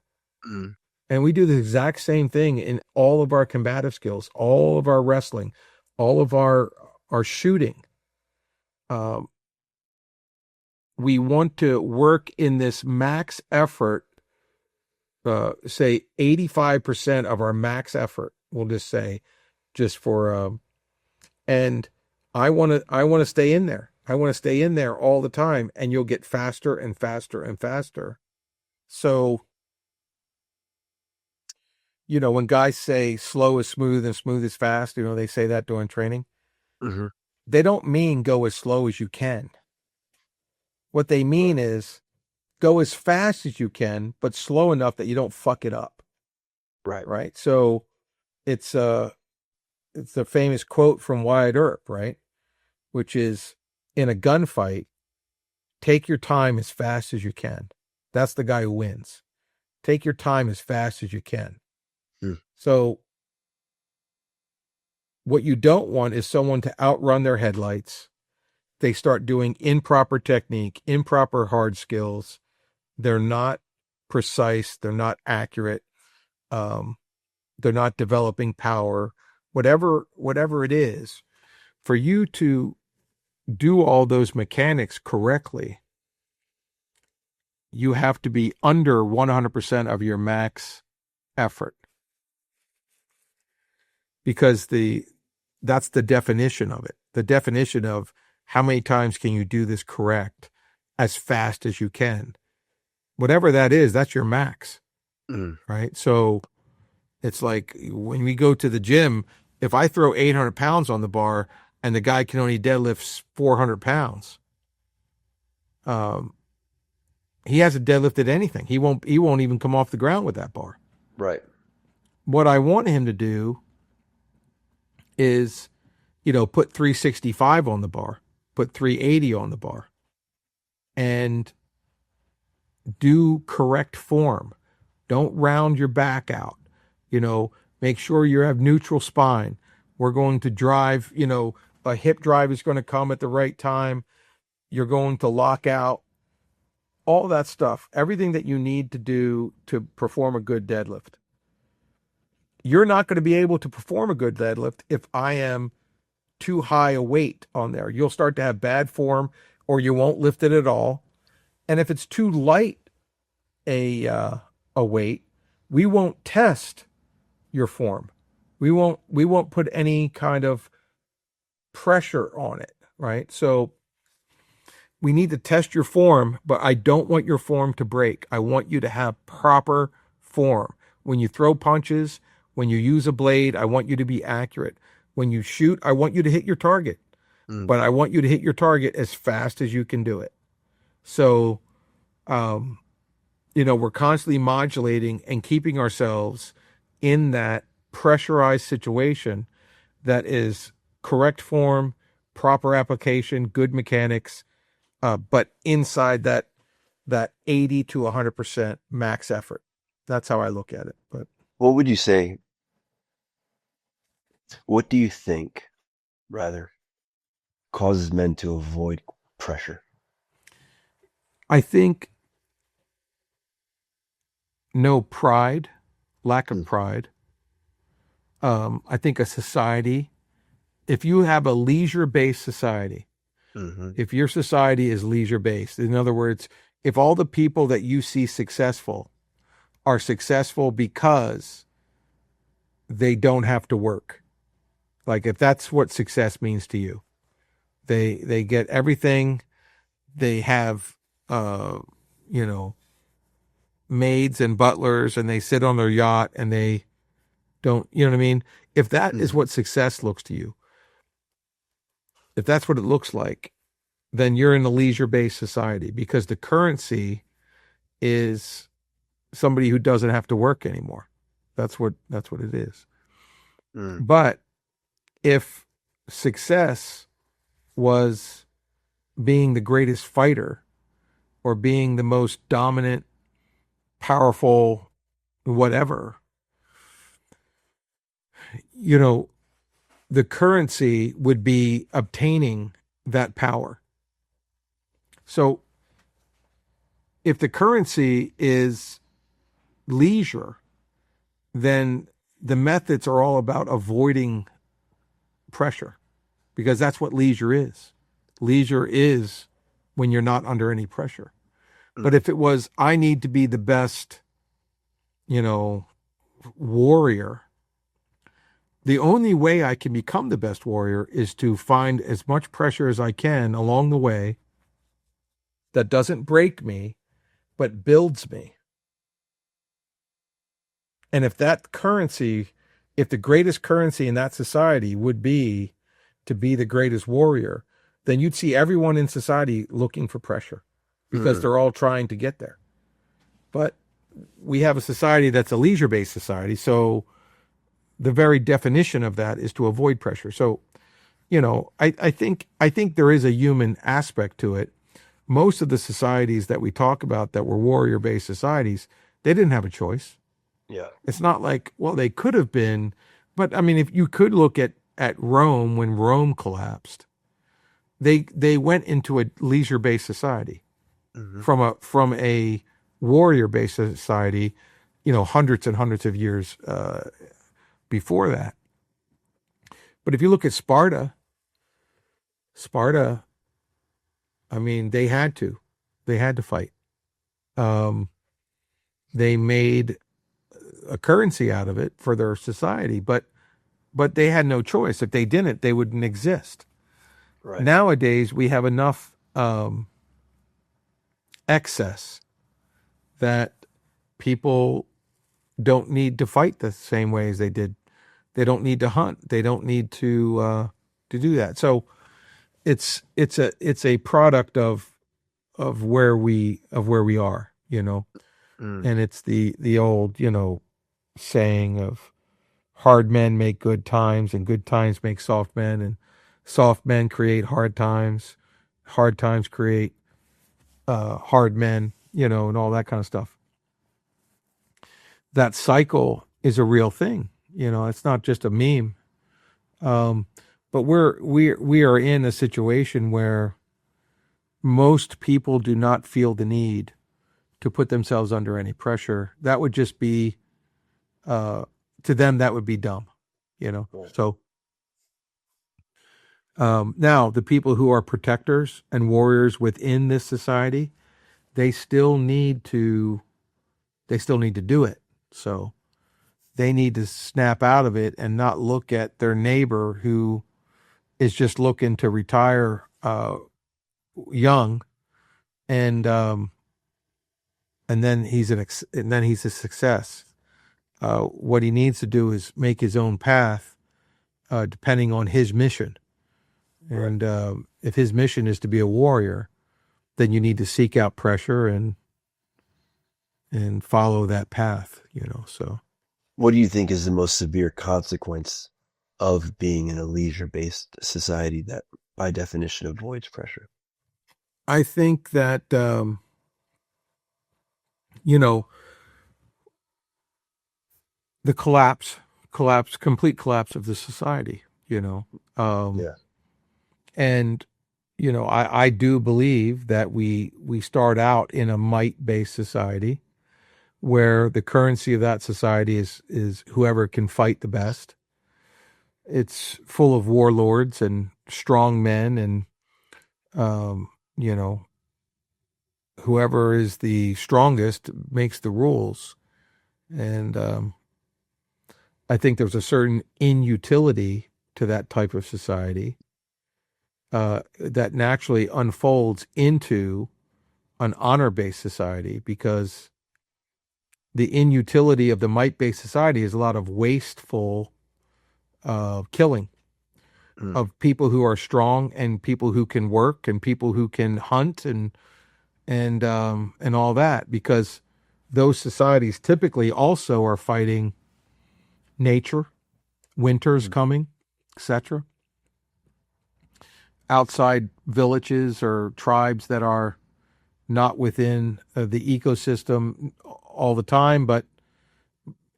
Mm. And we do the exact same thing in all of our combative skills, all of our wrestling, all of our shooting. We want to work in this max effort, say 85% of our max effort, we'll just say, and I want to stay in there. I want to stay in there all the time, and you'll get faster and faster and faster. So you know, when guys say slow is smooth and smooth is fast, you know, they say that during training. Mm-hmm. They don't mean go as slow as you can. What they mean is go as fast as you can, but slow enough that you don't fuck it up. Right. Right. So it's a famous quote from Wyatt Earp, right? Which is, in a gunfight, take your time as fast as you can. That's the guy who wins. Take your time as fast as you can. So what you don't want is someone to outrun their headlights. They start doing improper technique, improper hard skills. They're not precise. They're not accurate. They're not developing power. Whatever it is, for you to do all those mechanics correctly, you have to be under 100% of your max effort, because that's the definition of it. The definition of how many times can you do this correct as fast as you can. Whatever that is, that's your max, right? So it's like when we go to the gym, if I throw 800 pounds on the bar and the guy can only deadlift 400 pounds, he hasn't deadlifted anything. He won't even come off the ground with that bar. Right. What I want him to do is, you know, put 365 on the bar, put 380 on the bar, and do correct form. Don't round your back out. You know, make sure you have neutral spine. We're going to drive, you know, a hip drive is going to come at the right time. You're going to lock out. All that stuff, everything that you need to do to perform a good deadlift. You're not going to be able to perform a good deadlift if I am too high a weight on there. You'll start to have bad form, or you won't lift it at all. And if it's too light a weight, we won't test your form. We won't put any kind of pressure on it, right? So we need to test your form, but I don't want your form to break. I want you to have proper form. When you throw punches, when you use a blade, I want you to be accurate. When you shoot, I want you to hit your target. But I want you to hit your target as fast as you can do it. So, you know, we're constantly modulating and keeping ourselves in that pressurized situation that is correct form, proper application, good mechanics, but inside that 80 to 100% max effort. That's how I look at it. But What would you say? What do you think, rather, causes men to avoid pressure? I think no pride, lack of pride. I think a society, if you have a leisure-based society, if your society is leisure-based, in other words, if all the people that you see successful are successful because they don't have to work, like if that's what success means to you, they get everything, they have, you know, maids and butlers, and they sit on their yacht and they don't, you know what I mean? If that is what success looks to you, if that's what it looks like, then you're in a leisure-based society, because the currency is somebody who doesn't have to work anymore. That's what it is. But if success was being the greatest fighter, or being the most dominant, powerful, whatever, you know, the currency would be obtaining that power. So if the currency is leisure, then the methods are all about avoiding pressure, because that's what leisure is. Leisure is when you're not under any pressure. But if it was, I need to be the best, you know, warrior, the only way I can become the best warrior is to find as much pressure as I can along the way that doesn't break me, but builds me. And if that currency, if the greatest currency in that society would be to be the greatest warrior, then you'd see everyone in society looking for pressure because they're all trying to get there. But we have a society that's a leisure-based society, so the very definition of that is to avoid pressure. So, I think there is a human aspect to it. Most of the societies that we talk about that were warrior-based societies, they didn't have a choice. Yeah. It's not like, well, they could have been, but I mean, if you could look at Rome, when Rome collapsed, they went into a leisure-based society from a warrior-based society, hundreds and hundreds of years before that. But if you look at Sparta, I mean, they had to fight. They made a currency out of it for their society, but they had no choice. If they didn't, they wouldn't exist. Right. Nowadays, we have enough excess that people don't need to fight the same way as they did. They don't need to hunt. They don't need to do that. So it's a product of where we are, and it's the old saying of hard men make good times and good times make soft men, and soft men create hard times create hard men, and all that kind of stuff. That cycle is a real thing. It's not just a meme. But we are in a situation where most people do not feel the need to put themselves under any pressure. That would just be, to them, that would be dumb, So now the people who are protectors and warriors within this society, they still need to do it. So they need to snap out of it and not look at their neighbor who is just looking to retire young, and then he's a success. What he needs to do is make his own path, depending on his mission. And if his mission is to be a warrior, then you need to seek out pressure and follow that path. So. What do you think is the most severe consequence of being in a leisure-based society that, by definition, avoids pressure? I think that, the complete collapse of the society, Yeah. And, I do believe that we start out in a might-based society where the currency of that society is whoever can fight the best. It's full of warlords and strong men, and whoever is the strongest makes the rules. And I think there's a certain inutility to that type of society that naturally unfolds into an honor-based society, because the inutility of the might-based society is a lot of wasteful killing of people who are strong and people who can work and people who can hunt and all that, because those societies typically also are fighting nature, winter's coming, etc. Outside villages or tribes that are not within the ecosystem all the time, but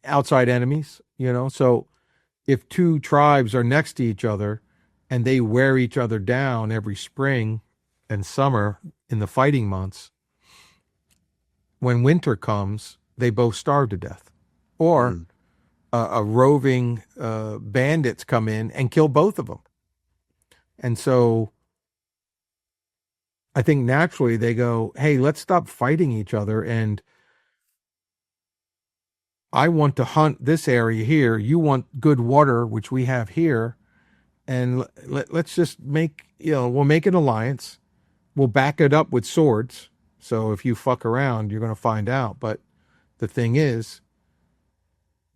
outside enemies, So if two tribes are next to each other and they wear each other down every spring and summer in the fighting months, when winter comes, they both starve to death. Or a roving bandits come in and kill both of them. And so I think naturally they go, hey, let's stop fighting each other, and I want to hunt this area here. You want good water, which we have here. And let's just we'll make an alliance. We'll back it up with swords. So if you fuck around, you're going to find out. But the thing is,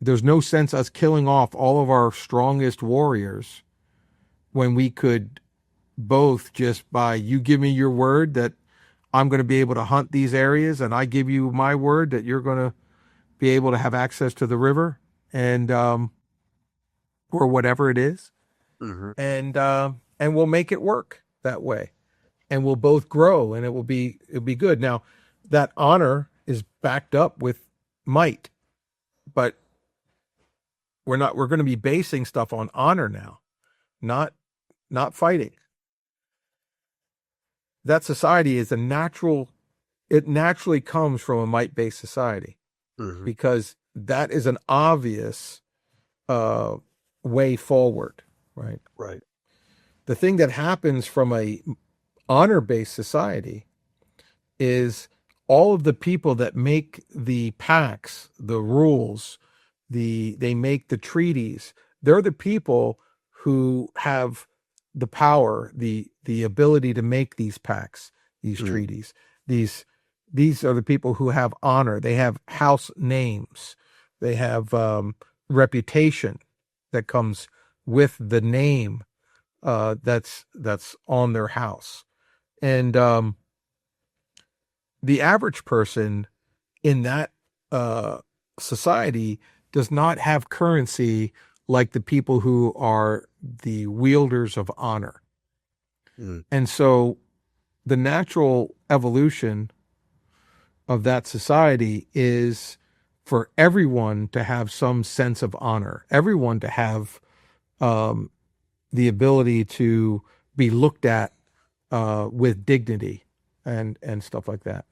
there's no sense us killing off all of our strongest warriors when we could both just by you give me your word that I'm going to be able to hunt these areas, and I give you my word that you're going to be able to have access to the river and or whatever it is, and we'll make it work that way, and we'll both grow, and it'll be good. Now, that honor is backed up with might, but we're going to be basing stuff on honor now, not fighting. That society is it naturally comes from a might-based society, because that is an obvious way forward, right? Right. The thing that happens from a honor-based society is all of the people that make the pacts, the rules, they make the treaties. They're the people who have the power, the ability to make these pacts, these treaties. These are the people who have honor. They have house names. They have reputation that comes with the name that's on their house. And the average person in that society does not have currency like the people who are the wielders of honor. And so the natural evolution of that society is for everyone to have some sense of honor, everyone to have the ability to be looked at with dignity and stuff like that.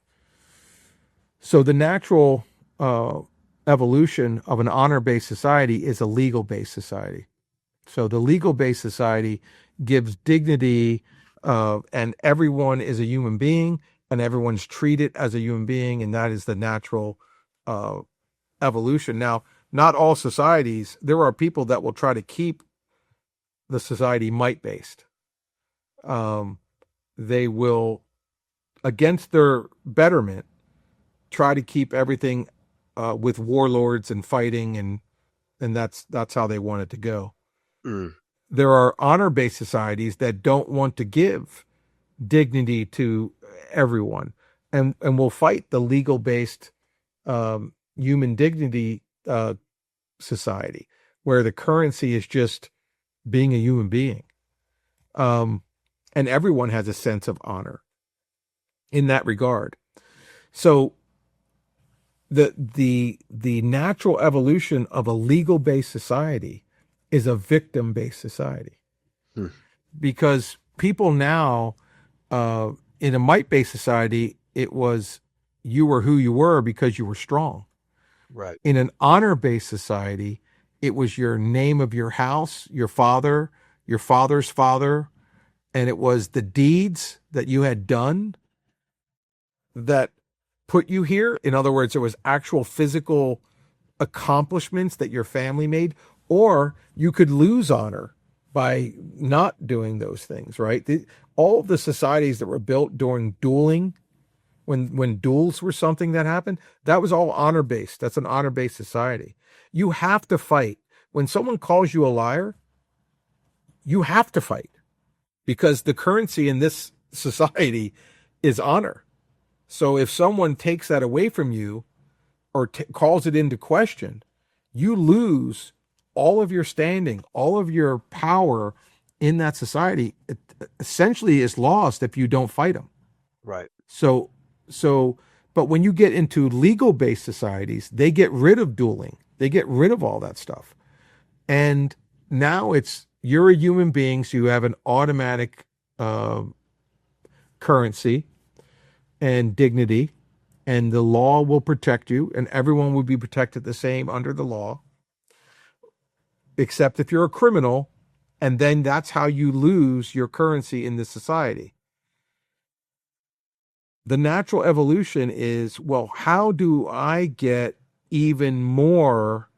So the natural evolution of an honor-based society is a legal-based society. So the legal-based society gives dignity, and everyone is a human being, and everyone's treated as a human being, and that is the natural evolution. Now, not all societies, there are people that will try to keep the society might-based. They will, against their betterment, try to keep everything with warlords and fighting, and that's how they want it to go. There are honor-based societies that don't want to give dignity to everyone, and will fight the legal-based human dignity society, where the currency is just being a human being, and everyone has a sense of honor in that regard. So the natural evolution of a legal-based society is a victim-based society, because people now in a might-based society, it was you were who you were because you were strong. Right. In an honor-based society, it was your name of your house, your father, your father's father, and it was the deeds that you had done that put you here. In other words, there was actual physical accomplishments that your family made, or you could lose honor by not doing those things, right? All of the societies that were built during dueling, when duels were something that happened, that was all honor-based. That's an honor-based society. You have to fight. When someone calls you a liar, you have to fight, because the currency in this society is honor. So if someone takes that away from you or calls it into question, you lose all of your standing, all of your power in that society. It essentially is lost if you don't fight them. Right. So, but when you get into legal-based societies, they get rid of dueling. They get rid of all that stuff. And now you're a human being, so you have an automatic currency and dignity, and the law will protect you, and everyone will be protected the same under the law, except if you're a criminal, and then that's how you lose your currency in this society. The natural evolution is, well, how do I get even more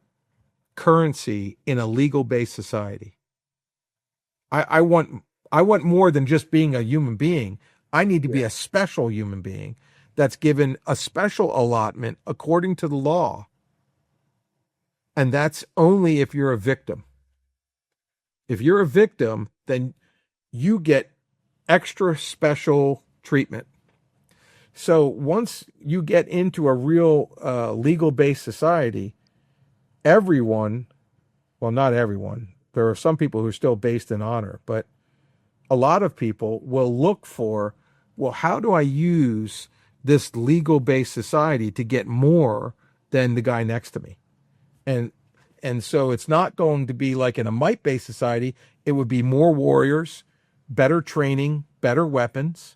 currency in a legal-based society? I want more than just being a human being. I need to be a special human being that's given a special allotment according to the law. And that's only if you're a victim. If you're a victim, then you get extra special treatment. So once you get into a real legal-based society, everyone, well, not everyone, there are some people who are still based in honor, but a lot of people will look for, well, how do I use this legal-based society to get more than the guy next to me? And so it's not going to be like in a might-based society. It would be more warriors, better training, better weapons.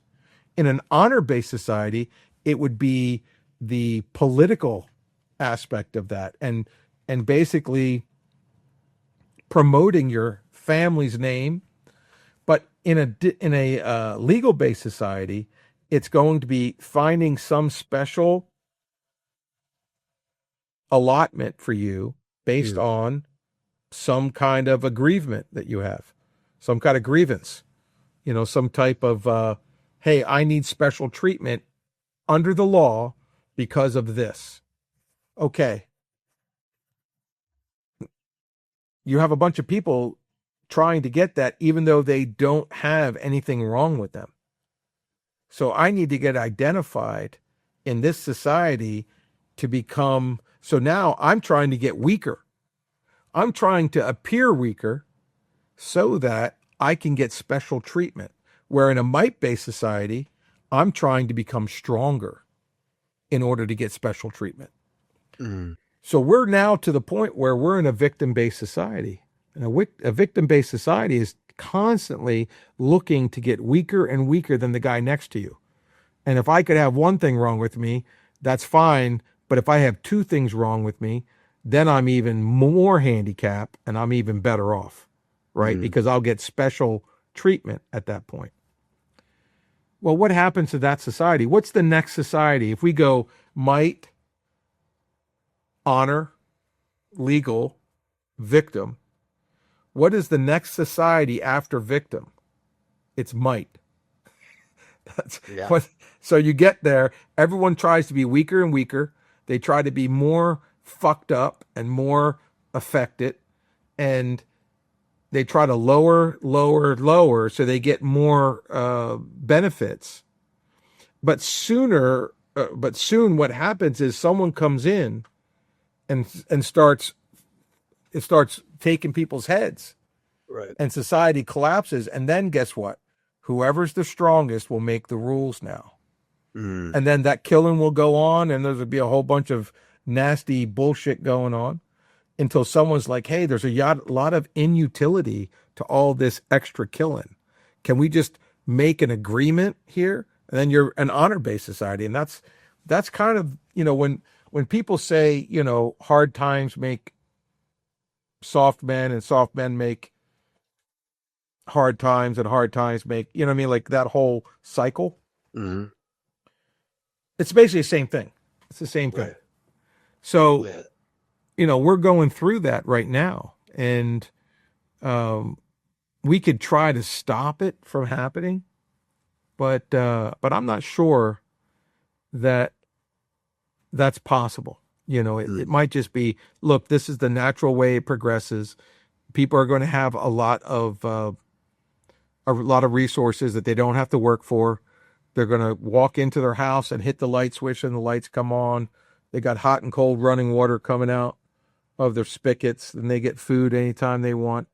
In an honor-based society, it would be the political aspect of that, and basically promoting your family's name. But in a legal-based society, it's going to be finding some special allotment for you based on some kind of aggrievement that you have, some kind of grievance, some type of, hey, I need special treatment under the law because of this. Okay. You have a bunch of people trying to get that even though they don't have anything wrong with them. So I need to get identified in this society to become, so now I'm trying to get weaker. I'm trying to appear weaker so that I can get special treatment. Where in a might-based society, I'm trying to become stronger in order to get special treatment. So we're now to the point where we're in a victim-based society. And a victim-based society is constantly looking to get weaker and weaker than the guy next to you. And if I could have one thing wrong with me, that's fine. But if I have two things wrong with me, then I'm even more handicapped and I'm even better off, right? Because I'll get special treatment at that point. Well, what happens to that society? What's the next society? If we go might, honor, legal, victim, what is the next society after victim? It's might. That's what. So you get there, everyone tries to be weaker and weaker. They try to be more fucked up and more affected, and they try to lower so they get more benefits. But soon what happens is someone comes in and starts taking people's heads. Right. And society collapses, and then guess what? Whoever's the strongest will make the rules now. And then that killing will go on, and there'll be a whole bunch of nasty bullshit going on until someone's like, hey, there's a lot of inutility to all this extra killing. Can we just make an agreement here? And then you're an honor-based society. And that's kind of, when people say, hard times make soft men and soft men make hard times and hard times make, like that whole cycle. It's basically the same thing. It's the same thing. Right. So, we're going through that right now, and we could try to stop it from happening, but I'm not sure that that's possible. It might just be, look, this is the natural way it progresses. People are going to have a lot of resources that they don't have to work for. They're going to walk into their house and hit the light switch and the lights come on. They got hot and cold running water coming out of their spigots, and they get food anytime they want.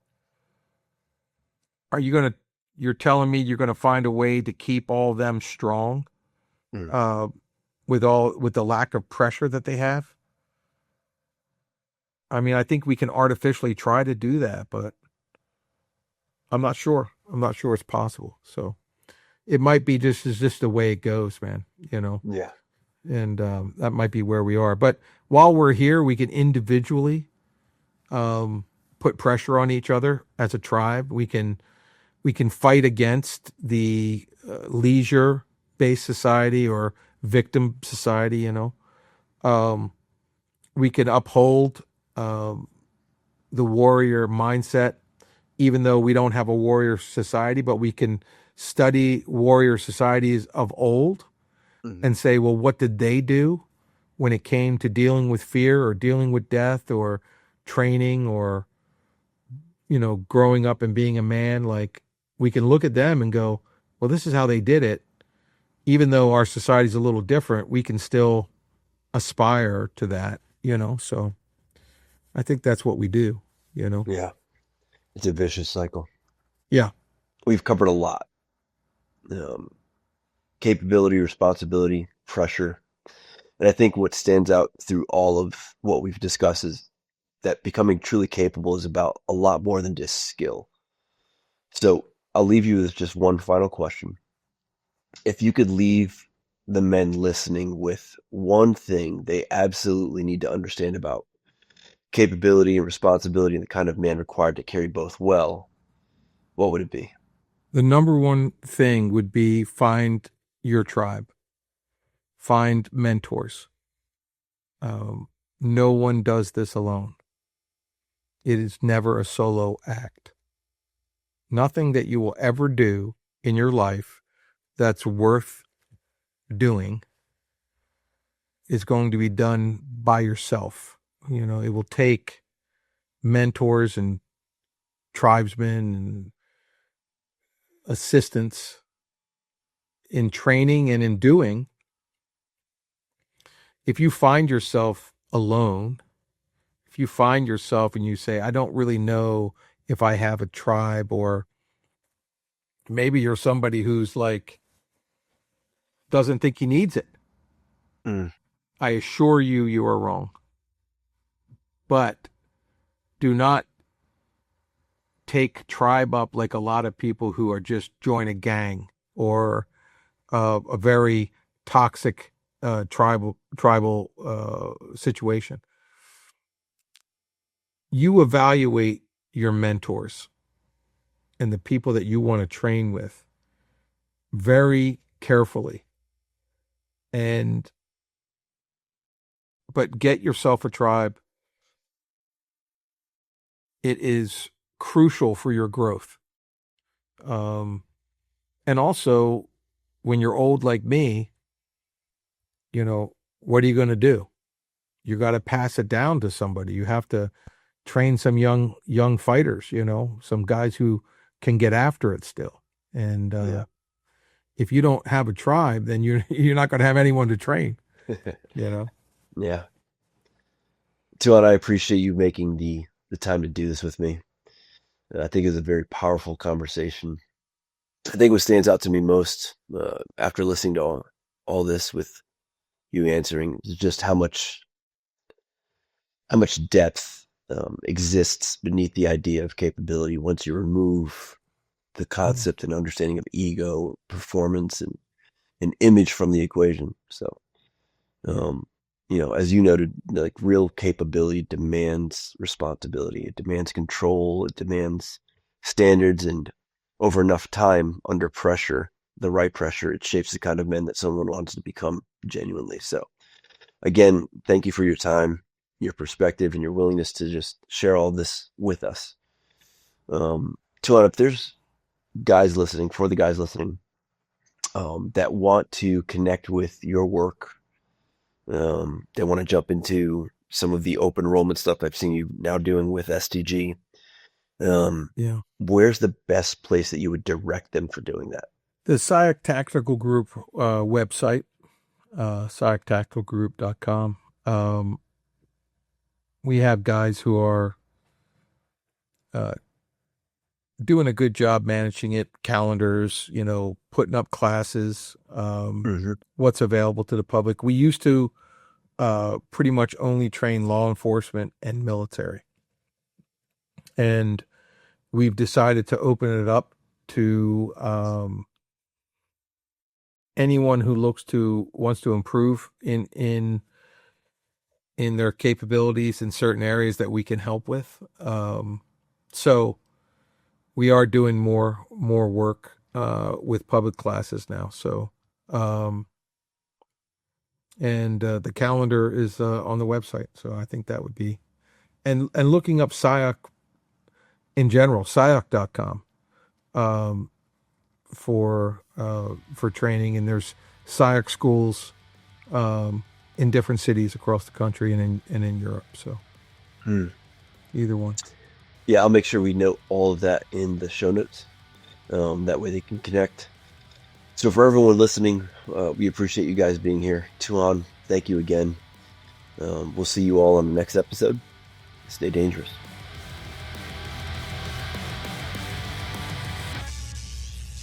You're telling me you're going to find a way to keep all of them strong with the lack of pressure that they have? I mean, I think we can artificially try to do that, but I'm not sure. I'm not sure it's possible. So it might be just the way it goes, man, Yeah. And that might be where we are. But while we're here, we can individually put pressure on each other as a tribe. We can fight against the leisure-based society or victim society, we can uphold the warrior mindset, even though we don't have a warrior society, but we can study warrior societies of old and say, well, what did they do when it came to dealing with fear or dealing with death or training or, growing up and being a man, like we can look at them and go, well, this is how they did it. Even though our society's a little different, we can still aspire to that, so I think that's what we do, Yeah. It's a vicious cycle. Yeah. We've covered a lot. Capability, responsibility, pressure. And I think what stands out through all of what we've discussed is that becoming truly capable is about a lot more than just skill. So I'll leave you with just one final question. If you could leave the men listening with one thing they absolutely need to understand about capability and responsibility and the kind of man required to carry both well, what would it be? The number one thing would be find your tribe, find mentors. No one does this alone. It is never a solo act. Nothing that you will ever do in your life that's worth doing is going to be done by yourself. It will take mentors and tribesmen and assistants in training and in doing. If you find yourself alone, if you find yourself and you say, I don't really know if I have a tribe, or maybe you're somebody who's like, doesn't think he needs it. I assure you, you are wrong. But do not take tribe up like a lot of people who are just join a gang or a very toxic tribal situation. You evaluate your mentors and the people that you want to train with very carefully, but get yourself a tribe. It is crucial for your growth. And also, when you're old like me, what are you going to do? You got to pass it down to somebody. You have to train some young fighters, some guys who can get after it still. And if you don't have a tribe, then you're not going to have anyone to train, Yeah. Tuhon, I appreciate you making the time to do this with me. I think it's a very powerful conversation. I think what stands out to me most after listening to all this with you answering is just how much depth exists beneath the idea of capability once you remove the concept and understanding of ego, performance, and an image from the equation. So, as you noted, like real capability demands responsibility. It demands control. It demands standards, and over enough time, under pressure, the right pressure, it shapes the kind of men that someone wants to become genuinely. So, again, thank you for your time, your perspective, and your willingness to just share all this with us. Tuhon, if there's the guys listening, that want to connect with your work, they want to jump into some of the open enrollment stuff I've seen you now doing with STG. Where's the best place that you would direct them for doing that? The Sayoc Tactical Group website, sayoctacticalgroup.com. We have guys who are doing a good job managing it, calendars, putting up classes, what's available to the public. We used to pretty much only train law enforcement and military. And we've decided to open it up to anyone who wants to improve in their capabilities in certain areas that we can help with. So we are doing more work with public classes now. So, and the calendar is on the website. So I think that would be, and looking up Sayoc in general, Sayoc.com, for training. And there's Sayoc schools in different cities across the country and in Europe. So. Either one. Yeah, I'll make sure we note all of that in the show notes. That way they can connect. So for everyone listening, we appreciate you guys being here. Tuhon, thank you again. We'll see you all on the next episode. Stay dangerous.